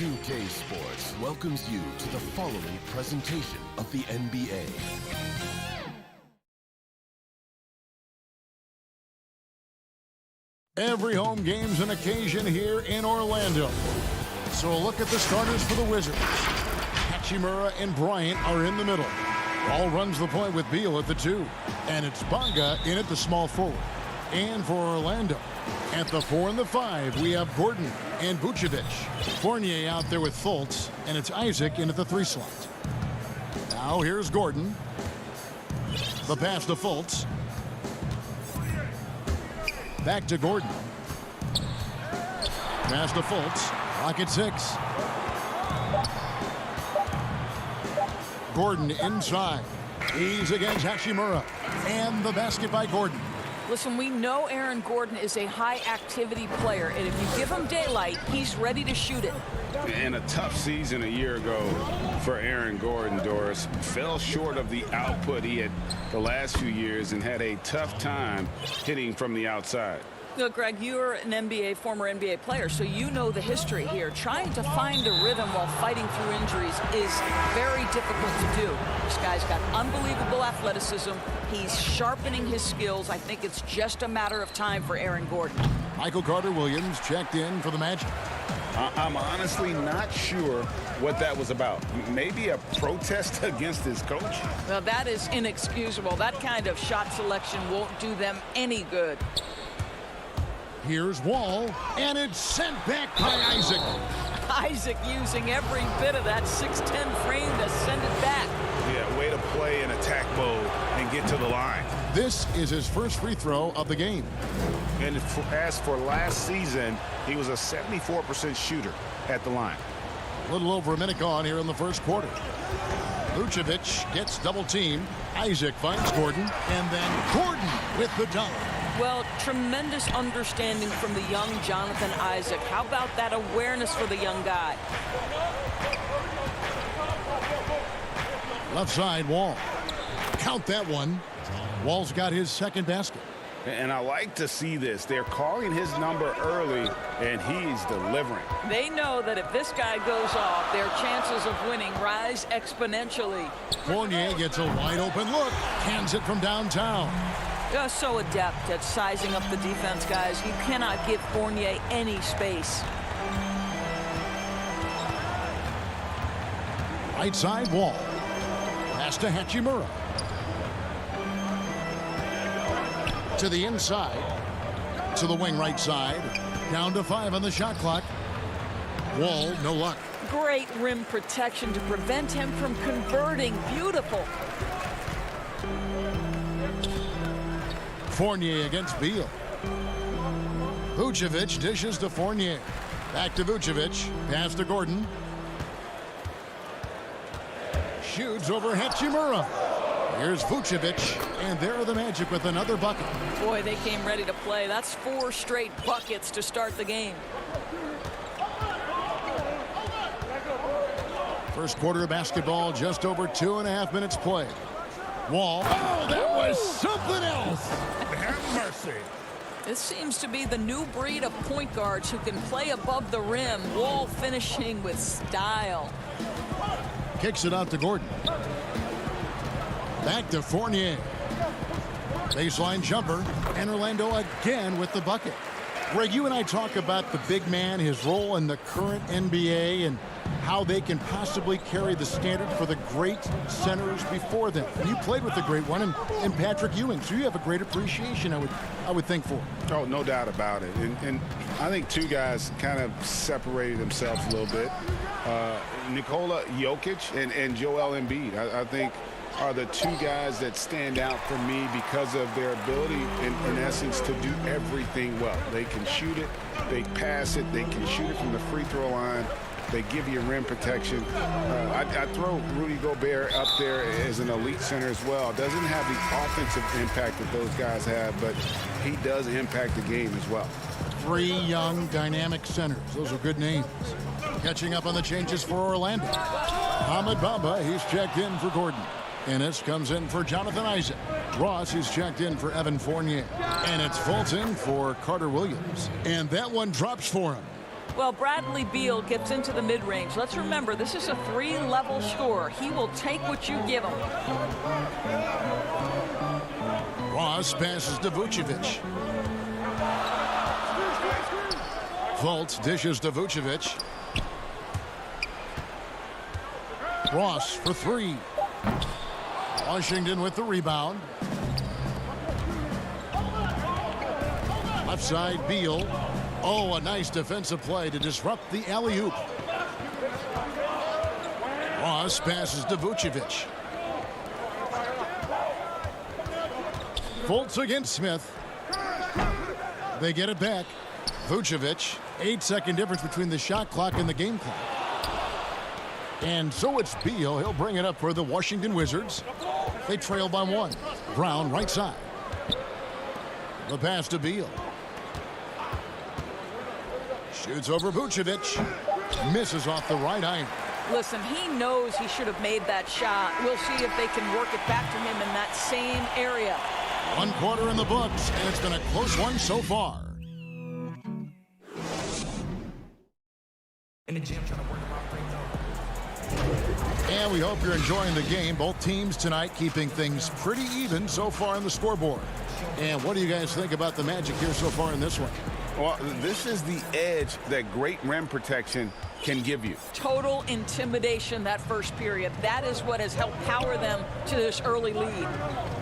2K Sports welcomes you to the following presentation of the NBA. Every home game's an occasion here in Orlando. So a look at the starters for the Wizards. Hachimura and Bryant are in the middle. Ball runs the point with Beal at the 2. And it's Bonga in at the small forward. And for Orlando, at the 4 and the 5, we have Gordon and Vucevic. Fournier out there with Fultz, and it's Isaac in at the 3 slot. Now here's Gordon. The pass to Fultz. Back to Gordon. Pass to Fultz. Clock at 6. Gordon inside. He's against Hachimura. And the basket by Gordon. Listen, we know Aaron Gordon is a high-activity player, and if you give him daylight, he's ready to shoot it. And a tough season a year ago for Aaron Gordon, Doris. Fell short of the output he had the last few years and had a tough time hitting from the outside. Look, Greg, you're an former NBA player, so you know the history here. Trying to find a rhythm while fighting through injuries is very difficult to do. This guy's got unbelievable athleticism. He's sharpening his skills. I think it's just a matter of time for Aaron Gordon. Michael Carter-Williams checked in for the Magic. I'm honestly not sure what that was about. Maybe a protest against his coach? Well, that is inexcusable. That kind of shot selection won't do them any good. Here's Wall, and it's sent back by Isaac. Isaac using every bit of that 6'10" frame to send it back. Yeah, way to play in attack mode and get to the line. This is his first free throw of the game. And as for last season, he was a 74% shooter at the line. A little over a minute gone here in the first quarter. Vucevic gets double teamed. Isaac finds Gordon, and then Gordon with the dunk. Well, tremendous understanding from the young Jonathan Isaac. How about that awareness for the young guy? Left side, Wall. Count that one. Wall's got his second basket. And I like to see this. They're calling his number early, and he's delivering. They know that if this guy goes off, their chances of winning rise exponentially. Fournier gets a wide-open look. Cans it from downtown. Just so adept at sizing up the defense, guys. You cannot give Fournier any space. Right side, Wall. Pass to Hachimura. To the inside. To the wing right side. Down to 5 on the shot clock. Wall, no luck. Great rim protection to prevent him from converting. Beautiful. Fournier against Beal. Vucevic dishes to Fournier. Back to Vucevic. Pass to Gordon. Shoots over Hachimura. Here's Vucevic, and there are the Magic with another bucket. Boy, they came ready to play. That's 4 straight buckets to start the game. First quarter of basketball, just over 2.5 minutes played. Wall. Oh, that was something else. Have mercy. This seems to be the new breed of point guards who can play above the rim. Wall finishing with style. Kicks it out to Gordon. Back to Fournier. Baseline jumper. And Orlando again with the bucket. Greg, you and I talk about the big man, his role in the current NBA, and how they can possibly carry the standard for the great centers before them. And you played with the great one in Patrick Ewing, so you have a great appreciation, I would think, for. Oh, no doubt about it. And I think two guys kind of separated themselves a little bit. Nikola Jokic and Joel Embiid, I think, are the two guys that stand out for me because of their ability, in essence, to do everything well. They can shoot it, they pass it, they can shoot it from the free throw line. They give you rim protection. I throw Rudy Gobert up there as an elite center as well. Doesn't have the offensive impact that those guys have, but he does impact the game as well. 3 young, dynamic centers. Those are good names. Catching up on the changes for Orlando. Ahmed Bamba, he's checked in for Gordon. Ennis comes in for Jonathan Isaac. Ross, who's checked in for Evan Fournier. And it's Fulton for Carter Williams. And that one drops for him. Well, Bradley Beal gets into the mid-range. Let's remember, this is a 3-level score. He will take what you give him. Ross passes to Vucevic. Fultz dishes to Vucevic. Ross for 3. Washington with the rebound. Left side, Beal. Oh, a nice defensive play to disrupt the alley-oop. Ross passes to Vucevic. Fultz against Smith. They get it back. Vucevic, 8-second difference between the shot clock and the game clock. And so it's Beal. He'll bring it up for the Washington Wizards. They trail by 1. Brown, right side. The pass to Beal. Shoots over Vucevic. Misses off the right eye. Listen, he knows he should have made that shot. We'll see if they can work it back to him in that same area. 1 quarter in the books, and it's been a close one so far. In the gym trying to work about And we hope you're enjoying the game. Both teams tonight keeping things pretty even so far on the scoreboard. And what do you guys think about the Magic here so far in this one? Well, this is the edge that great rim protection can give you. Total intimidation that first period. That is what has helped power them to this early lead.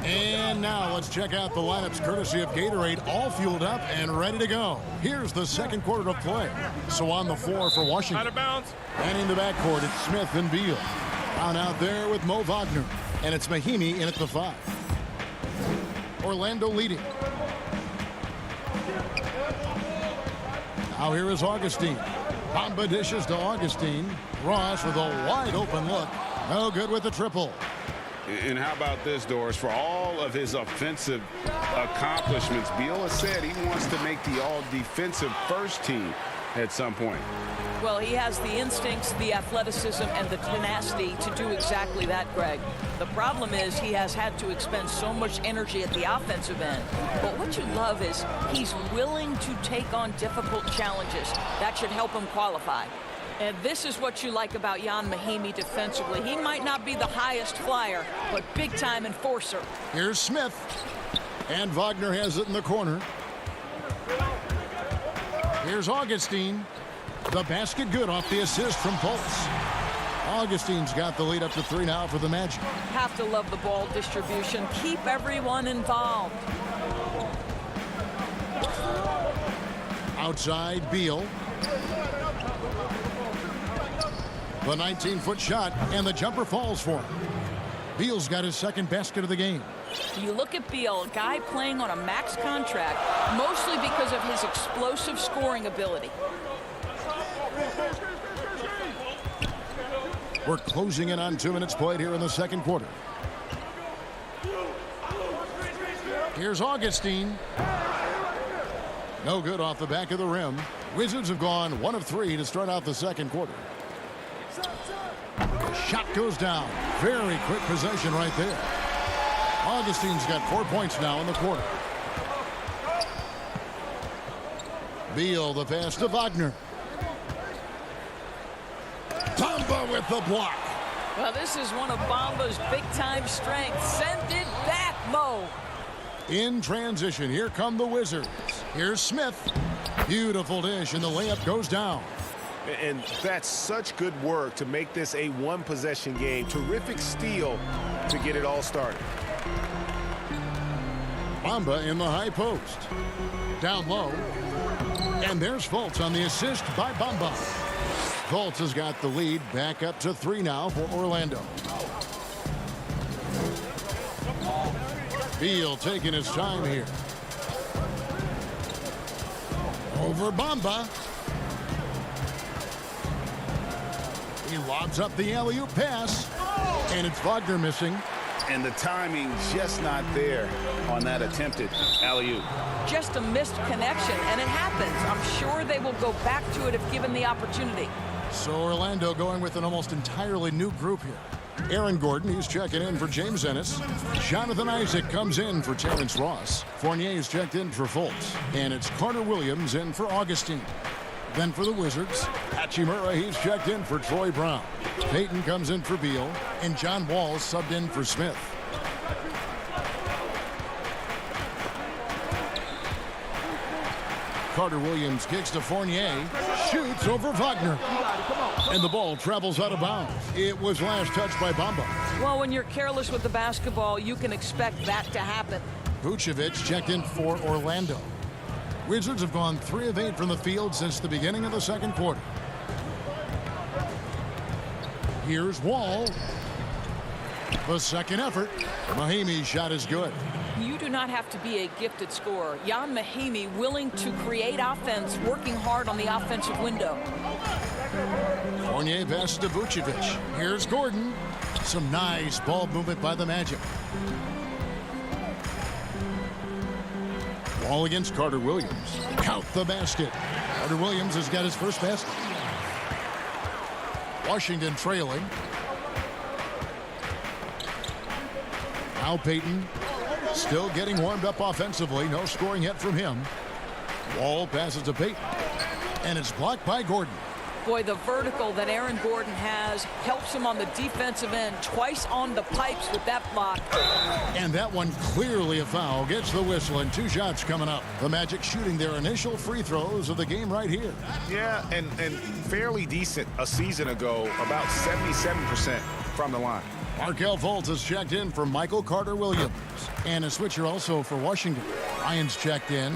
And now let's check out the lineups courtesy of Gatorade, all fueled up and ready to go. Here's the second quarter of play. So on the floor for Washington. Out of bounds. And in the backcourt, it's Smith and Beal. Down out there with Mo Wagner. And it's Mahinmi in at the 5. Orlando leading. Now here is Augustine. Bamba dishes to Augustine. Ross with a wide open look. No good with the triple. And how about this, Doris? For all of his offensive accomplishments, Beal has said he wants to make the all-defensive first team at some point. Well, he has the instincts, the athleticism, and the tenacity to do exactly that, Greg. The problem is he has had to expend so much energy at the offensive end. But what you love is he's willing to take on difficult challenges. That should help him qualify. And this is what you like about Jan Mahinmi defensively. He might not be the highest flyer, but big-time enforcer. Here's Smith. And Wagner has it in the corner. Here's Augustine. The basket good off the assist from Fultz. Augustine's got the lead up to 3 now for the Magic. Have to love the ball distribution. Keep everyone involved. Outside, Beal. The 19-foot shot, and the jumper falls for him. Beal's got his second basket of the game. You look at Beal, a guy playing on a max contract, mostly because of his explosive scoring ability. We're closing in on 2 minutes played here in the second quarter. Here's Augustine. No good off the back of the rim. Wizards have gone 1 of 3 to start out the second quarter. The shot goes down. Very quick possession right there. Augustine's got 4 points now in the quarter. Beal, the pass to Wagner. Bamba with the block. Well, this is one of Bamba's big-time strengths. Send it back, Mo. In transition, here come the Wizards. Here's Smith. Beautiful dish, and the layup goes down. And that's such good work to make this a one-possession game. Terrific steal to get it all started. Bamba in the high post. Down low. And there's Fultz on the assist by Bamba. Fultz has got the lead back up to 3 now for Orlando. Beal taking his time here. Over Bamba. He lobs up the alley-oop pass. And it's Wagner missing. And the timing just not there on that attempted alley-oop. Just a missed connection, and it happens. I'm sure they will go back to it if given the opportunity. So Orlando going with an almost entirely new group here. Aaron Gordon, he's checking in for James Ennis. Jonathan Isaac comes in for Terrence Ross. Fournier's checked in for Fultz. And it's Carter Williams in for Augustine. Then for the Wizards, Hachimura, he's checked in for Troy Brown. Payton comes in for Beal, and John Wall subbed in for Smith. Carter Williams kicks to Fournier, shoots over Wagner, and the ball travels out of bounds. It was last touched by Bamba. Well, when you're careless with the basketball, you can expect that to happen. Vucevic checked in for Orlando. Wizards have gone 3 of 8 from the field since the beginning of the second quarter. Here's Wall. The second effort. Mahimi's shot is good. You do not have to be a gifted scorer. Jan Mahimi willing to create offense, working hard on the offensive window. Fournier passes to Vucevic. Here's Gordon. Some nice ball movement by the Magic. Ball against Carter Williams. Count the basket. Carter Williams has got his first basket. Washington trailing. Now Payton still getting warmed up offensively. No scoring yet from him. Wall passes to Payton. And it's blocked by Gordon. Boy, the vertical that Aaron Gordon has helps him on the defensive end. Twice on the pipes with that block. And that one clearly a foul. Gets the whistle and 2 shots coming up. The Magic shooting their initial free throws of the game right here. Yeah, and fairly decent a season ago, about 77% from the line. Markelle Fultz has checked in for Michael Carter Williams. And a switcher also for Washington. Ryan's checked in.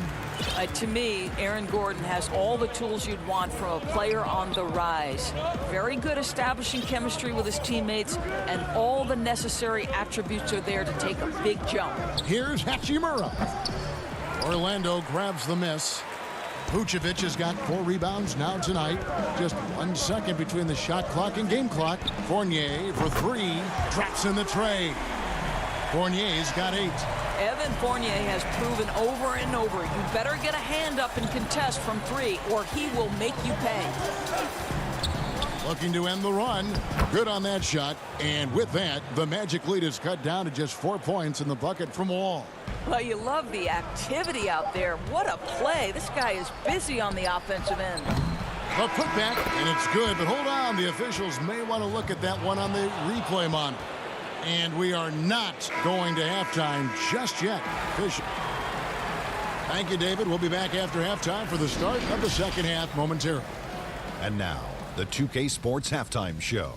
To me, Aaron Gordon has all the tools you'd want from a player on the rise. Very good establishing chemistry with his teammates, and all the necessary attributes are there to take a big jump. Here's Hachimura. Orlando grabs the miss. Vucevic has got 4 rebounds now tonight. Just 1 second between the shot clock and game clock. Fournier for 3. Drops in the tray. Fournier's got 8. Evan Fournier has proven over and over, you better get a hand up and contest from 3 or he will make you pay. Looking to end the run. Good on that shot. And with that, the Magic lead is cut down to just 4 points in the bucket from Wall. Well, you love the activity out there. What a play. This guy is busy on the offensive end. A putback, and it's good, but hold on. The officials may want to look at that one on the replay monitor. And we are not going to halftime just yet. Fisher. Thank you, David. We'll be back after halftime for the start of the second half momentarily. And now, the 2K Sports Halftime Show.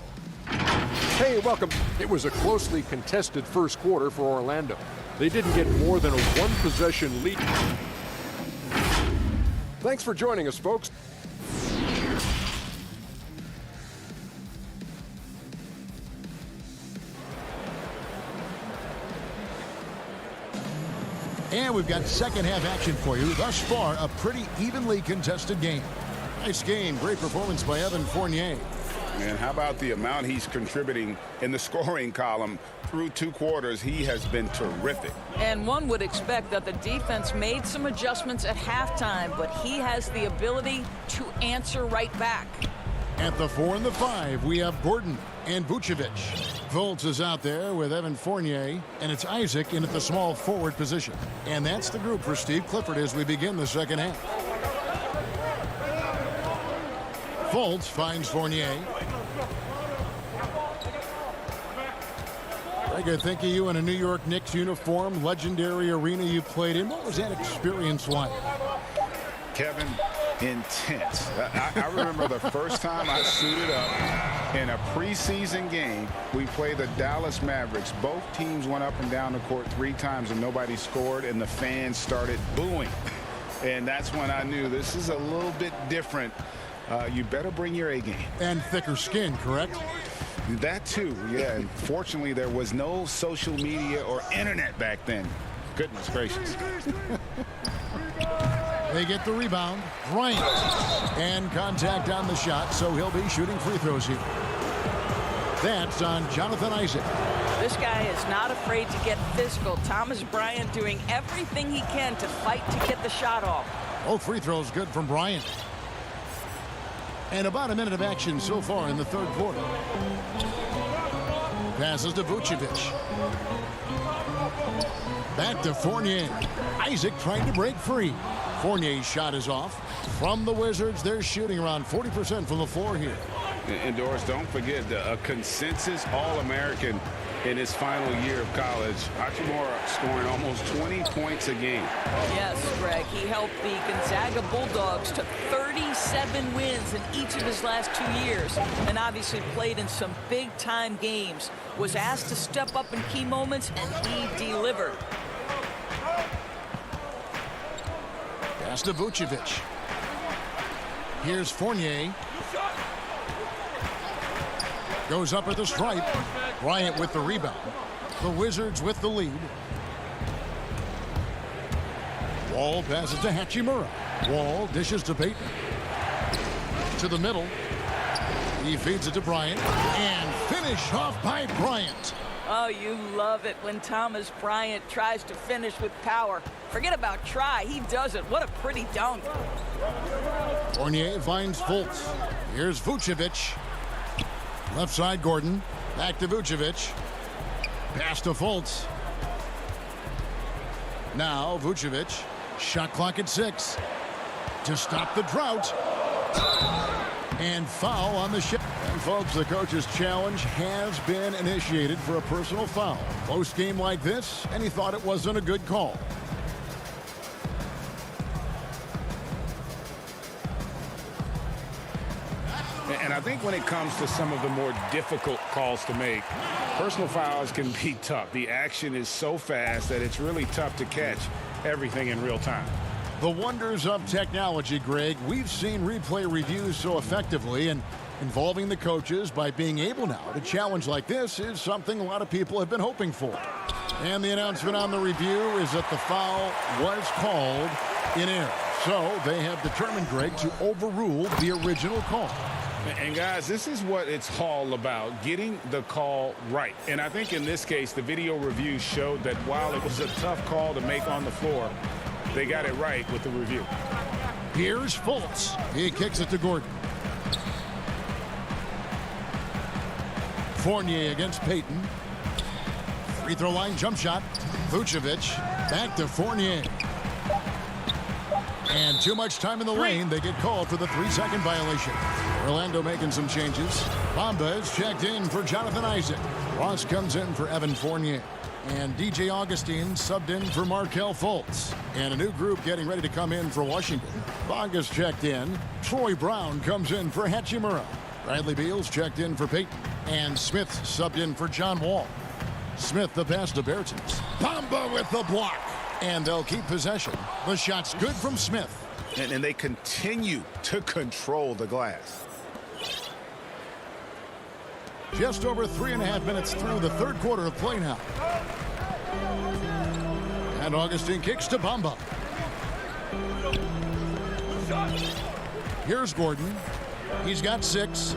Hey, welcome. It was a closely contested first quarter for Orlando. They didn't get more than a 1-possession lead. Thanks for joining us, folks. And we've got second half action for you. Thus far, a pretty evenly contested game. Nice game. Great performance by Evan Fournier. And how about the amount he's contributing in the scoring column through 2 quarters? He has been terrific. And one would expect that the defense made some adjustments at halftime, but he has the ability to answer right back. At the 4 and the 5, we have Gordon and Vucevic. Fultz is out there with Evan Fournier, and it's Isaac in at the small forward position. And that's the group for Steve Clifford as we begin the second half. Fultz finds Fournier. Greg, I think of you in a New York Knicks uniform, legendary arena you played in. What was that experience like? Kevin, intense. I remember the first time I suited up in a preseason game. We played the Dallas Mavericks. Both teams went up and down the court 3 times and nobody scored, and the fans started booing. And that's when I knew this is a little bit different. You better bring your A game. And thicker skin, correct? That too, yeah. And fortunately, there was no social media or internet back then. Goodness gracious. They get the rebound. Bryant. And contact on the shot, so he'll be shooting free throws here. That's on Jonathan Isaac. This guy is not afraid to get physical. Thomas Bryant doing everything he can to fight to get the shot off. Both free throws good from Bryant. And about a minute of action so far in the third quarter. Passes to Vucevic. Back to Fournier. Isaac trying to break free. Fournier's shot is off. From the Wizards, they're shooting around 40% from the floor here. And Doris, don't forget a consensus All-American in his final year of college. Hachimura scoring almost 20 points a game. Yes, Greg. He helped the Gonzaga Bulldogs to 37 wins in each of his last 2 years, and obviously played in some big-time games. Was asked to step up in key moments, and he delivered. Pass to Vucevic. Here's Fournier. Goes up at the stripe. Bryant with the rebound. The Wizards with the lead. Wall passes to Hachimura. Wall dishes to Payton. To the middle. He feeds it to Bryant. And finished off by Bryant. Oh, you love it when Thomas Bryant tries to finish with power. Forget about try. He does it. What a pretty dunk. Fournier finds Fultz. Here's Vucevic. Left side, Gordon. Back to Vucevic. Pass to Fultz. Now Vucevic. Shot clock at 6. To stop the drought. And foul on the shot. And folks, the coach's challenge has been initiated for a personal foul. Close game like this, and he thought it wasn't a good call. And I think when it comes to some of the more difficult calls to make, personal fouls can be tough. The action is so fast that it's really tough to catch everything in real time. The wonders of technology, Greg. We've seen replay reviews so effectively, and involving the coaches by being able now to challenge like this is something a lot of people have been hoping for. And the announcement on the review is that the foul was called in error. So they have determined, Greg, to overrule the original call. And guys, this is what it's all about, getting the call right. And I think in this case, the video review showed that while it was a tough call to make on the floor, they got it right with the review. Here's Fultz. He kicks it to Gordon. Fournier against Payton. Free throw line jump shot. Vucevic back to Fournier. And too much time in the lane. They get called for the 3-second violation. Orlando making some changes. Bamba is checked in for Jonathan Isaac. Ross comes in for Evan Fournier. And DJ Augustine subbed in for Markelle Fultz. And a new group getting ready to come in for Washington. Bonga's checked in. Troy Brown comes in for Hachimura. Bradley Beal's checked in for Payton. And Smith subbed in for John Wall. Smith the pass to Bertens. Bamba with the block. And they'll keep possession. The shot's good from Smith. And they continue to control the glass. Just over 3.5 minutes through the third quarter of play now. And Augustine kicks to Bamba. Here's Gordon. He's got 6.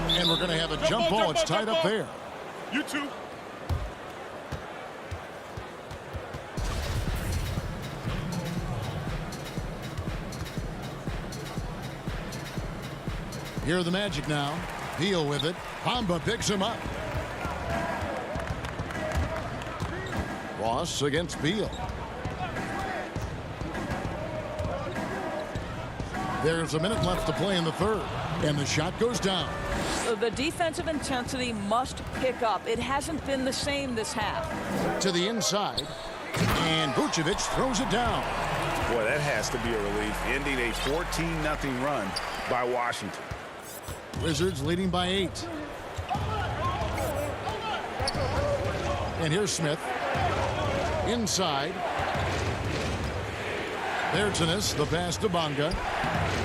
And we're going to have a jump ball. It's tied up there. You two. Here are the Magic now. Beal with it. Bamba picks him up. Ross against Beal. There's a minute left to play in the third. And the shot goes down. So the defensive intensity must pick up. It hasn't been the same this half. To the inside. And Vucevic throws it down. Boy, that has to be a relief. Ending a 14-0 run by Washington. Wizards leading by 8. And here's Smith. Inside. Bertens, the pass to Bonga.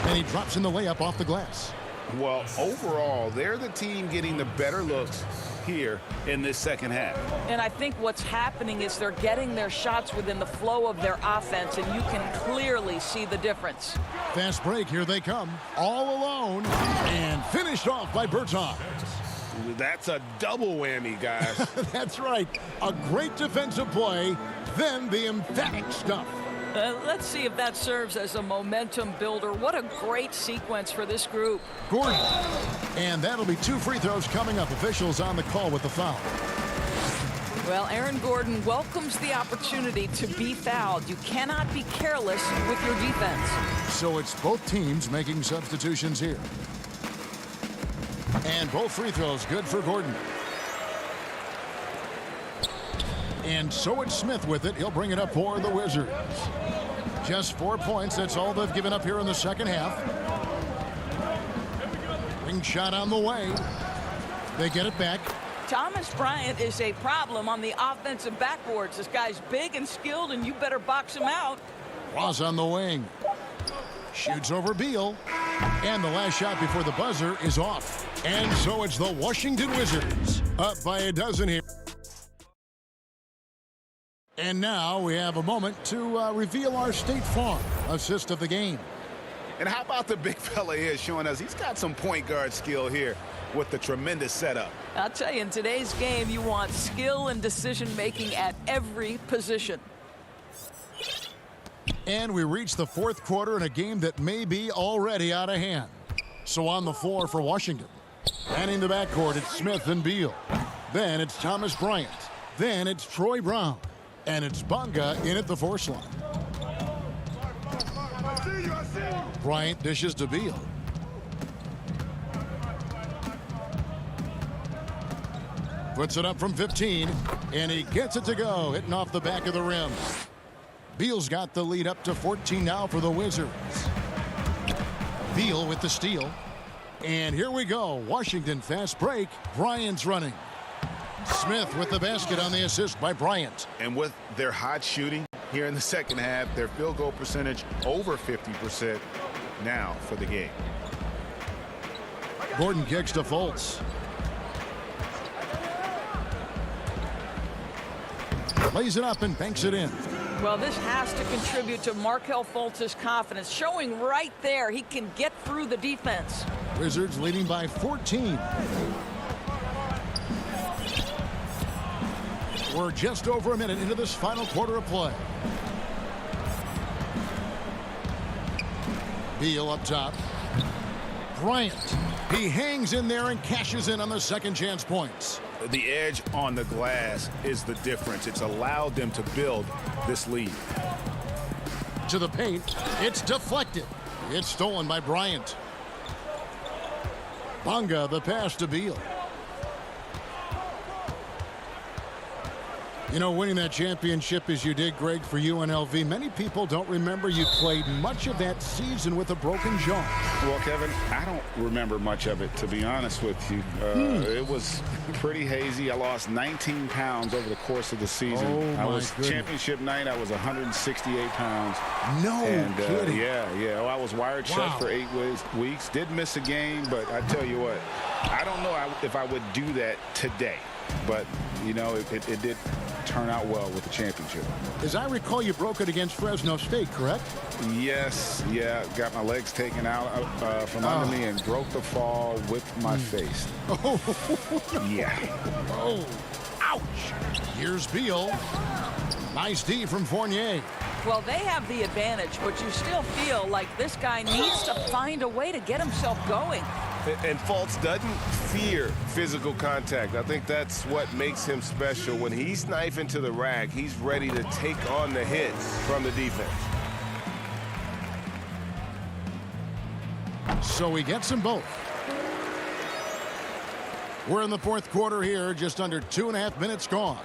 And he drops in the layup off the glass. Well, overall, they're the team getting the better looks here in this second half. And I think what's happening is they're getting their shots within the flow of their offense, and you can clearly see the difference. Fast break, here they come. All alone, and finished off by Bertans. That's a double whammy, guys. That's right. A great defensive play, then the emphatic stuff. Let's see if that serves as a momentum builder. What a great sequence for this group. Gordon. And that'll be 2 free throws coming up. Officials on the call with the foul. Well, Aaron Gordon welcomes the opportunity to be fouled. You cannot be careless with your defense. So it's both teams making substitutions here. And both free throws good for Gordon. And so it's Smith with it. He'll bring it up for the Wizards. Just 4 points. That's all they've given up here in the second half. Ring shot on the way. They get it back. Thomas Bryant is a problem on the offensive backboards. This guy's big and skilled, and you better box him out. Ross on the wing. Shoots over Beal. And the last shot before the buzzer is off. And so it's the Washington Wizards up by a dozen here. And now we have a moment to reveal our State Farm assist of the game. And how about the big fella here showing us he's got some point guard skill here with the tremendous setup. I'll tell you, in today's game, you want skill and decision-making at every position. And we reach the fourth quarter in a game that may be already out of hand. So on the floor for Washington. And in the backcourt, it's Smith and Beal. Then it's Thomas Bryant. Then it's Troy Brown. And it's Bonga in at the force line. Bryant dishes to Beal. Puts it up from 15, and he gets it to go, hitting off the back of the rim. Beal's got the lead up to 14 now for the Wizards. Beal with the steal. And here we go. Washington fast break. Bryant's running. Smith with the basket on the assist by Bryant. And with their hot shooting here in the second half, their field goal percentage over 50% now for the game. Gordon kicks to Fultz. Lays it up and banks it in. Well, this has to contribute to Markelle Fultz's confidence, showing right there he can get through the defense. Wizards leading by 14. We're just over a minute into this final quarter of play. Beal up top. Bryant. He hangs in there and cashes in on the second chance points. The edge on the glass is the difference. It's allowed them to build this lead. To the paint. It's deflected. It's stolen by Bryant. Bonga the pass to Beal. You know, winning that championship as you did, Greg, for UNLV, many people don't remember you played much of that season with a broken jaw. Well, Kevin, I don't remember much of it, to be honest with you. It was pretty hazy. I lost 19 pounds over the course of the season. Oh, I was goodness. championship night. I was 168 pounds. No kidding. Yeah. Well, I was wired shut for 8 weeks. Did miss a game, but I tell you what, I don't know if I would do that today. But, you know, it did turn out well with the championship. As I recall, you broke it against Fresno State, correct? Yes, got my legs taken out from under me and broke the fall with my face. Yeah. Oh, ouch. Here's Beal. Nice D from Fournier. Well, they have the advantage, but you still feel like this guy needs to find a way to get himself going. And Fultz doesn't fear physical contact. I think that's what makes him special. When he's knifing to the rack, he's ready to take on the hits from the defense. So he gets them both. We're in the fourth quarter here, just under 2.5 minutes gone.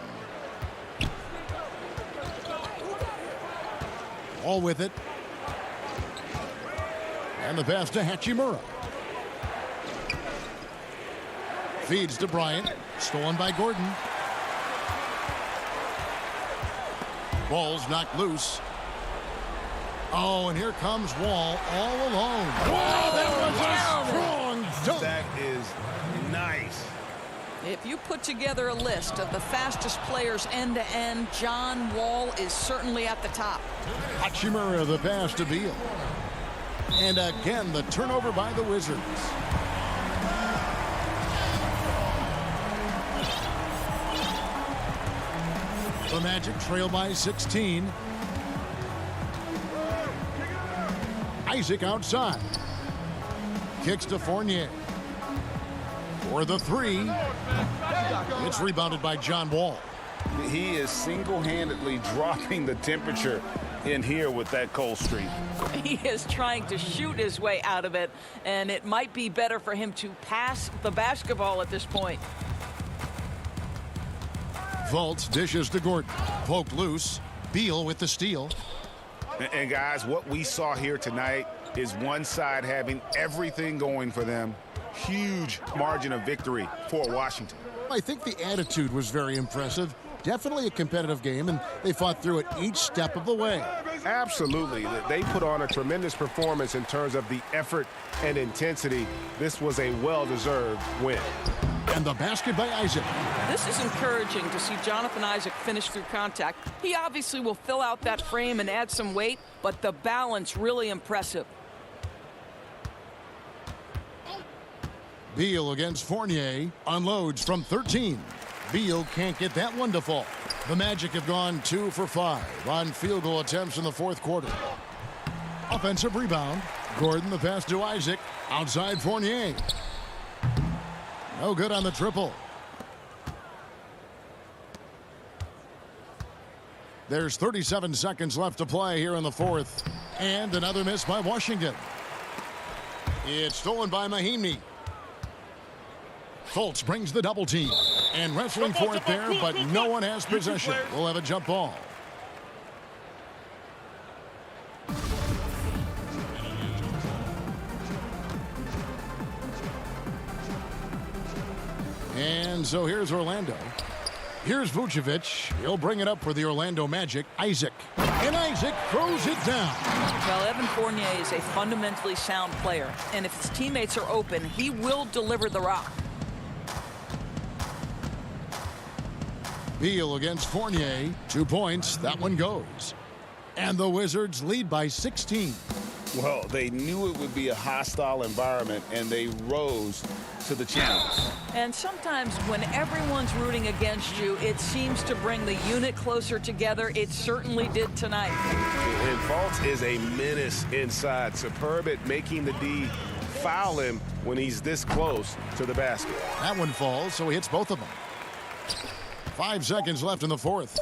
All with it. And the pass to Hachimura. Feeds to Bryant. Stolen by Gordon. Ball's knocked loose. Oh, and here comes Wall all alone. Wow, that was a strong dunk. That is nice. If you put together a list of the fastest players end-to-end, John Wall is certainly at the top. Hachimura the pass to Beal. And again, the turnover by the Wizards. The Magic trail by 16. Isaac outside. Kicks to Fournier. For the three. It's rebounded by John Wall. He is single-handedly dropping the temperature in here with that cold streak. He is trying to shoot his way out of it, and it might be better for him to pass the basketball at this point. Fultz dishes to Gordon. Poked loose. Beal with the steal. And guys, what we saw here tonight is one side having everything going for them. Huge margin of victory for Washington. I think the attitude was very impressive. Definitely a competitive game, and they fought through it each step of the way. Absolutely. They put on a tremendous performance in terms of the effort and intensity. This was a well-deserved win. And the basket by Isaac. This is encouraging to see Jonathan Isaac finish through contact. He obviously will fill out that frame and add some weight, but the balance really impressive. Beal against Fournier. Unloads from 13. Beal can't get that one to fall. The Magic have gone 2 for 5 on field goal attempts in the fourth quarter. Offensive rebound. Gordon the pass to Isaac. Outside Fournier. No good on the triple. There's 37 seconds left to play here in the fourth. And another miss by Washington. It's stolen by Mahinmi. Fultz brings the double team. And wrestling for it there, but no one has possession. We'll have a jump ball. And so here's Orlando. Here's Vucevic. He'll bring it up for the Orlando Magic. Isaac. And Isaac throws it down. Well, Evan Fournier is a fundamentally sound player. And if his teammates are open, he will deliver the rock. Beal against Fournier. 2 points. That one goes. And the Wizards lead by 16. Well, they knew it would be a hostile environment, and they rose to the challenge. And sometimes when everyone's rooting against you, it seems to bring the unit closer together. It certainly did tonight. And Fultz is a menace inside. Superb at making the D foul him when he's this close to the basket. That one falls, so he hits both of them. 5 seconds left in the fourth.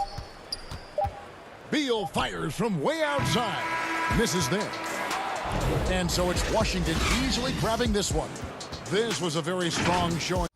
Beal fires from way outside. Misses there. And so it's Washington easily grabbing this one. This was a very strong showing.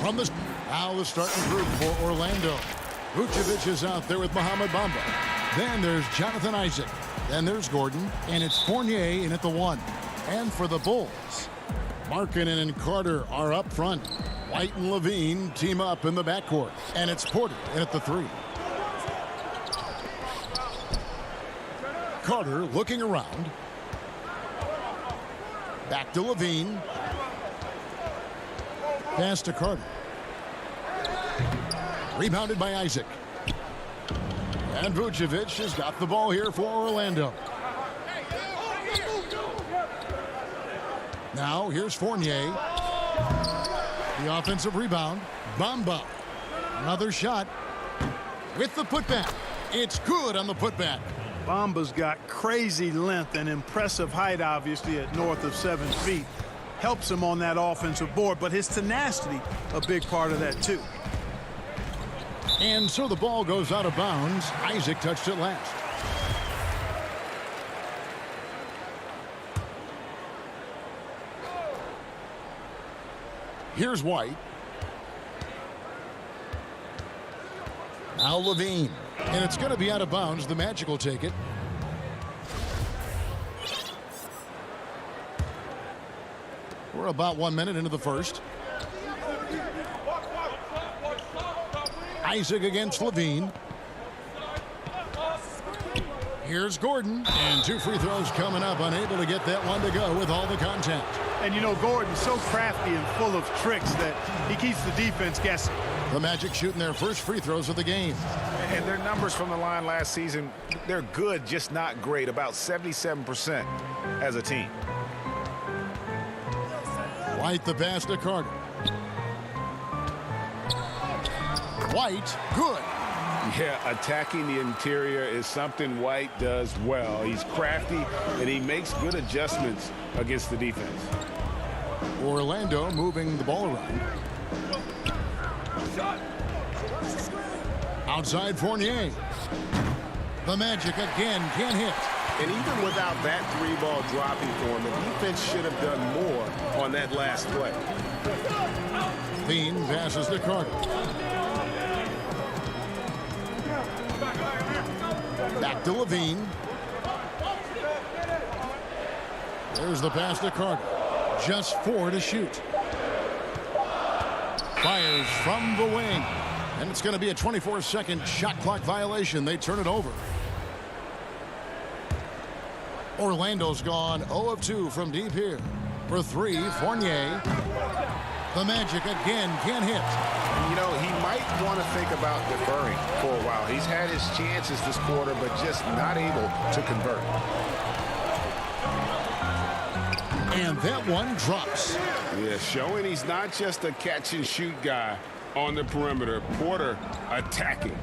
From the now the starting group for Orlando. Vucevic is out there with Mohamed Bamba. Then there's Jonathan Isaac. Then there's Gordon. And it's Fournier in at the 1. And for the Bulls, Markkanen and Carter are up front. White and Levine team up in the backcourt. And it's Porter in at the 3. Carter looking around. Back to Levine. Pass to Carter. Rebounded by Isaac. And Vucevic has got the ball here for Orlando. Now here's Fournier. The offensive rebound. Bamba. Another shot. With the putback. It's good on the putback. Bamba's got crazy length and impressive height, obviously, at north of 7 feet. Helps him on that offensive board, but his tenacity, a big part of that, too. And so the ball goes out of bounds. Isaac touched it last. Here's White. Now Levine. And it's going to be out of bounds. The Magic will take it. We're about 1 minute into the first. Isaac against Levine. Here's Gordon. And 2 free throws coming up. Unable to get that one to go with all the contact. And, you know, Gordon's so crafty and full of tricks that he keeps the defense guessing. The Magic shooting their first free throws of the game. And their numbers from the line last season, they're good, just not great. About 77% as a team. White the pass to Carter. White, good. Yeah, attacking the interior is something White does well. He's crafty, and he makes good adjustments against the defense. Orlando moving the ball around. Outside Fournier. The Magic again can't hit. And even without that 3-ball dropping for him, the defense should have done more on that last play. Levine passes to Carter. Back to Levine. There's the pass to Carter. Just 4 to shoot. Fires from the wing. And it's going to be a 24-second shot clock violation. They turn it over. Orlando's gone 0 of 2 from deep here. For 3, Fournier. The Magic again can't hit. You know, he might want to think about deferring for a while. He's had his chances this quarter, but just not able to convert. And that one drops. Yeah, showing he's not just a catch-and-shoot guy on the perimeter. Porter attacking.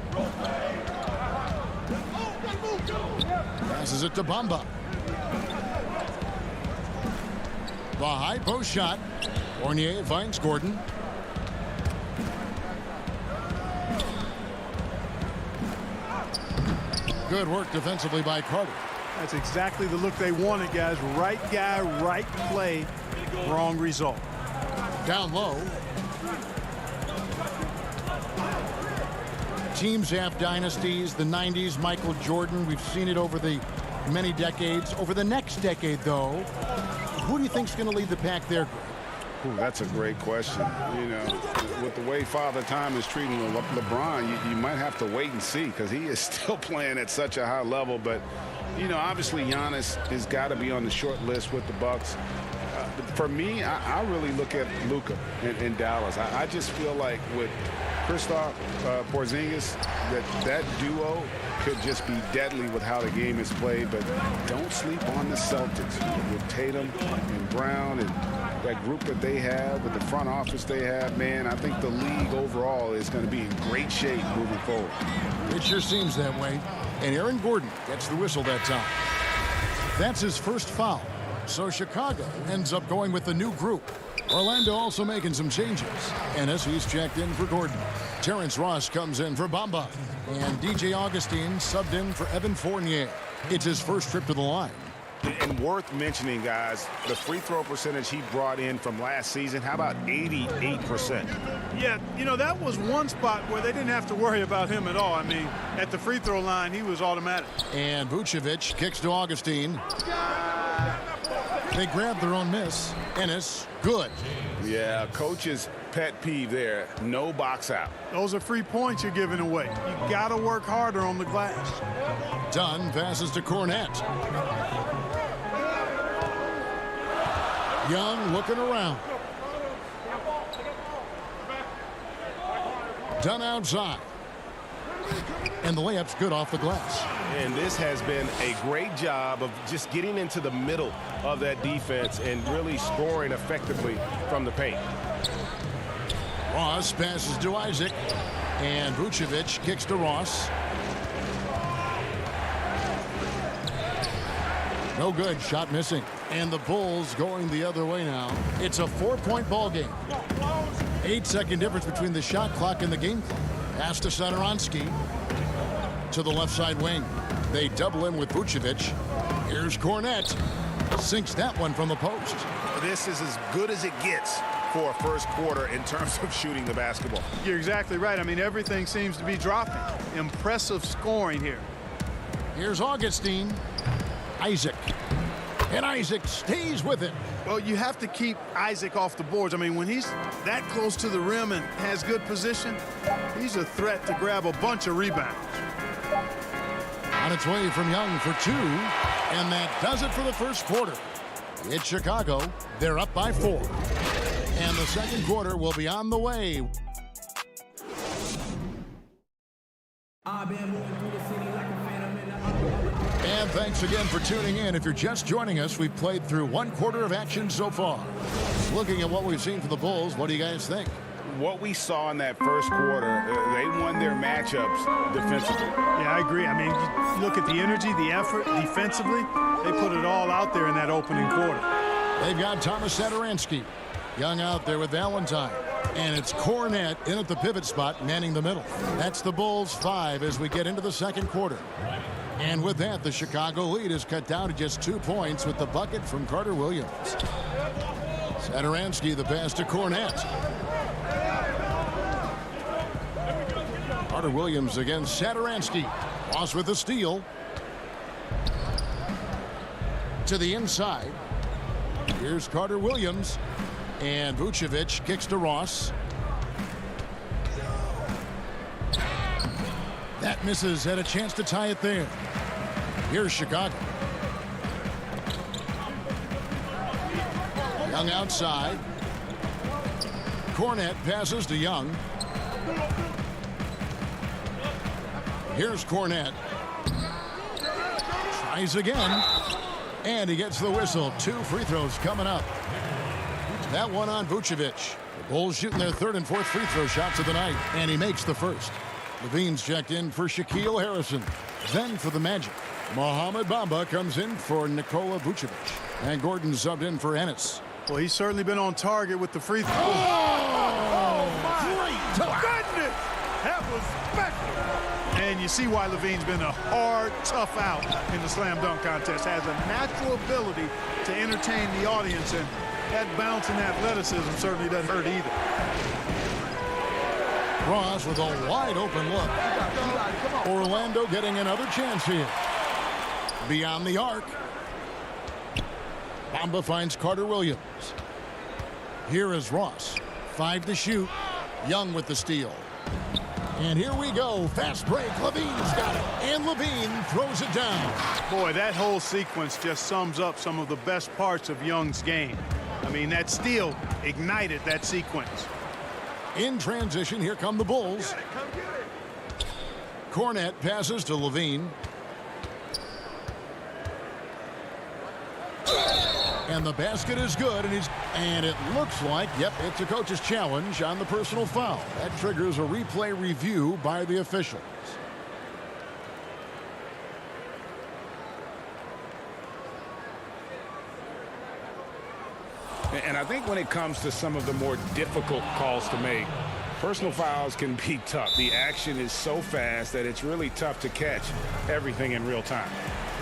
Passes it to Bamba. The high post shot. Fournier finds Gordon. Good work defensively by Carter. That's exactly the look they wanted, guys. Right guy, right play, wrong result. Down low. Teams have dynasties. The 90s, Michael Jordan. We've seen it over the many decades. Over the next decade, though, who do you think is going to lead the pack there, Greg? Ooh, that's a great question. You know, with the way Father Time is treating LeBron, you might have to wait and see because he is still playing at such a high level. But, you know, obviously Giannis has got to be on the short list with the Bucks. For me, I really look at Luka in Dallas. I just feel like with Kristaps Porzingis, that duo could just be deadly with how the game is played. But don't sleep on the Celtics with Tatum and Brown and that group that they have, with the front office they have. Man, I think the league overall is going to be in great shape moving forward. It sure seems that way. And Aaron Gordon gets the whistle that time. That's his first foul. So Chicago ends up going with the new group. Orlando also making some changes. Ennis, he's checked in for Gordon. Terrence Ross comes in for Bamba. And DJ Augustine subbed in for Evan Fournier. It's his first trip to the line. And worth mentioning, guys, the free throw percentage he brought in from last season, how about 88%? Yeah, you know, that was one spot where they didn't have to worry about him at all. I mean, at the free throw line, he was automatic. And Vucevic kicks to Augustine. They grab their own miss. Ennis, good. Yeah, coach's pet peeve there, no box out. Those are free points you're giving away. You got to work harder on the glass. Dunn passes to Cornette. Young looking around. Dunn outside. And the layup's good off the glass. And this has been a great job of just getting into the middle of that defense and really scoring effectively from the paint. Ross passes to Isaac. And Vucevic kicks to Ross. No good. Shot missing. And the Bulls going the other way now. It's a 4-point ball game. 8-second difference between the shot clock and the game clock. Pass to Satoransky. To the left side wing. They double him with Vucevic. Here's Cornette. Sinks that one from the post. This is as good as it gets for a first quarter in terms of shooting the basketball. You're exactly right. I mean, everything seems to be dropping. Impressive scoring here. Here's Augustine. Isaac. And Isaac stays with it. Well, you have to keep Isaac off the boards. I mean, when he's that close to the rim and has good position, he's a threat to grab a bunch of rebounds. On its way from Young for 2. And that does it for the first quarter. It's Chicago. They're up by 4. And the second quarter will be on the way. And thanks again for tuning in. If you're just joining us, we've played through one quarter of action so far. Looking at what we've seen from the Bulls, what do you guys think? What we saw in that first quarter, they won their matchups defensively. Yeah, I agree. I mean, you look at the energy, the effort defensively, they put it all out there in that opening quarter. They've got Thomas Satoransky. Young out there with Valentine. And it's Cornette in at the pivot spot, manning the middle. That's the Bulls 5 as we get into the second quarter. And with that, the Chicago lead is cut down to just 2 points with the bucket from Carter Williams. Satoransky, the pass to Cornette. Carter Williams against Satoransky. Ross with the steal. To the inside. Here's Carter Williams. And Vucevic kicks to Ross. That misses. Had a chance to tie it there. Here's Chicago. Young outside. Cornette passes to Young. Here's Cornette. Tries again. And he gets the whistle. 2 free throws coming up. That one on Vucevic. The Bulls shooting their 3rd and 4th free throw shots of the night. And he makes the first. Levine's checked in for Shaquille Harrison. Then for the Magic, Mohamed Bamba comes in for Nikola Vucevic. And Gordon subbed in for Ennis. Well, he's certainly been on target with the free throw. Oh, my goodness! That was special. And you see why Levine's been a hard, tough out in the slam dunk contest. Has a natural ability to entertain the audience, and that bounce and athleticism certainly doesn't hurt either. Ross with a wide open look. Orlando getting another chance here. Beyond the arc. Bamba finds Carter Williams. Here is Ross. 5 to shoot. Young with the steal. And here we go. Fast break. Levine's got it. And Levine throws it down. Boy, that whole sequence just sums up some of the best parts of Young's game. I mean, that steal ignited that sequence. In transition, here come the Bulls. Cornette passes to Levine. And the basket is good, and it looks like, yep, it's a coach's challenge on the personal foul. That triggers a replay review by the officials. And I think when it comes to some of the more difficult calls to make, personal fouls can be tough. The action is so fast that it's really tough to catch everything in real time.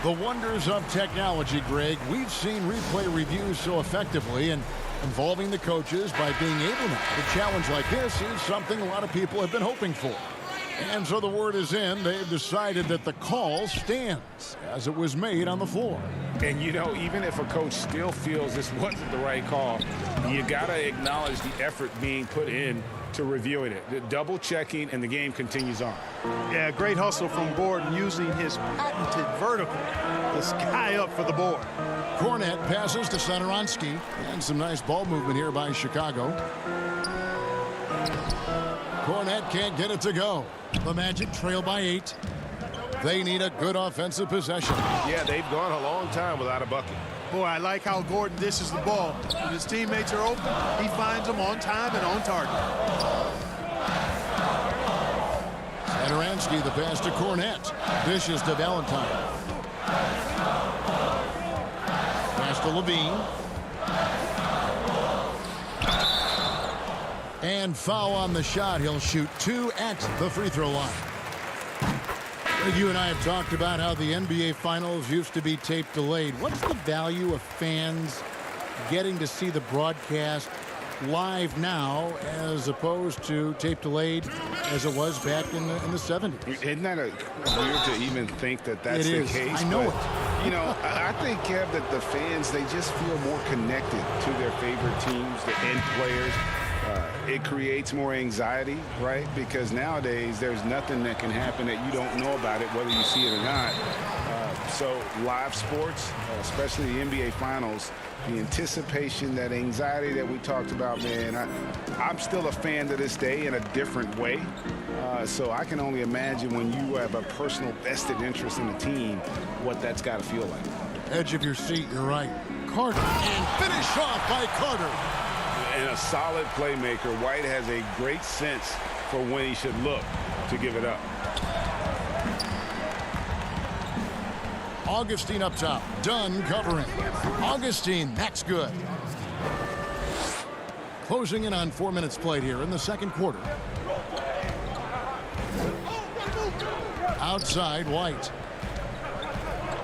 The wonders of technology, Greg. We've seen replay reviews so effectively, and involving the coaches by being able now to challenge like this is something a lot of people have been hoping for. And so the word is in. They've decided that the call stands as it was made on the floor. And, you know, even if a coach still feels this wasn't the right call, you got to acknowledge the effort being put in to reviewing it. The double checking, and the game continues on. Yeah, great hustle from Gordon using his patented vertical to sky up for the board. Cornette passes to Satoransky, and some nice ball movement here by Chicago. Cornette can't get it to go. The Magic trail by 8. They need a good offensive possession. Yeah, they've gone a long time without a bucket. Boy, I like how Gordon dishes the ball. When his teammates are open, he finds them on time and on target. Satoransky, the pass to Cornette. Dishes to Valentine. Pass to Levine. And foul on the shot. He'll shoot 2 at the free throw line. You and I have talked about how the NBA Finals used to be tape delayed. What's the value of fans getting to see the broadcast live now as opposed to tape delayed as it was back in the 70s? Isn't that weird to even think that that's the case? I know it. You know, I think, Kev, that the fans, they just feel more connected to their favorite teams, the end players. It creates more anxiety, right? Because nowadays there's nothing that can happen that you don't know about it, whether you see it or not. So live sports, especially the NBA Finals, the anticipation, that anxiety that we talked about, man, I'm still a fan to this day in a different way. So I can only imagine when you have a personal vested interest in a team, what that's got to feel like. Edge of your seat, you're right. Carter, and finish off by Carter. And a solid playmaker. White has a great sense for when he should look to give it up. Augustine up top. Dunn covering. Augustine, that's good. Closing in on 4 minutes played here in the second quarter. Outside, White.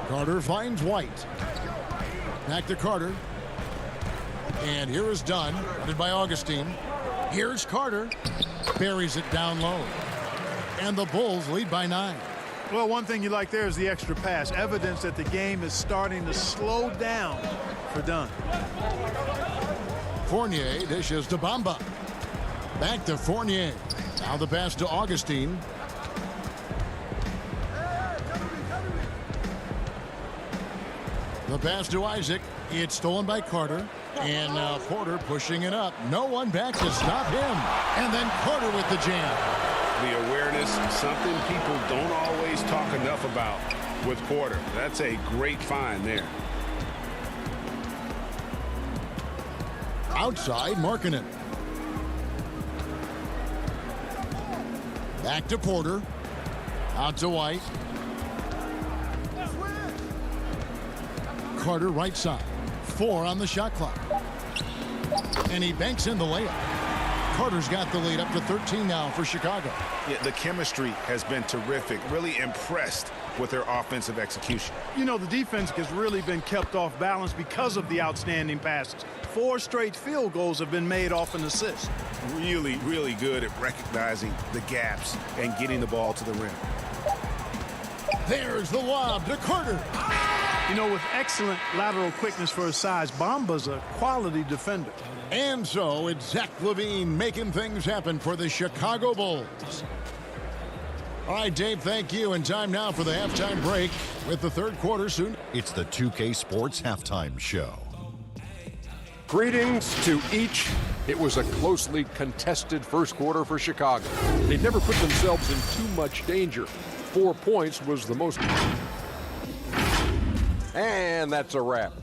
Carter finds White. Back to Carter. And here is Dunn, headed by Augustine. Here's Carter. Buries it down low. And the Bulls lead by 9. Well, one thing you like there is the extra pass. Evidence that the game is starting to slow down for Dunn. Fournier dishes to Bamba. Back to Fournier. Now the pass to Augustine. The pass to Isaac. It's stolen by Carter. And now Porter pushing it up. No one back to stop him. And then Carter with the jam. The awareness, something people don't always talk enough about with Porter. That's a great find there. Outside, Markkanen. Back to Porter. Out to White. Carter right side. 4 on the shot clock. And he banks in the layup. Carter's got the lead up to 13 now for Chicago. Yeah, the chemistry has been terrific. Really impressed with their offensive execution. You know, the defense has really been kept off balance because of the outstanding passes. 4 straight field goals have been made off an assist. Really, really good at recognizing the gaps and getting the ball to the rim. There's the lob to Carter. You know, with excellent lateral quickness for his size, Bamba's a quality defender. And so it's Zach LaVine making things happen for the Chicago Bulls. All right, Dave, thank you. And time now for the halftime break with the third quarter soon. It's the 2K Sports Halftime Show. Greetings to each. It was a closely contested first quarter for Chicago. They never put themselves in too much danger. 4 points was the most. And that's a wrap.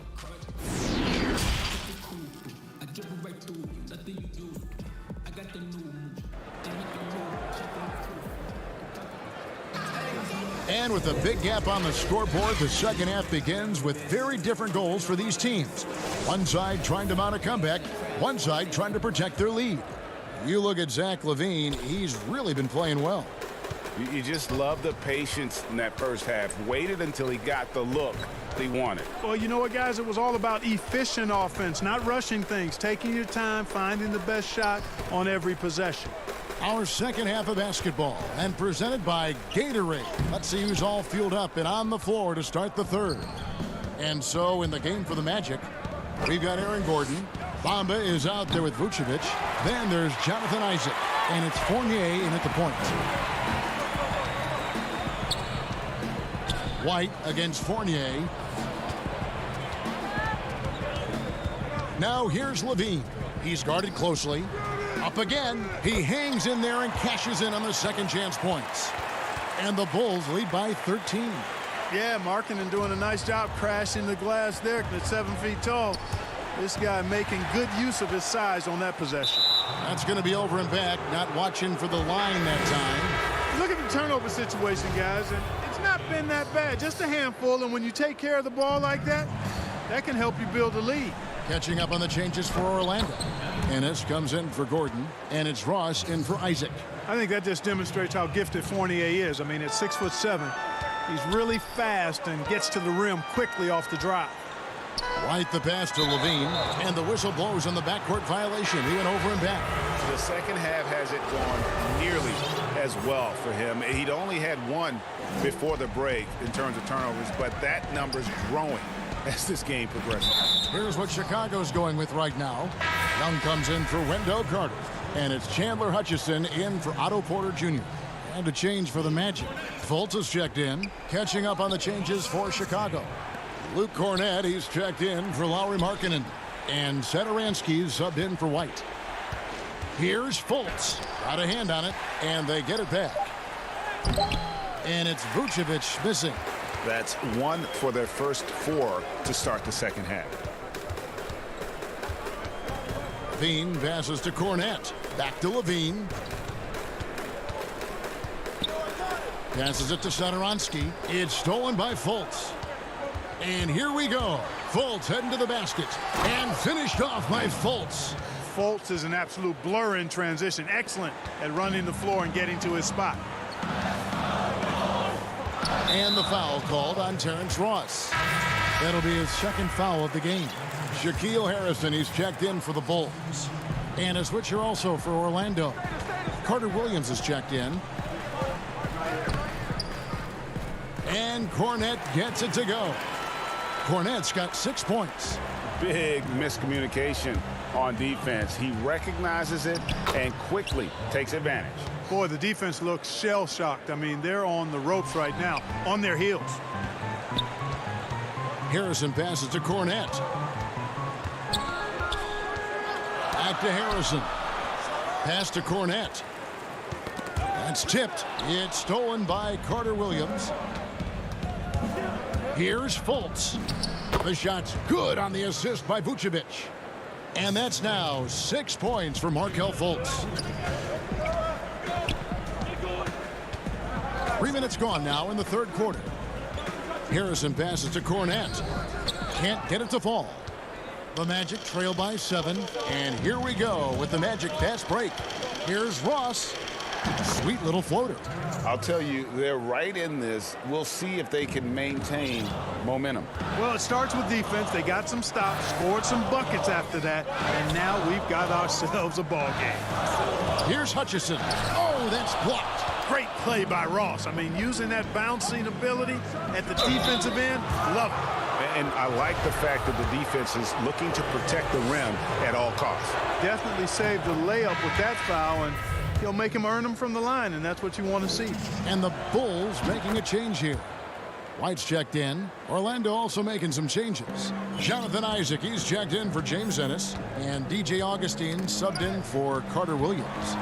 And with a big gap on the scoreboard, the second half begins with very different goals for these teams. One side trying to mount a comeback, one side trying to protect their lead. You look at Zach LaVine, he's really been playing well. You just love the patience in that first half. Waited until he got the look he wanted. Well, you know what, guys? It was all about efficient offense, not rushing things, taking your time, finding the best shot on every possession. Our second half of basketball, and presented by Gatorade. Let's see who's all fueled up and on the floor to start the third. And so in the game for the Magic, we've got Aaron Gordon. Bamba is out there with Vucevic. Then there's Jonathan Isaac, and it's Fournier in at the point. White against Fournier. Now here's Levine. He's guarded closely. Up again. He hangs in there and cashes in on the second chance points. And the Bulls lead by 13. Yeah, Markkanen doing a nice job crashing the glass there at 7 feet tall. This guy making good use of his size on that possession. That's going to be over and back. Not watching for the line that time. Look at the turnover situation, guys, and it's not been that bad. Just a handful, and when you take care of the ball like that, that can help you build a lead. Catching up on the changes for Orlando. Ennis comes in for Gordon, and it's Ross in for Isaac. I think that just demonstrates how gifted Fournier is. I mean, at 6'7", he's really fast and gets to the rim quickly off the drive. White the pass to Levine, and the whistle blows on the backcourt violation. He went over and back. The second half hasn't gone nearly as well for him. He'd only had one before the break in terms of turnovers, but that number's growing as this game progresses. Here's what Chicago's going with right now. Young comes in for Wendell Carter, and it's Chandler Hutchison in for Otto Porter Jr. And a change for the Magic. Fultz is checked in, catching up on the changes for Chicago. Luke Cornett, he's checked in for Lauri Markkanen. And Satoransky's subbed in for White. Here's Fultz. Got a hand on it, and they get it back. And it's Vucevic missing. That's one for their first four to start the second half. Levine passes to Cornett. Back to Levine. Passes it to Satoransky. It's stolen by Fultz. And here we go. Fultz heading to the basket. And finished off by Fultz. Fultz is an absolute blur in transition. Excellent at running the floor and getting to his spot. And the foul called on Terrence Ross. That'll be his second foul of the game. Shaquille Harrison, he's checked in for the Bulls. And a switcher also for Orlando. Carter Williams is checked in. And Cornett gets it to go. Cornett's got 6 points. Big miscommunication on defense. He recognizes it and quickly takes advantage. Boy, the defense looks shell-shocked. I mean, they're on the ropes right now, on their heels. Harrison passes to Cornett. Back to Harrison. Pass to Cornett. That's tipped. It's stolen by Carter Williams. Here's Fultz. The shot's good on the assist by Vucevic. And that's now 6 points for Markelle Fultz. 3 minutes gone now in the third quarter. Harrison passes to Cornett. Can't get it to fall. The Magic trail by 7. And here we go with the Magic fast break. Here's Ross. Sweet little floater. I'll tell you, they're right in this. We'll see if they can maintain momentum. Well, it starts with defense. They got some stops, scored some buckets after that, and now we've got ourselves a ball game. Here's Hutchison. Oh, that's blocked. Great play by Ross. I mean, using that bouncing ability at the defensive end, love it. And I like the fact that the defense is looking to protect the rim at all costs. Definitely saved the layup with that foul, and he'll make him earn them from the line, and that's what you want to see. And the Bulls making a change here. White's checked in. Orlando also making some changes. Jonathan Isaac, he's checked in for James Ennis. And DJ Augustine subbed in for Carter Williams.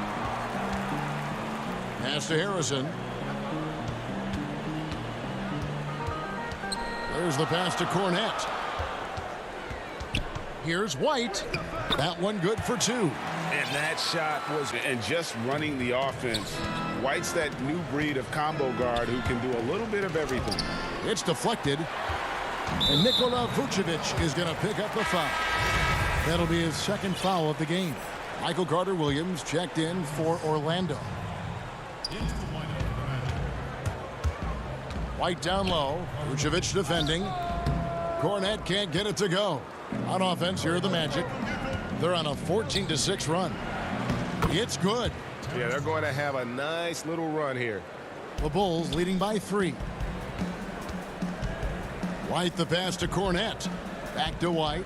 Pass to Harrison. There's the pass to Cornett. Here's White. That one good for 2. And that shot was, and just running the offense. White's that new breed of combo guard who can do a little bit of everything. It's deflected. And Nikola Vucevic is going to pick up the foul. That'll be his second foul of the game. Michael Carter Williams checked in for Orlando. White down low. Vucevic defending. Cornet can't get it to go. On offense, here are the Magic. They're on a 14-6 run. It's good. Yeah, they're going to have a nice little run here. The Bulls leading by 3. White the pass to Cornet. Back to White.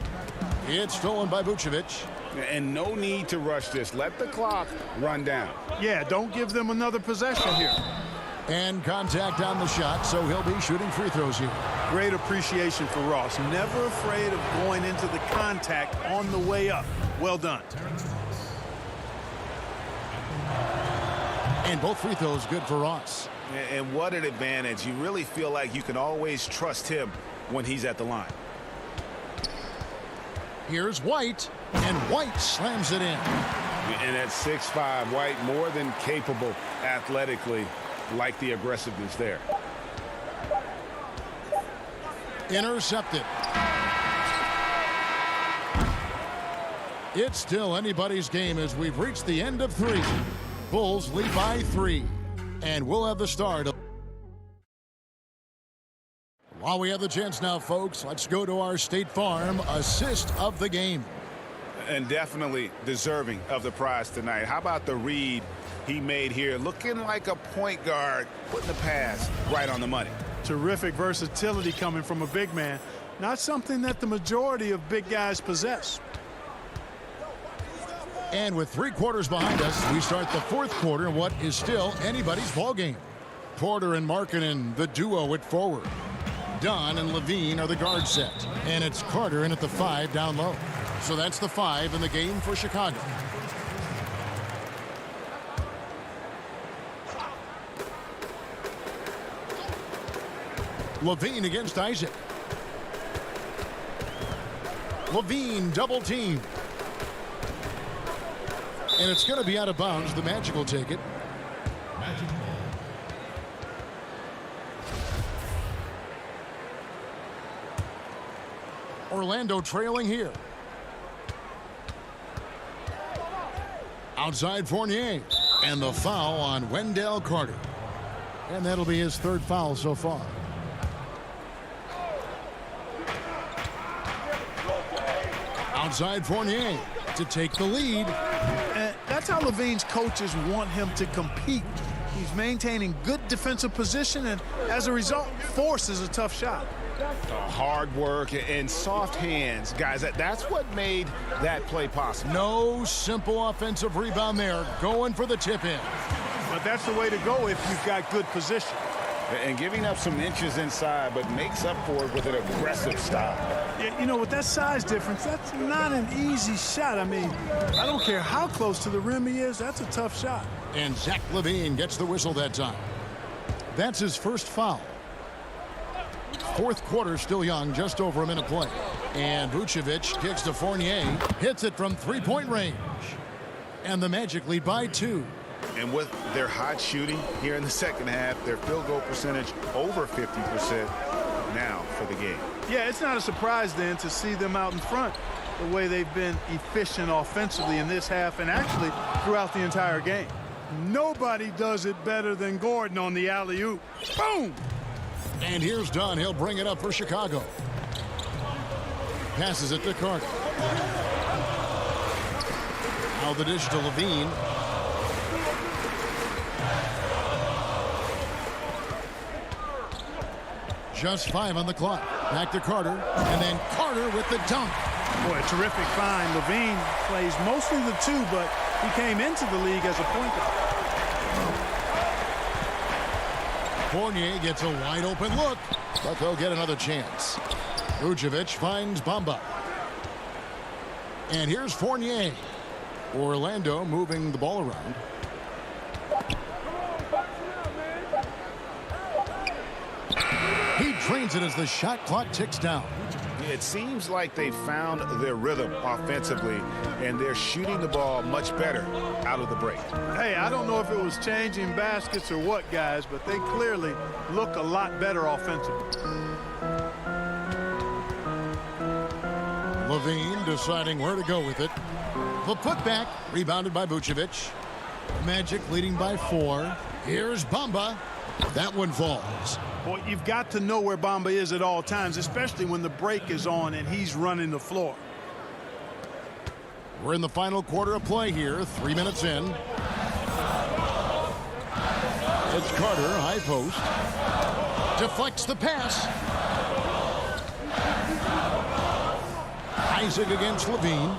It's stolen by Vucevic. And no need to rush this. Let the clock run down. Yeah, don't give them another possession here. And contact on the shot, so he'll be shooting free throws here. Great appreciation for Ross. Never afraid of going into the contact on the way up. Well done. And both free throws good for Ross. And what an advantage. You really feel like you can always trust him when he's at the line. Here's White, and White slams it in. And at 6'5", White more than capable athletically, like the aggressiveness there. Intercepted. It's still anybody's game as we've reached the end of 3. Bulls lead by 3. And we'll have the start. While we have the chance now, folks, let's go to our State Farm assist of the game. And definitely deserving of the prize tonight. How about the read he made here? Looking like a point guard, putting the pass right on the money. Terrific versatility coming from a big man. Not something that the majority of big guys possess. And with 3 quarters behind us, we start the 4th quarter in what is still anybody's ball game. Porter and Markkanen, the duo at forward. Dunn and Levine are the guard set. And it's Carter in at the 5 down low. So that's the 5 in the game for Chicago. Levine against Isaac. Levine double team. And it's going to be out of bounds. The Magic will take it. Orlando trailing here. Outside Fournier. And the foul on Wendell Carter. And that'll be his 3rd foul so far. Outside Fournier to take the lead. And that's how Levine's coaches want him to compete. He's maintaining good defensive position and as a result forces a tough shot. Hard work and soft hands, guys. That's what made that play possible. No simple offensive rebound there. Going for the tip in. But that's the way to go if you've got good position. And giving up some inches inside, but makes up for it with an aggressive style. You know, with that size difference, that's not an easy shot. I mean, I don't care how close to the rim he is, that's a tough shot. And Zach LaVine gets the whistle that time. That's his 1st foul. 4th quarter still young, just over a minute play. And Vucevic kicks to Fournier, hits it from 3-point range. And the Magic lead by 2. And with their hot shooting here in the 2nd half, their field goal percentage over 50% now for the game. Yeah, it's not a surprise then to see them out in front the way they've been efficient offensively in this half and actually throughout the entire game. Nobody does it better than Gordon on the alley-oop. Boom! And here's Dunn. He'll bring it up for Chicago. Passes it to Carter. Now the dish to Levine. Just 5 on the clock. Back to Carter. And then Carter with the dunk. Boy, a terrific find. Levine plays mostly the 2, but he came into the league as a point guard. Fournier gets a wide open look, but they'll get another chance. Vucevic finds Bamba. And here's Fournier. Orlando moving the ball around. He trains it as the shot clock ticks down. It seems like they found their rhythm offensively, and they're shooting the ball much better out of the break. Hey, I don't know if it was changing baskets or what, guys, but they clearly look a lot better offensively. Levine deciding where to go with it. The putback, rebounded by Vucevic. Magic leading by 4. Here's Bamba. That one falls. Well, you've got to know where Bamba is at all times, especially when the break is on and he's running the floor. We're in the final quarter of play here, 3 minutes in. It's Carter, high post. Deflects the pass. Isaac against Levine.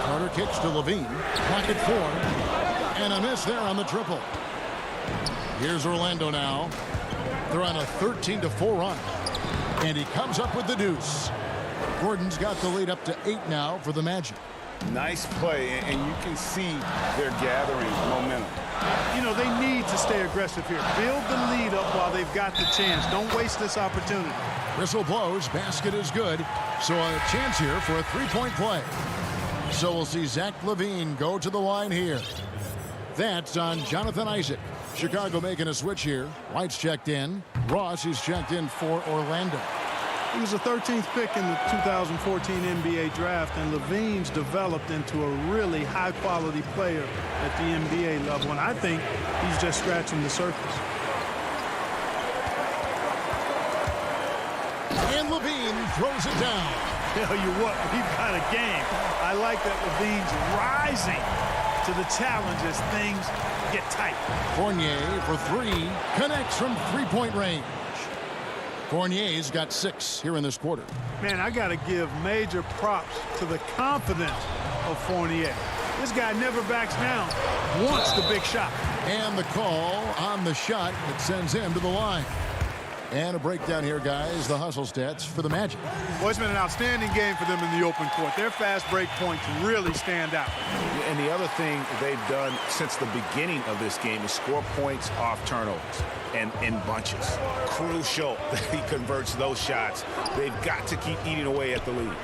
Carter kicks to Levine. Pocket 4. And a miss there on the triple. Here's Orlando now. They're on a 13-4 run. And he comes up with the deuce. Gordon's got the lead up to 8 now for the Magic. Nice play, and you can see they're gathering momentum. You know, they need to stay aggressive here. Build the lead up while they've got the chance. Don't waste this opportunity. Whistle blows. Basket is good. So a chance here for a three-point play. So we'll see Zach LaVine go to the line here. That's on Jonathan Isaac. Chicago making a switch here. White's checked in. Ross is checked in for Orlando. He was the 13th pick in the 2014 NBA draft, and LaVine's developed into a really high-quality player at the NBA level, and I think he's just scratching the surface. And LaVine throws it down. Tell you what, we've got a game. I like that LaVine's rising to the challenge as things get tight. Fournier for 3. Connects from three-point range. Fournier's got 6 here in this quarter. Man, I got to give major props to the confidence of Fournier. This guy never backs down. Wants the big shot. And the call on the shot that sends him to the line. And a breakdown here, guys. The hustle stats for the Magic. Well, it's been an outstanding game for them in the open court. Their fast break points really stand out. And the other thing they've done since the beginning of this game is score points off turnovers and in bunches. Crucial that he converts those shots. They've got to keep eating away at the lead.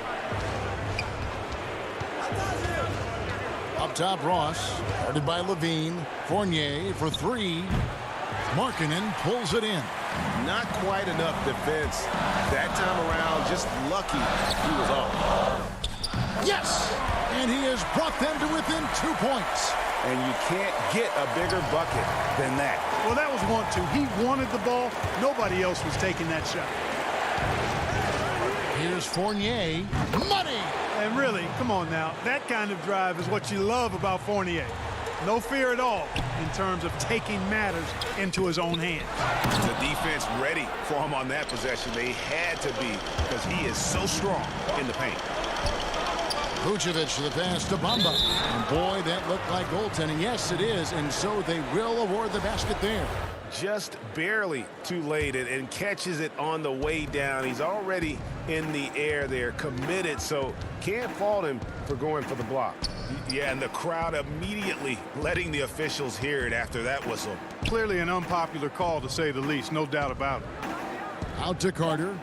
Up top, Ross. Guarded by LaVine. Fournier for 3. Markkanen pulls it in. Not quite enough defense that time around. Just lucky he was off. Yes! And he has brought them to within 2 points. And you can't get a bigger bucket than that. Well, that was 1-2. He wanted the ball. Nobody else was taking that shot. Here's Fournier. Money! And really, come on now. That kind of drive is what you love about Fournier. No fear at all in terms of taking matters into his own hands. The defense ready for him on that possession. They had to be because he is so strong in the paint. Vucevic to the pass to Bamba. And boy, that looked like goaltending. Yes, it is. And so they will award the basket there. Just barely too late and catches it on the way down. He's already in the air there, committed, so can't fault him for going for the block. Yeah, and the crowd immediately letting the officials hear it after that whistle. Clearly an unpopular call, to say the least, no doubt about it. Out to Carter.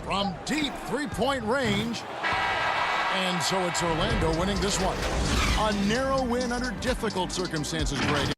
From deep three-point range. And so it's Orlando winning this one. A narrow win under difficult circumstances, Greg.